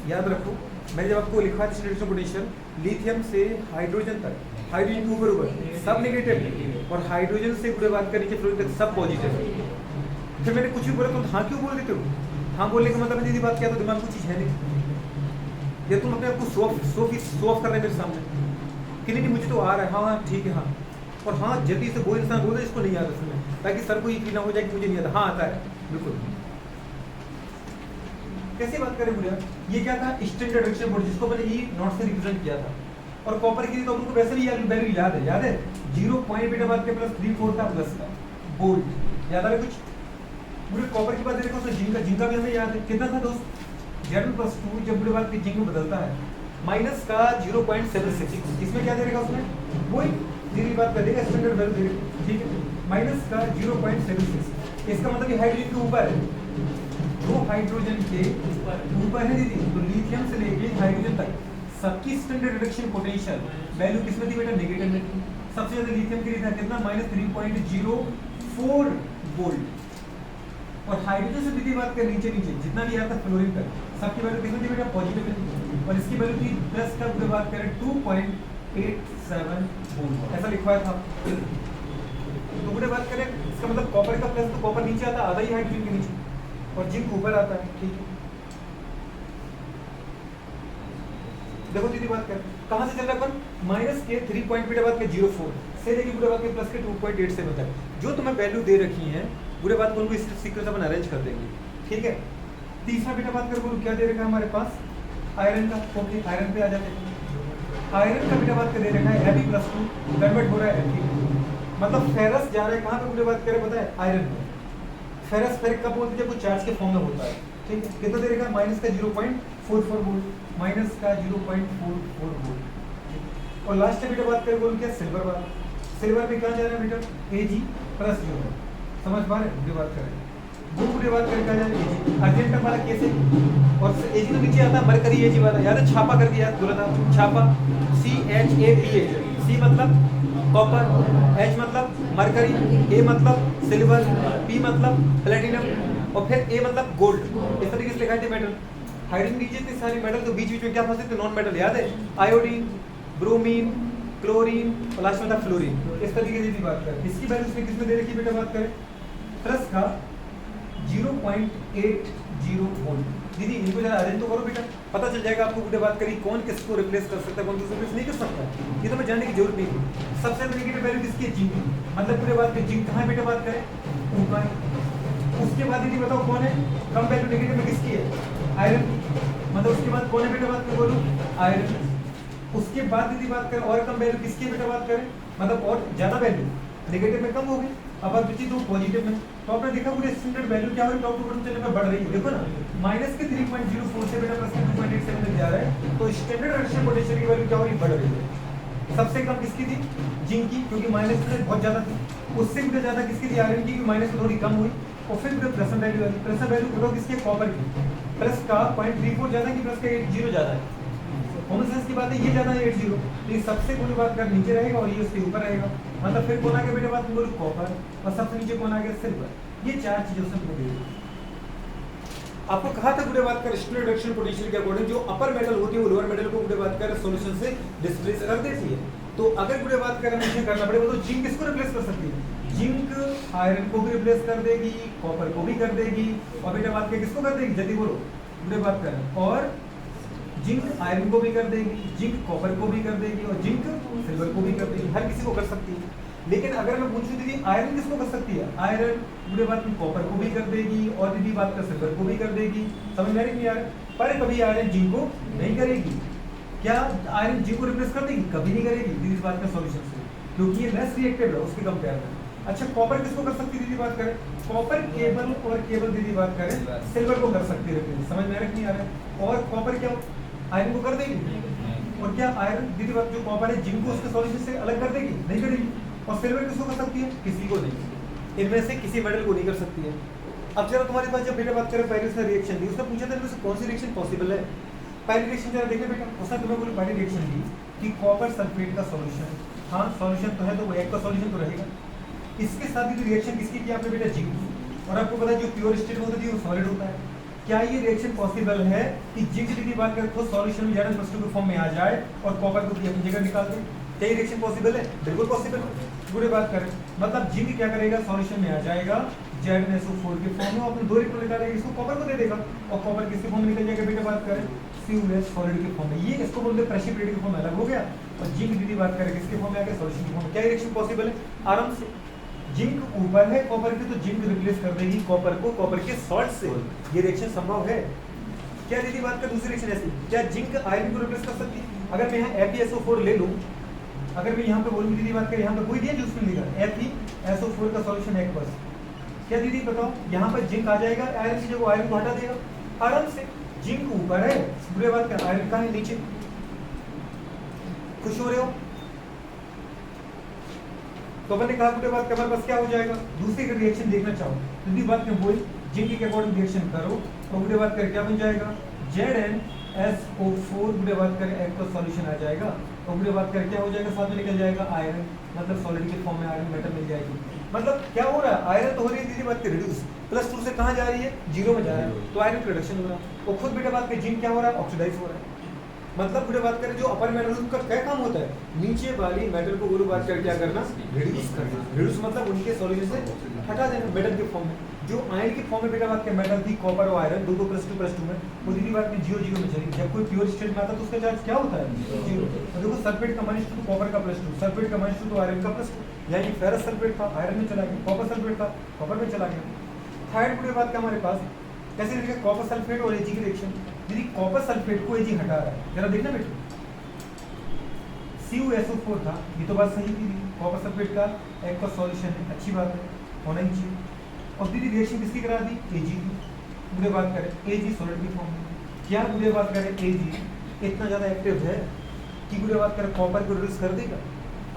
याद रखो मैंने जब आपको लिखा था रिडक्शन पोटेंशियल, लिथियम से हाइड्रोजन तक, हाइड्रोजन के ऊपर सब नेगेटिव और हाइड्रोजन से पूरे बात कर नीचे फ्लोरीन तक सब पॉजिटिव है। फिर मैंने कुछ भी बोला तो हाँ क्यों बोल देते हो, हाँ बोलने का मतलब दीदी बात क्या, तो दिमाग में कुछ चीज़ है नहीं, ये तुम अपने आपको शो ऑफ कर रहे हैं मेरे सामने कि नहीं मुझे तो आ रहा है, हाँ ठीक है हाँ, और हाँ जल्दी से वो इंसान बोल दे इसको नहीं आता सुनने, ताकि सर को ये फील ना हो जाए कि मुझे नहीं आता, हाँ आता है बिल्कुल। कैसे बात करें बुढ़िया, ये क्या था स्टैंडर्ड रिडक्शन बोर्ड, जिसको मैंने ई नॉट से रिप्रेजेंट किया था। और कॉपर की तो आपको वैसे भी वैल्यू याद है 0.3 था प्लस का बोल्ट, याद है कुछ। पूरे कॉपर की बात देखो तो जिंक का भी हमें याद है कितना था दोस्त, Z+2 जब पूरे बात की जिंक में बदलता है माइनस का 0.76, इसमें क्या दे देगा उसमें वही धीरे बात कर देगा स्टैंडर्ड वैल्यू दे देगा, ठीक है माइनस का 0.76। इसका मतलब ये हाइड्रोजन के ऊपर है, दो हाइड्रोजन के ऊपर है दीदी, तो लिथियम से लेके हाइड्रोजन तक सबकी स्टैंडर्ड रिडक्शन पोटेंशियल वैल्यू किसमें थी बेटा, नेगेटिव में थी। सबसे ज्यादा लिथियम के लिए था कितना, -3.04 वोल्ट, और हाइड्रोजन से दीदी बात कर नीचे जितना भी आया था फ्लोरीन तक सबकी वैल्यू कितनी थी बेटा, पॉजिटिव में, और इसकी वैल्यू थी प्लस का पूरे बात करें 2.87 वोल्ट, ऐसा लिखवाया था। तो पूरे बात करें इसका मतलब कॉपर का प्लस, तो कॉपर नीचे आता आधा ही हाइड्रोजन के नीचे, और जिंक ऊपर आता है, ठीक है। देखो दीदी बात कर कहां से चल रहा है अपन, माइनस के 3.04 से लेके पूरे बात के प्लस के 2.87 तक जो तुम्हें वैल्यू दे रखी है पूरे बात को उनको इस सीक्वेंस अपन अरेंज कर देंगे, ठीक है। तीसरा बेटा बात कर बोलो क्या दे रखा है हमारे पास, आयरन का, ओके आयरन पे आ जाते हैं। आयरन का बेटा बात कर दे रखा है Fe+2 कन्वर्ट हो रहा है Fe, मतलब फेरस जा रहा है कहां पे पूरे बात करें पता है, आयरन में। फेरस फेरिक कब बोलते हैं, जब वो चार्ज के फॉर्म में होता है, ठीक है। कितना दे रखा है, माइनस का 0.44 वोल्ट, माइनस का 0.44 वोल्ट। और लास्ट बेटा बात करें बोलो क्या, सिल्वर वाला, सिल्वर पे कहाँ जा रहा है बेटा, Ag+ जो है, समझ पा रहे हैं बात करें, वो पूरी बात करें कहाँ जा रहा है Ag, अर्जेंटम वाला कैसे, और Ag तो नीचे आता है, मरकरी Ag वाला याद है, छापा करके याद बोला था, छापा CHAPA, C मतलब कॉपर, H मतलब मरकरी, A मतलब सिल्वर, P मतलब प्लेटिनम, और फिर A मतलब गोल्ड। इस तरीके से लिखा है मेटल, हाइड्रोजन नीचे इतने सारे मेटल, तो बीच बीच में क्या फंसते थे, नॉन मेटल, याद है, आयोडीन, ब्रोमीन, क्लोरीन और लास्ट में था फ्लोरीन। इस तरीके से बात करें, इसकी वैल्यू इसमें किसमें दे रखी बेटा बात करें, प्लस का 0.80 वोल्ट। दीदी इनको जरा अरेंज तो करो बेटा, पता चल जाएगा आपको बेटा बात करी कौन किसको रिप्लेस कर सकता है, कौन किसको रिप्लेस नहीं कर सकता, ये तो मैं जानने की जरूरत नहीं थी। सबसे नेगेटिव वैल्यू किसकी है, जिंक, मतलब पूरे बात करें जिंक कहाँ बेटा बात करें, ऊपर। उसके बाद दीदी बताओ कौन है कम वैल्यू नेगेटिव में किसकी है, आयरन, मतलब उसके बाद कौन है बेटा बात करें बोलो, आयरन। उसके बाद दीदी बात करें और कम वैल्यू किसकी बेटा बात करें, मतलब और ज्यादा वैल्यू नेगेटिव में कम हो गई, अब आप बची तो पॉजिटिव में। तो आपने देखा पूरे स्टैंडर्ड वैल्यू क्या हो रही है, टॉप टू बॉटम चलने में बढ़ रही है, देखो ना, माइनस के 3.04 से बेटा प्लस के 2.87 तक जा रहा है, तो स्टैंडर्ड रिडक्शन पोटेंशियल की वैल्यू क्या हो रही है, बढ़ रही है। सबसे कम किसकी थी, जिंक की, क्योंकि माइनस से बहुत ज्यादा थी, उससे भी ज्यादा किसकी थी, आयरन की, क्योंकि माइनस से थोड़ी कम हुई, और फिर प्लस वैल्यू बताओ किसकी, कॉपर की, प्लस का 0.34 ज्यादा की प्लस का 80 ज्यादा है, कॉमन सेंस की बात है, ये ज्यादा है 80, तो ये सबसे पूरी बात कर नीचे रहेगा और ये उसके ऊपर रहेगा, मतलब फिर कौन आ गया बेटा बात बोलो, कॉपर, और सबसे नीचे कौन आ गया, सिल्वर। ये चार चीजों से मिल गई। आपको कहा था पूरे बात कर स्टैंडर्ड रिडक्शन पोटेंशियल के अकॉर्डिंग जो अपर मेटल होती है वो लोअर मेटल को पूरे बात कर सॉल्यूशन से डिस्प्लेस कर देती है। तो अगर पूरे बात कर हमें करना पड़ेगा तो जिंक किसको रिप्लेस कर सकती है, जिंक आयरन को भी रिप्लेस कर देगी, कॉपर को भी कर देगी, और बेटा बात किसको कर देगी, जल्दी बोलो पूरे बात कर, और जिंक आयरन को भी कर देगी, जिंक कॉपर को भी कर देगी, और जिंक सिल्वर को भी कर देगी, हर किसी को कर सकती है। लेकिन अगर मैं पूछूं दीदी आयरन किसको कर सकती है, आयरन पूरे बात में कॉपर को भी कर देगी, और दीदी बात कर सिल्वर को भी कर देगी, समझ में आ रही है, पर कभी आयरन जिंक को नहीं करेगी। क्या आयरन जिंक को रिप्लेस कर देगी, कभी नहीं करेगी दीदी, इस बात का सॉल्यूशन से, क्योंकि ये लेस रिएक्टिव है उसके कंपेयर में। अच्छा कॉपर किसको कर सकती है दीदी बात करें, कॉपर केबल और केबल दीदी बात करें सिल्वर को कर सकती है, समझ में आ रही है, और कॉपर क्या आयरन को कर देगी, और क्या आयरन दीदी बात जो कॉपर है जिंक को उसके सॉल्यूशन से अलग कर देगी, नहीं करेगी, और सिल्वर किसको कर सकती है, किसी को नहीं, इनमें से किसी मेटल को नहीं कर सकती है। अब जरा तुम्हारे पास जब बेटा बात करें पहले उसने रिएक्शन दी, उसने पूछा था कि कौन सी रिएक्शन पॉसिबल है। पहली रिएक्शन जरा देखिए बेटा, उसने तुम्हें बोली पहली रिएक्शन दी कि कॉपर सल्फेट का सॉल्यूशन, हाँ सॉल्यूशन तो है तो वो एक का सॉल्यूशन तो रहेगा। इसके साथ ही रिएक्शन किसकी की आपने बेटा, जिंक, और आपको पता है जो प्योर स्टेट में होती है वो सॉलिड होता है। क्या ये रिएक्शन पॉसिबल है कि जिंक की बात करें तो सॉल्यूशन में Zn+2 के फॉर्म में आ जाए और कॉपर को अपनी जगह निकाल दे? क्या ये रिएक्शन पॉसिबल है? बिल्कुल पॉसिबल है। पूरी बात करें मतलब जिंक क्या करेगा, सॉल्यूशन में आ जाएगा Zn+4 के फॉर्म में, अपने दो इलेक्ट्रॉन निकालेगा, इसको कॉपर को दे देगा और कॉपर किसके फॉर्म में निकल जाएगा बेटा, बात करें CuS सॉलिड के फॉर्म में। ये इसको बोलते हैं प्रेसिपिटेट के फॉर्म में अलग हो गया, और जिंक दीदी बात करें किसके फॉर्म में आ गया, सॉल्यूशन के फॉर्म में। क्या रिएक्शन पॉसिबल है? आराम से। जिंक ऊपर है कॉपर के, तो जिंक रिप्लेस कर देगी कॉपर को कॉपर के सॉल्ट से। ये रिएक्शन संभव है। क्या दीदी बात कर दूसरी रिएक्शन ऐसी, क्या जिंक आयरन को रिप्लेस कर सकती है? अगर मैं यहाँ FeSO4 ले लूँ, अगर मैं यहाँ पे बोलूँ दीदी बात कर, यहाँ पे कोई दिया जो उसमें लिखा FeSO4 का सॉल्यूशन एक्वस, क्या दीदी बताओ यहाँ पर जिंक आ जाएगा, आयरन की जगह आयरन को हटा देगा आराम से। जिंक ऊपर है, बुरे बात कर, आयरन कहाँ है, नीचे। खुश हो रहे हो? तो मैंने कहा बुरे बात कर, बस क्या हो जाएगा, दूसरी का रिएक्शन देखना चाहो दीदी बात कर, बोल जिंक के अकॉर्डिंग रिएक्शन करो और बुरे बात कर क्या बन जाएगा, Zn+SO4 बुरे बात कर एक्वस सॉल्यूशन आ जाएगा और बुरे बात कर क्या हो जाएगा, साथ में निकल जाएगा आयरन, मतलब सॉलिड के फॉर्म में आयरन मेटल मिल जाएगी। मतलब क्या हो रहा है, आयरन तो हो रही है दीदी बात की रिड्यूस, +2 से कहाँ जा रही है, 0 में जा रहा है, तो आयरन रिडक्शन हो रहा है। और खुद बेटा बात की जिंक क्या हो रहा है, ऑक्सीडाइज हो रहा है। मतलब बेटा बात करें जो अपर मेटल उसका क्या काम होता है, नीचे वाली मेटल को गुरु बात कर क्या करना, रिड्यूस करना। रिड्यूस मतलब उनके सॉल्यूशन से हटा देना मेटल के फॉर्म में। जो आयरन के फॉर्म में बेटा बात के मेटल थी कॉपर और आयरन, दो +2 में, वो दीदी बात में 0 में चली। जब कोई प्योर स्टेट में आता है तो उसका चार्ज क्या होता है, 0। और देखो सल्फेट का -2 तो कॉपर का +2, सल्फेट का -2 तो आयरन का +2, यानी फेरस सल्फेट था आयरन में चला गया, कॉपर सल्फेट था कॉपर में चला गया। थर्ड पूरी बात का हमारे पास कैसे देखिए, कॉपर सल्फेट और Ag की रिएक्शन। दीदी कॉपर सल्फेट को Ag हटा रहा है, जरा देखना बेटा, CuSO4 था, ये तो बात सही थी, कॉपर सल्फेट का एक्वस सॉल्यूशन है, अच्छी बात है, होना ही चाहिए। और दीदी रिएक्शन किसकी करा दी, Ag की। बुरे बात करें Ag सॉलिड की फॉर्म में। क्या बुरे बात करें Ag इतना ज़्यादा एक्टिव है कि बुरे बात करें कॉपर को रिड्यूस कर देगा।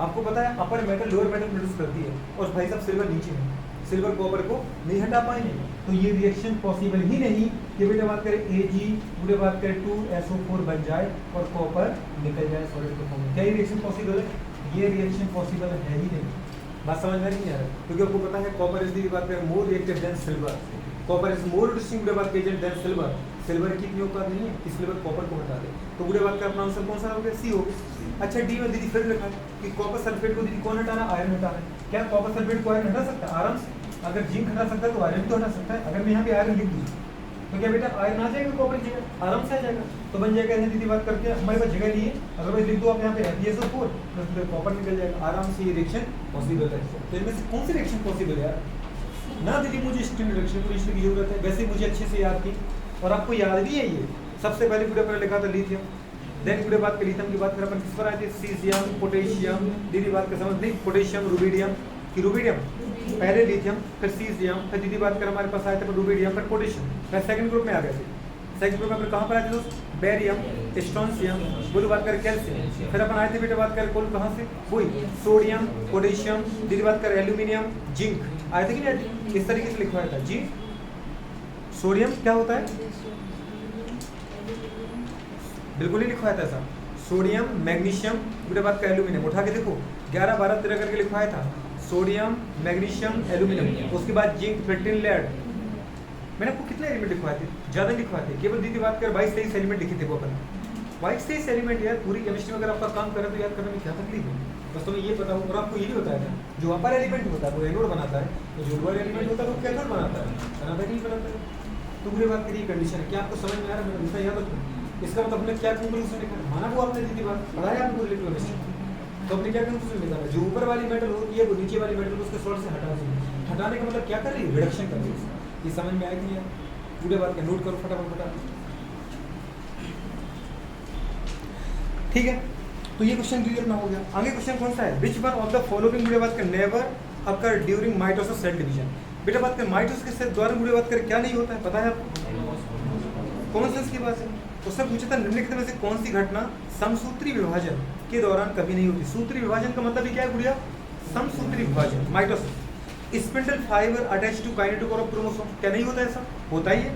आपको पता है अपर मेटल लोअर मेटल रिड्यूस करती है, और भाई साहब सिल्वर नीचे है, सिल्वर कॉपर को नहीं हटा पाएंगे, तो ये रिएक्शन पॉसिबल ही नहीं कि बेटा बात करें Ag बुरे बात करें 2SO4 बन जाए और कॉपर निकल जाए सॉलिड के फॉर्म में। क्या ये रिएक्शन पॉसिबल है? ये रिएक्शन पॉसिबल है ही नहीं। बात समझ में नहीं आ रहा, क्योंकि आपको पता है कॉपर इज दी बात करें more reactive than silver, copper is more reducing बुरे बात एजेंट देन सिल्वर। सिल्वर की इतनी औकात नहीं है कि सिल्वर कॉपर को हटा दे, तो बुरे बात का अपना आंसर कौन सा हो गया, C हो गया। अच्छा डी में दीदी फिर लिखा कि कॉपर सल्फेट को दीदी कौन हटाना, आयरन हटाना है। क्या कॉपर सल्फेट को आयरन हटा सकता है? आराम से। अगर जिंक हटा सकता है तो आयरन तो हटा सकता है। अगर मैं यहाँ पे आयरन लिख दूँ तो क्या बेटा आयरन आ जाएगा कॉपर की जगह, आराम से आ जाएगा, तो बन जाएगा ऐसे दीदी बात करके हमारे पास जगह नहीं है, अदरवाइज लिख दो आप यहाँ पे FeSO4 तो कॉपर निकल जाएगा, आराम से ये रिएक्शन पॉसिबल है। तो इनमें से कौन सी रिएक्शन पॉसिबल है यार? ना दीदी मुझे स्ट्रिंग रिएक्शन की जरूरत है, वैसे मुझे अच्छे से याद थी और आपको याद भी है। ये सबसे पहले पूरे पर लिखा था लिथियम, देन पूरे बात के लिथियम की बात करें अपन किस पर आए थे, सीजियम, पोटेशियम, दीदी बात कर समझ नहीं, पोटेशियम, रुबिडियम की रुबिडियम पहले लिथियम फिर सीजियम, फिर दीदी बात कर हमारे पास आए थे रुबिडियम फिर पोटेशियम, फिर सेकंड ग्रुप में आ गए थे। सेकंड ग्रुप में अपन कहाँ पर आए थे दोस्त, बेरियम, स्ट्रोंशियम, बोलो बात कर कैल्शियम, फिर अपन आए थे बेटा बात कर कौन कहाँ से, वही सोडियम, पोटेशियम, दीदी बात कर एल्यूमिनियम, जिंक आए थे कि नहीं? इस तरीके से लिखवाया था जी। सोडियम क्या होता है, बिल्कुल ही लिखवाया था ऐसा, सोडियम, मैग्नीशियम, बेटा बात कर एल्यूमिनियम, उठा के देखो 11 12 13 करके लिखवाया था, सोडियम, मैग्नीशियम, एल्यूमिनियम, उसके बाद जिंक, फिर टिन, लेड। मैंने आपको कितने एलिमेंट लिखवाए थे, ज़्यादा लिखवाए थे, केवल दीदी बात कर 22-23 एलिमेंट लिखे थे वो अपन, 22-23 एलिमेंट यार। पूरी केमिस्ट्री में अगर आपका काम करें तो याद करने में क्या तकलीफ है, बस तुम्हें ये पता हो। और आपको ये भी बताया था जो अपर एलिमेंट होता है वो एनोड बनाता है, तो जो लोअर एलिमेंट होता है वो कैथोड बनाता है, बनाता नहीं बनाता है। तो पूरी बात करिए कंडीशन है, क्या आपको समझ में आ रहा है? मेरा याद रखो, इसका मतलब हमने क्या कंक्लूजन लिखा, माना वो आपने दीदी बात पढ़ाया आपको इलेक्ट्रोकेमिस्ट्री, तो अपने क्या कंक्लूजन निकाला, जो ऊपर वाली मेटल होती है वो नीचे वाली मेटल को उसके सॉल्ट से हटा देगी। हटाने का मतलब क्या कर रही है, रिडक्शन कर रही है। ये समझ में आएगी नहीं? पूरे बात का नोट करो फटाफट फटाफट, ठीक है। तो ये क्वेश्चन क्लियर ना हो गया। आगे क्वेश्चन कौन सा है, which one of the following बुरे बात कर never occur during mitosis cell division. बेटा बात कर माइटोसिस के द्वारा बुरे बात कर क्या नहीं होता है, पता है आपको? कॉमन सेंस की बात है। उससे पूछा था निम्नलिखित में से कौन सी घटना समसूत्री विभाजन के दौरान कभी नहीं होती। सूत्री विभाजन का मतलब क्या है गुड़िया, समसूत्री विभाजन, mitosis. Spindle fibre attach to kinetochore of chromosome, क्या नहीं होता ऐसा? होता ही है।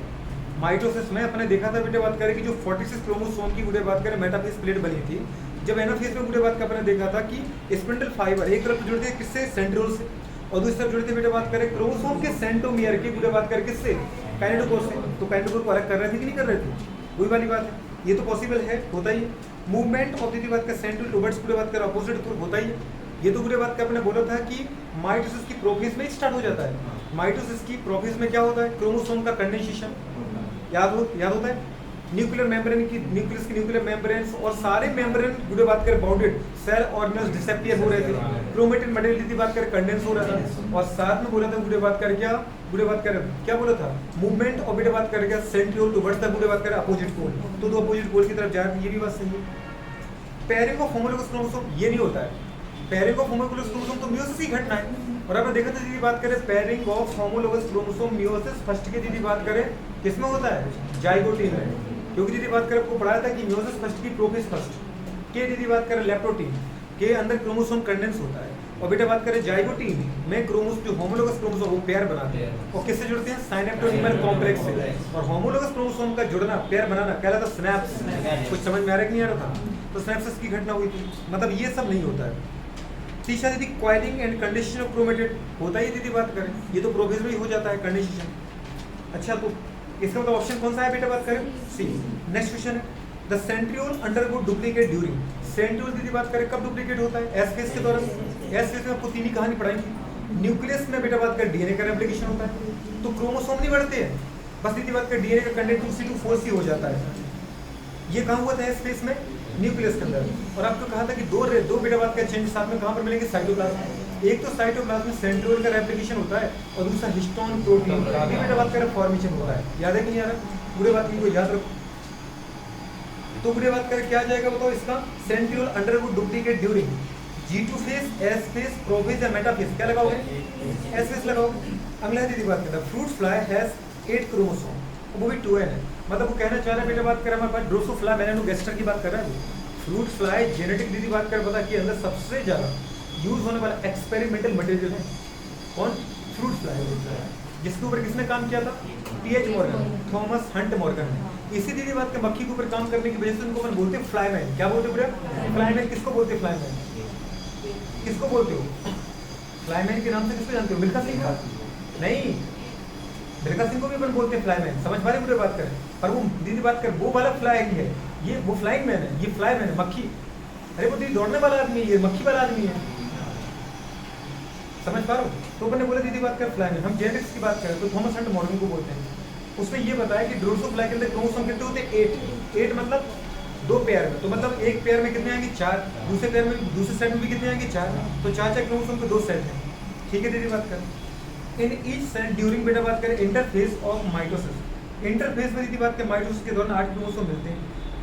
माइटोसिस में अपने देखा था बेटे बात करें कि जो 46 क्रोमोसोम की बेटे बात करें मेटाफेज प्लेट बनी थी, जब एनाफेज में बेटे बात का अपने देखा था कि स्पिंडल फाइबर एक तरफ जुड़ते हैं किससे? सेंट्रियोल से, और दूसरी तरफ जुड़ते बेटे बात करें क्रोमोसोम के सेंट्रोमियर के बेटे बात करें किससे? काइनेटोकोर से। तो काइनेटोकोर को अलग कर रहे थे कि नहीं कर रहे थे? वही वाली बात है, ये तो पॉसिबल है, होता ही है। मूवमेंट ऑफ दी बात का सेंट्रल टुवर्ड्स पूरे बात कर अपोजिट होता ही है। ये तो पूरे बात का अपने बोला था कि माइटोसिस की प्रोफेज में ही स्टार्ट हो जाता है। माइटोसिस की प्रोफेज में क्या होता है? क्रोमोसोम का कंडेंसेशन, याद होता है। न्यूक्लियर मेम्ब्रेन की न्यूक्लियस की न्यूक्लियर मेम्ब्रेन्स और सारे मेम्ब्रेन पूरे बात कर बाउंडेड सेल ऑर्गेनल्स डिसअपीयर हो रहे थे, क्रोमेटिन मटेरियल की बात कर कंडेंस हो रहा था, और साथ में बोला था पूरे बात कर क्या बोला था? मूवमेंट और बेटे बात कर क्या? सेंट्रियोल टुवर्ड्स द पूरे बात कर अपोजिट पोल, तो दो अपोजिट पोल की तरफ जा रहे थे, ये भी बात सही है। पेयरिंग ऑफ होमोलोगस क्रोमोसोम ये नहीं होता है। पेयरिंग ऑफ होमोलोगस क्रोमोसोम तो मियोसिस की घटना है, और आपने देखा था दीदी बात करें pairing of homologous chromosome meiosis first के दीदी बात करें किसमें होता है? जाइगोटीन में, क्योंकि दीदी बात करें आपको पढ़ाया था कि मियोसिस फर्स्ट की प्रोफेज फर्स्ट के दीदी बात करें लेप्टोटीन के अंदर क्रोमोसोम कंडेंस होता है, और बेटा बात करें जाइगोटीन में क्रोमोसोम जो होमोलोगस क्रोमोसोम वो पेयर बनाते हैं, और किससे जुड़ते हैं? साइनेप्टोनीमर कॉम्प्लेक्स से। और होमोलोगस क्रोमोसोम का जुड़ना पेयर बनाना कहलाता है सिनैप्स। कुछ समझ में आ रहा है कि नहीं आ रहा था? तो सिनैप्सिस की घटना हुई थी, मतलब ये सब नहीं होता है। तीसरा दीदी coiling and condensation of chromatid होता ही दीदी बात करें, ये तो प्रोफेज में ही हो जाता है कंडेंसेशन। अच्छा, तो इसका मतलब ऑप्शन कौन सा है बेटा बात करें? सी। नेक्स्ट क्वेश्चन है the centriole undergo duplicate during. Centriole दीदी बात करें कब डुप्लीकेट होता है? एस फेज के दौरान। एस फेज में आपको तीन ही कहानी पढ़ाई। न्यूक्लियस में बेटा बात करें डीएनए का रेप्लिकेशन होता है, तो क्रोमोसोम नहीं बढ़ते हैं, बस दीदी बात करें डीएनए का कंटेंट 2C2 हो जाता है। ये कहाँ हुआ था? एस फेज में, न्यूक्लियस के अंदर। और आपको कहा था कि दो बेटा बात का चेंज साथ में कहाँ पर मिलेंगे? साइटोप्लाज्म। एक तो साइटोप्लाज्म में सेंट्रियोल का रेप्लिकेशन होता है, और दूसरा हिस्टोन प्रोटीन का भी बेटा बात करें फॉर्मेशन होता है। याद है कि नहीं यार? पूरे बात को याद रखो। तो पूरे बात करें क्या आ जाएगा बताओ इसका? Centriole undergo duplicate during G2 phase, S phase, prophase या मेटाफेज। क्या लगाओगे? एस फेज लगाओगे। अगला दीदी बात करता है फ्रूट फ्लाई हैज 8 क्रोमोसोम, वो भी 2n है, मतलब वो कहना चाह रहा है बेटा बात करें हमारे पास ड्रोसोफ्ला मेलानोगैस्टर की बात कर रहा है। फ्रूट फ्लाई जेनेटिक दीदी बात कर पता कि अंदर सबसे ज्यादा यूज होने वाला एक्सपेरिमेंटल मटेरियल है कौन? फ्रूट फ्लाई, जिसके ऊपर किसने काम किया था? T.H. Morgan, Thomas Hunt Morgan ने। इसी दीदी बात के मक्खी के ऊपर काम करने की वजह से उनको अपन बोलते हैं फ्लाईमैन। क्या बोलते हैं बेटा? फ्लाईमैन। किसको बोलते हैं फ्लाईमैन? किसको बोलते हो? फ्लाईमैन के नाम से किसको जानते हो? मिल्खा सिंह का? नहीं, मिल्खा सिंह को भी अपन बोलते हैं फ्लाईमैन। समझ पा रहे पूरे बात करें? पर वो दीदी बात कर वो वाला फ्लाई है, ये वो फ्लाइंग मैन है, ये फ्लाई मैन है मक्खी। अरे वो दीदी दौड़ने वाला आदमी है, ये मक्खी वाला आदमी है। समझ पा रहे हो? तो अपन ने बोला दीदी बात कर फ्लाई मैन। हम जेनेटिक्स की बात करें तो थॉमस हंट मॉर्गन को बोलते हैं। उसने ये बताया कि ड्रोसोफ्लाई के अंदर क्रोमोसोम कितने होते हैं? 8 मतलब 2 पेयर में, तो मतलब एक पेयर में कितने आएंगे? 4। दूसरे पेयर में दूसरे सेट में भी कितने आएंगे? 4। तो 4 क्रोमोसोम के 2 सेट हैं। ठीक है दीदी बात कर। इन ईच सेट ड्यूरिंग बेटा बात करें इंटरफेज ऑफ माइटोसिस। इंटरफेज में दीदी बात करें माइटोसिस के दौरान 8 क्रोमोसोम मिलते हैं।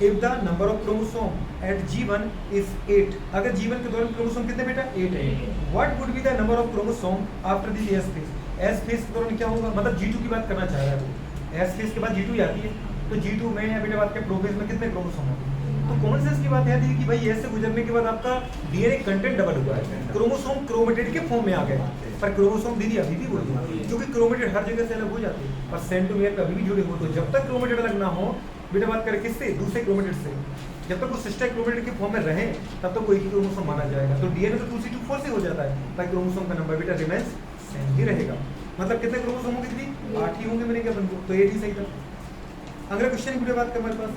If the number of chromosome at G1 is 8, अगर G1 के दौरान क्रोमोसोम कितने बेटा? 8 है। What would be the number of chromosome after the S phase? S phase के दौरान क्या होगा? मतलब G2 की बात करना चाह रहा है वो। एस फेज के बाद G2 आती है, तो G2 में या बेटा बात के प्रोफेज में कितने क्रोमोसोम होंगे? तो कॉमन सेंस की बात है कि भाई ऐसे गुजरने के बाद आपका डीएनए कंटेंट डबल हुआ है, क्रोमोसोम क्रोमेटिड के फॉर्म में आ गए। पर क्रोमोसोम दीदी अभी भी बोली, क्योंकि क्रोमेटिड हर जगह से अलग हो जाती है, पर सेंट्रोमियर कभी भी जुड़े हो। तो जब तक क्रोमेटिड अलग ना हो बेटा बात करें किससे? दूसरे क्रोमेटिड से। जब तक वो सिस्टर क्रोमेटिड के फॉर्म में रहे तब तक कोई ही क्रोमोसोम माना जाएगा। तो डीएनए तो 2C2 से हो जाता है, पर क्रोमोसोम का नंबर बेटा रिमेंस सेम ही रहेगा। मतलब कितने क्रोमोसोम होंगे दीदी? 8 ही होंगे मिलेंगे अपन को, तो 8 ही सही था। अगला क्वेश्चन की बात करें हमारे पास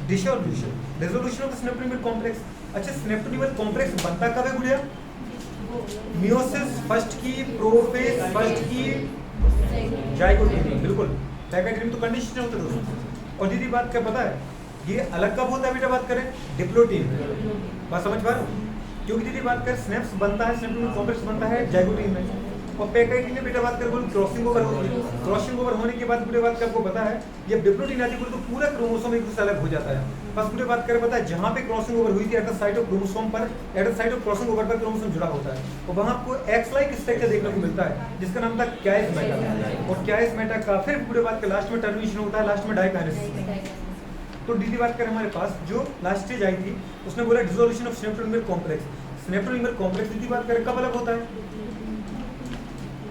रेजोल्यूशन ऑफ स्नेप्टोनीमर कॉम्प्लेक्स। अच्छा, स्नेप्टोनीमर कॉम्प्लेक्स बनता कब है गुड़िया? मियोसिस फर्स्ट की, प्रोफेज फर्स्ट की, जाइगोटीन। बिल्कुल, पैकेट तो कंडीशन होता है दोस्तों। और दीदी बात क्या पता है ये अलग कब होता है बेटा बात करें? डिप्लोटीन। बात समझ पा रहे हो? क्योंकि दीदी बात करें स्नेप्स बनता है, स्नेप्टोनीमर कॉम्प्लेक्स बनता है जाइगोटीन में, और पैकेटिन में बेटा बात करें क्रॉसिंग ओवर होती है। क्रॉसिंग ओवर होने के बाद पूरे बात आपको पता है जब डिप्लोटीन आती है तो पूरा क्रोमोसोम एक दूसरे से अलग हो जाता है। बस पूरे बात करें पता है जहाँ पे क्रॉसिंग ओवर हुई थी at the site of chromosome पर, at the site of crossing over पर क्रोमोसोम जुड़ा होता है, और वहाँ आपको एक्स लाइक स्ट्रक्चर देखने को मिलता है जिसका नाम था कैइसमेटा। और कैइसमेटा का फिर पूरे बात के लास्ट में टर्मिनेशन होता है, लास्ट में डाइकाइनेसिस। तो दीदी बात करें हमारे पास जो लास्ट स्टेज आई थी उसने बोला डिसोल्यूशन ऑफ स्नेप्टोनीमर कॉम्प्लेक्स। स्नेप्टोनीमर कॉम्प्लेक्स दीदी बात करें कब अलग होता है?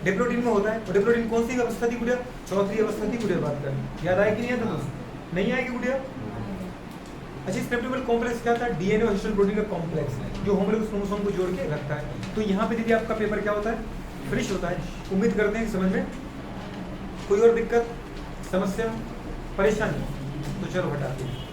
डिप्लोडीन में होता है। और डिप्लोडीन कौन सी अवस्था थी गुड़िया? चौथी अवस्था थी गुड़िया, बात करें। याद आया कि नहीं आता दोस्त? नहीं आएगी गुड़िया? अच्छा, स्ट्रेप्टोकोकल कॉम्प्लेक्स क्या था? डीएनए और हिस्टोन प्रोटीन का कॉम्प्लेक्स है जो होमोलोगस क्रोमोसोम को जोड़ के रखता है। तो यहाँ पे दीदी आपका पेपर क्या होता है? फिनिश होता है। उम्मीद करते हैं कि समझ में कोई और दिक्कत, समस्या, परेशानी? तो चलो हटाते हैं।